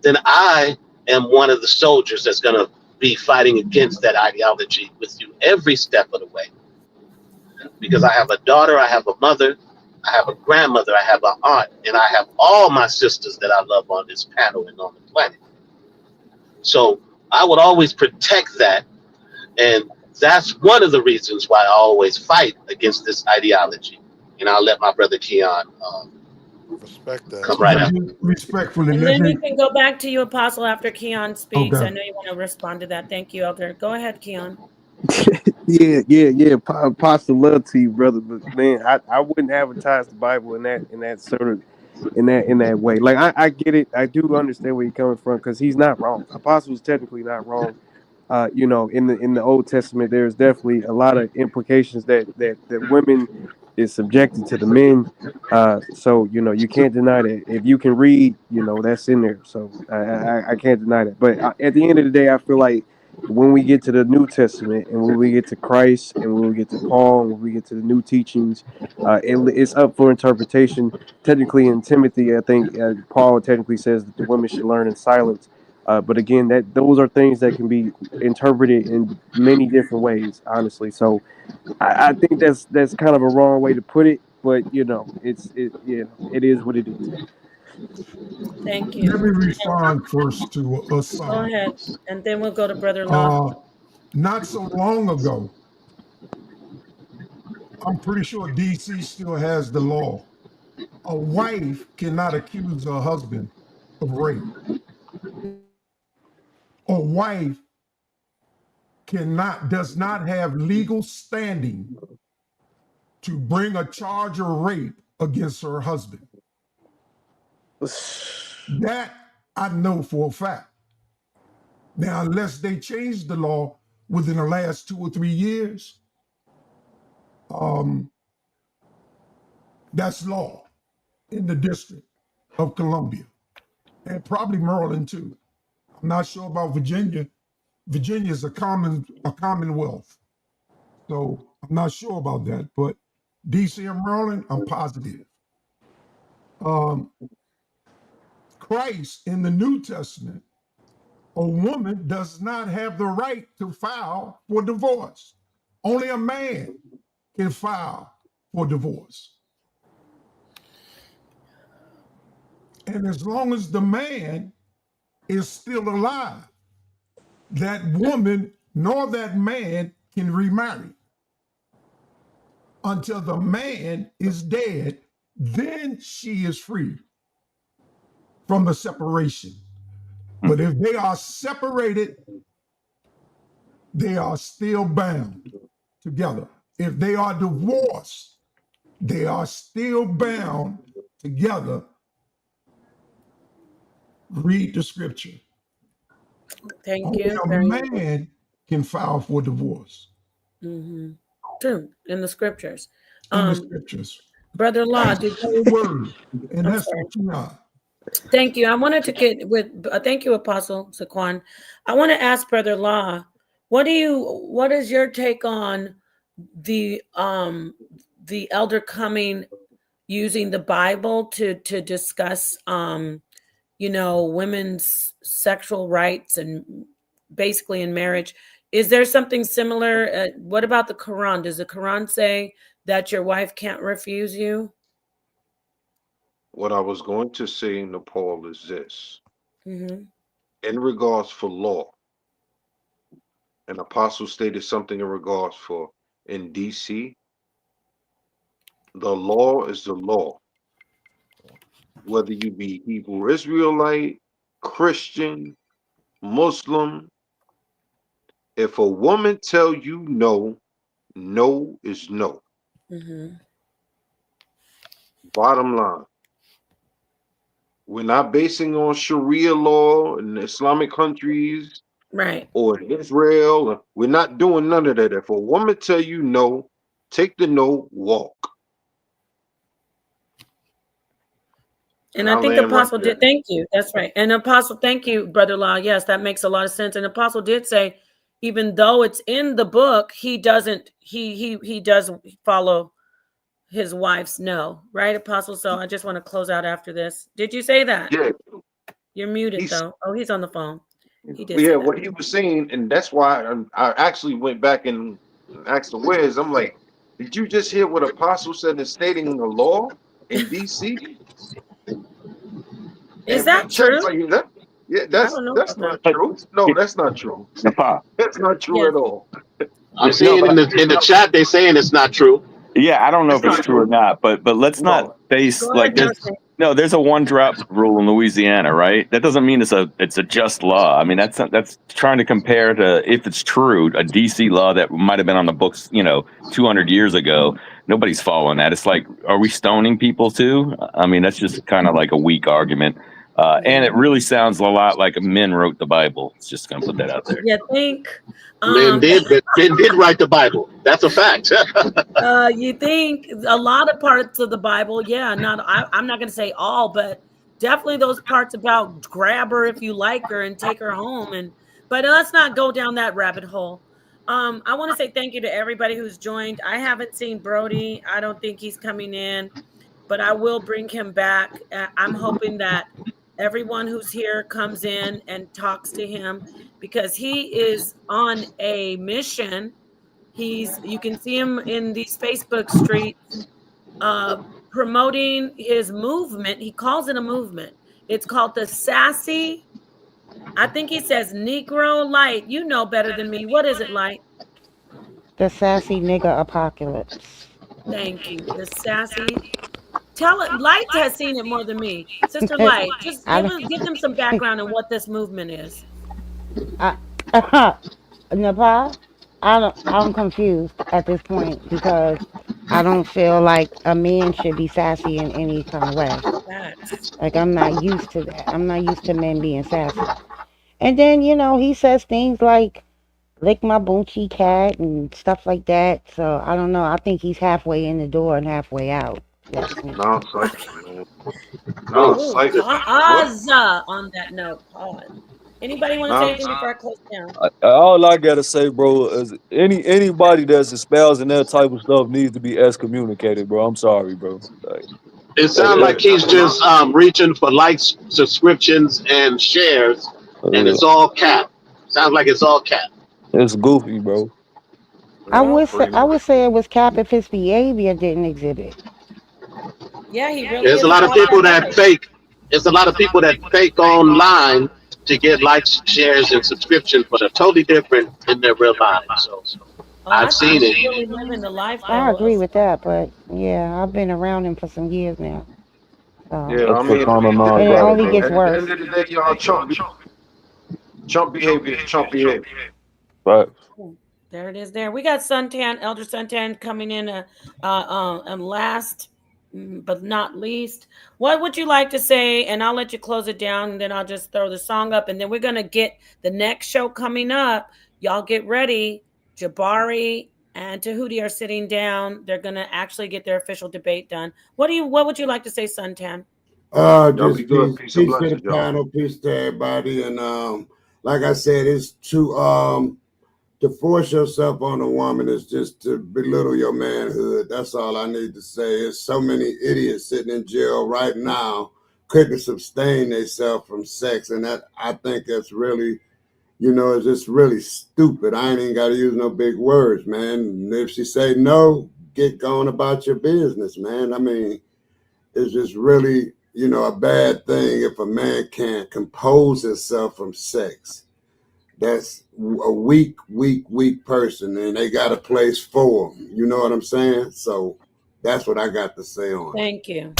then I am one of the soldiers that's going to be fighting against that ideology with you every step of the way. Because I have a daughter, I have a mother, I have a grandmother, I have an aunt, and I have all my sisters that I love on this panel and on the planet. So I would always protect that. And that's one of the reasons why I always fight against this ideology. And I'll let my brother Keon respect that. come right after. Respectfully, And let then me. we can go back to you, Apostle, after Keon speaks. Okay. I know you want to respond to that. Thank you, Elder. Go ahead, Keon. Yeah. Apostle, love to you, brother. But man, I wouldn't advertise the Bible in that sort of in that way. Like I get it. I do understand where you're coming from, because he's not wrong. Apostle is technically not wrong. In the Old Testament, there's definitely a lot of implications that women is subjected to the men. So you can't deny that. If you can read, that's in there. So I can't deny that. But at the end of the day, I feel like when we get to the New Testament, and when we get to Christ, and when we get to Paul, and when we get to the new teachings, it's up for interpretation. Technically, in Timothy, I think Paul technically says that the women should learn in silence. But again, that those are things that can be interpreted in many different ways, honestly. So I think that's kind of a wrong way to put it, but it is what it is. Thank you. Let me respond first to Go Asar. ahead. And then we'll go to brother-in-law. Not so long ago, I'm pretty sure DC still has the law. A wife cannot accuse her husband of rape. A wife does not have legal standing to bring a charge of rape against her husband. That I know for a fact. Now, unless they change the law within the last 2 or 3 years, that's law in the District of Columbia and probably Maryland too. I'm not sure about Virginia. Virginia is a commonwealth, so I'm not sure about that. But DC and Maryland, I'm positive. Um, Christ in the New Testament, a woman does not have the right to file for divorce. Only a man can file for divorce. And as long as the man is still alive, that woman nor that man can remarry. Until the man is dead, then she is free from the separation. But if they are separated, they are still bound together. If they are divorced, they are still bound together. Read the scripture. Thank Only you. a man can file for divorce. Mm-hmm. True, in the scriptures. In the scriptures. Brother Law, That's did the word, and I'm that's sorry. what you are. Thank you. I wanted to get with thank you, Apostle Saquon. I want to ask Brother Law, what is your take on the elder coming using the Bible to discuss women's sexual rights and basically in marriage? Is there something similar? What about the Quran? Does the Quran say that your wife can't refuse you? What I was going to say, Nepal, is this. Mm-hmm. In regards for law, an apostle stated something in regards for in DC, the law is the law. Whether you be Hebrew Israelite, Christian, Muslim, if a woman tell you no, no is no. Mm-hmm. Bottom line. We're not basing on Sharia law in Islamic countries, right, or in Israel. We're not doing none of that. If a woman tell you no, take the no, walk. and I think Apostle did. Thank you. That's right. And Apostle, thank you, Brother Law. Yes, that makes a lot of sense. And Apostle did say, even though it's in the book, he doesn't. He does follow his wife's no, right, Apostle? So I just want to close out after this. Did you say that? Yeah. You're muted though. Oh, he's on the phone. He did. Yeah, what he was saying, and that's why I actually went back and asked the Wiz. I'm like, did you just hear what Apostle said in stating the law in DC? Is that true? Like, yeah, that's not true. No, that's not true. That's not true at all. I'm seeing in the chat they saying it's not true. Yeah, I don't know if it's true or not, but let's not base like there's a one drop rule in Louisiana, right? That doesn't mean it's a just law. I mean that's trying to compare to, if it's true, a DC law that might have been on the books, 200 years ago. Nobody's following that. It's like, are we stoning people too? I mean, that's just kind of like a weak argument. And it really sounds a lot like men wrote the Bible. It's just going to put that out there. You think? Men did write the Bible. That's a fact. You think a lot of parts of the Bible? Yeah, I'm not going to say all, but definitely those parts about grab her if you like her and take her home. But let's not go down that rabbit hole. I want to say thank you to everybody who's joined. I haven't seen Brody. I don't think he's coming in, but I will bring him back. I'm hoping that everyone who's here comes in and talks to him, because he is on a mission. You can see him in these Facebook streets promoting his movement. He calls it a movement. It's called the Sassy. I think he says Negro Light. You know better than me. What is it, Light? The Sassy Nigga Apocalypse. Thank you. The Sassy. Tell it. Light has seen it more than me. Sister Light, just give them some background on what this movement is. Nepal, I'm confused at this point, because I don't feel like a man should be sassy in any kind of way. Like, I'm not used to that. I'm not used to men being sassy. And then, he says things like, lick my boochie cat and stuff like that. So I don't know. I think he's halfway in the door and halfway out. That's me. Non-cycle, man. Ooh, Non-cycle. What? pause on that note. Pause. Anybody want to say anything before I close down? All I gotta say, bro, is anybody that's espousing that type of stuff needs to be excommunicated, bro. I'm sorry, bro. Like, It sounds like he's just reaching for likes, subscriptions, and shares, and it's all cap. Sounds like it's all cap. it's goofy, bro. I would say it was cap if his behavior didn't exhibit. Yeah, he really There's is a lot of about people that that life. fake. There's a lot of people that fake online to get likes, shares, and subscriptions, but are totally different in their real lives. So I I've think seen he's it. really living the life. I agree with that, but yeah, I've been around him for some years now. So Yeah, I mean, persona non and it grata, only bro. gets at the worse. end of the day, y'all chump behavior is chump behavior. Right. There it is. There we got Suntan, Elder Suntan coming in. And last but not least, what would you like to say? And I'll let you close it down, and then I'll just throw the song up, and then we're gonna get the next show coming up. Y'all get ready. Jabari and Tahuti are sitting down. They're gonna actually get their official debate done. What would you like to say, Suntan? Y'all Just be good. peace Peace and to the blessings, y'all. panel, peace to everybody, and like I said, it's to force yourself on a woman is just to belittle your manhood. That's all I need to say. There's so many idiots sitting in jail right now couldn't sustain themselves from sex, and that I think that's really, it's just really stupid. I ain't even got to use no big words, man. And if she say no, get going about your business, man. I mean, it's just really, a bad thing if a man can't compose himself from sex. That's a weak person, and they got a place for them. You know what I'm saying? So that's what I got to say on it. Thank you.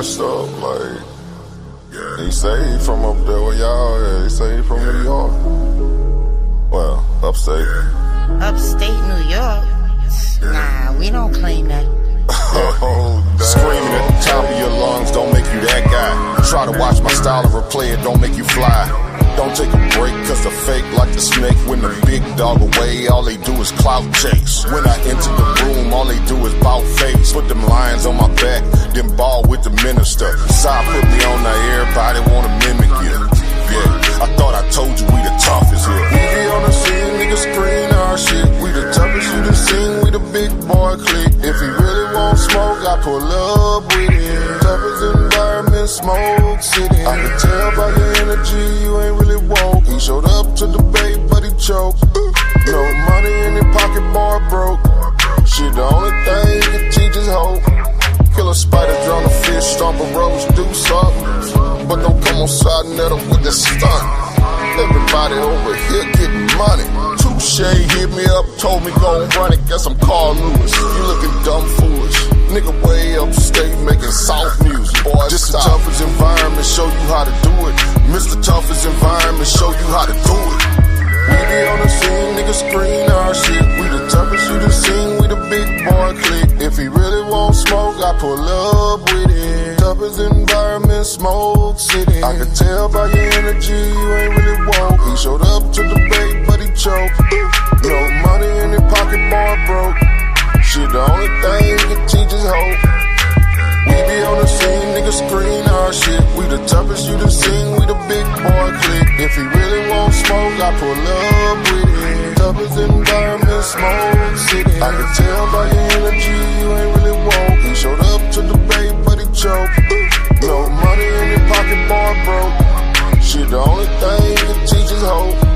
messed up. Like, he say he from up there where y'all at. He say he from New York. Well, upstate. Upstate New York? Nah, we don't claim that. Screaming at the top of your lungs don't make you that guy. Try to watch my style and replay it, don't make you fly. Don't take a break, cause the fake like the snake. When the big dog away, all they do is clout chase. When I enter the room, all they do is bout face. Put them lions on my back, then ball with the minister. Side put me on there, everybody wanna mimic you. Yeah, I thought I told you we the toughest here. We be on the scene, niggas screen our shit. We the toughest you done seen, we the big boy clique. If he really want smoke, I pull up with him. Toughest environment, smoke city. I can tell by your energy, you ain't really woke. He showed up to debate, but he choked. No money in his pocket, boy broke. Shit, the only thing he can teach is hope. Kill a spider, drown a fish, stomp a rose, do something. But don't come on side net up with the stunt. Everybody over here money. Touche hit me up, told me go and run it. Guess I'm Carl Lewis. You looking dumb foolish. Nigga way upstate making soft music. Boy, this the toughest environment, show you how to do it. Mr. Toughest environment, show you how to do it. We be on the scene, niggas screen our shit. We the toughest you done seen, we the big boy clique. If he really won't smoke, I pull up with it. Toughest environment, smoke city. I can tell by your energy, you ain't really woke. He showed up to the debate, but he choked. No money in his pocket, boy broke. Shit, the only thing he can teach is hope. We be on the scene, niggas screen our shit. We the toughest you done seen, we the big boy clique. If he really won't smoke, I pull up with it. Toughest environment, smoke city. I can tell by your energy, you ain't really woke. He showed up to the debate, but he choked. No money in his pocket, boy broke. Shit, the only thing he can teach is hope.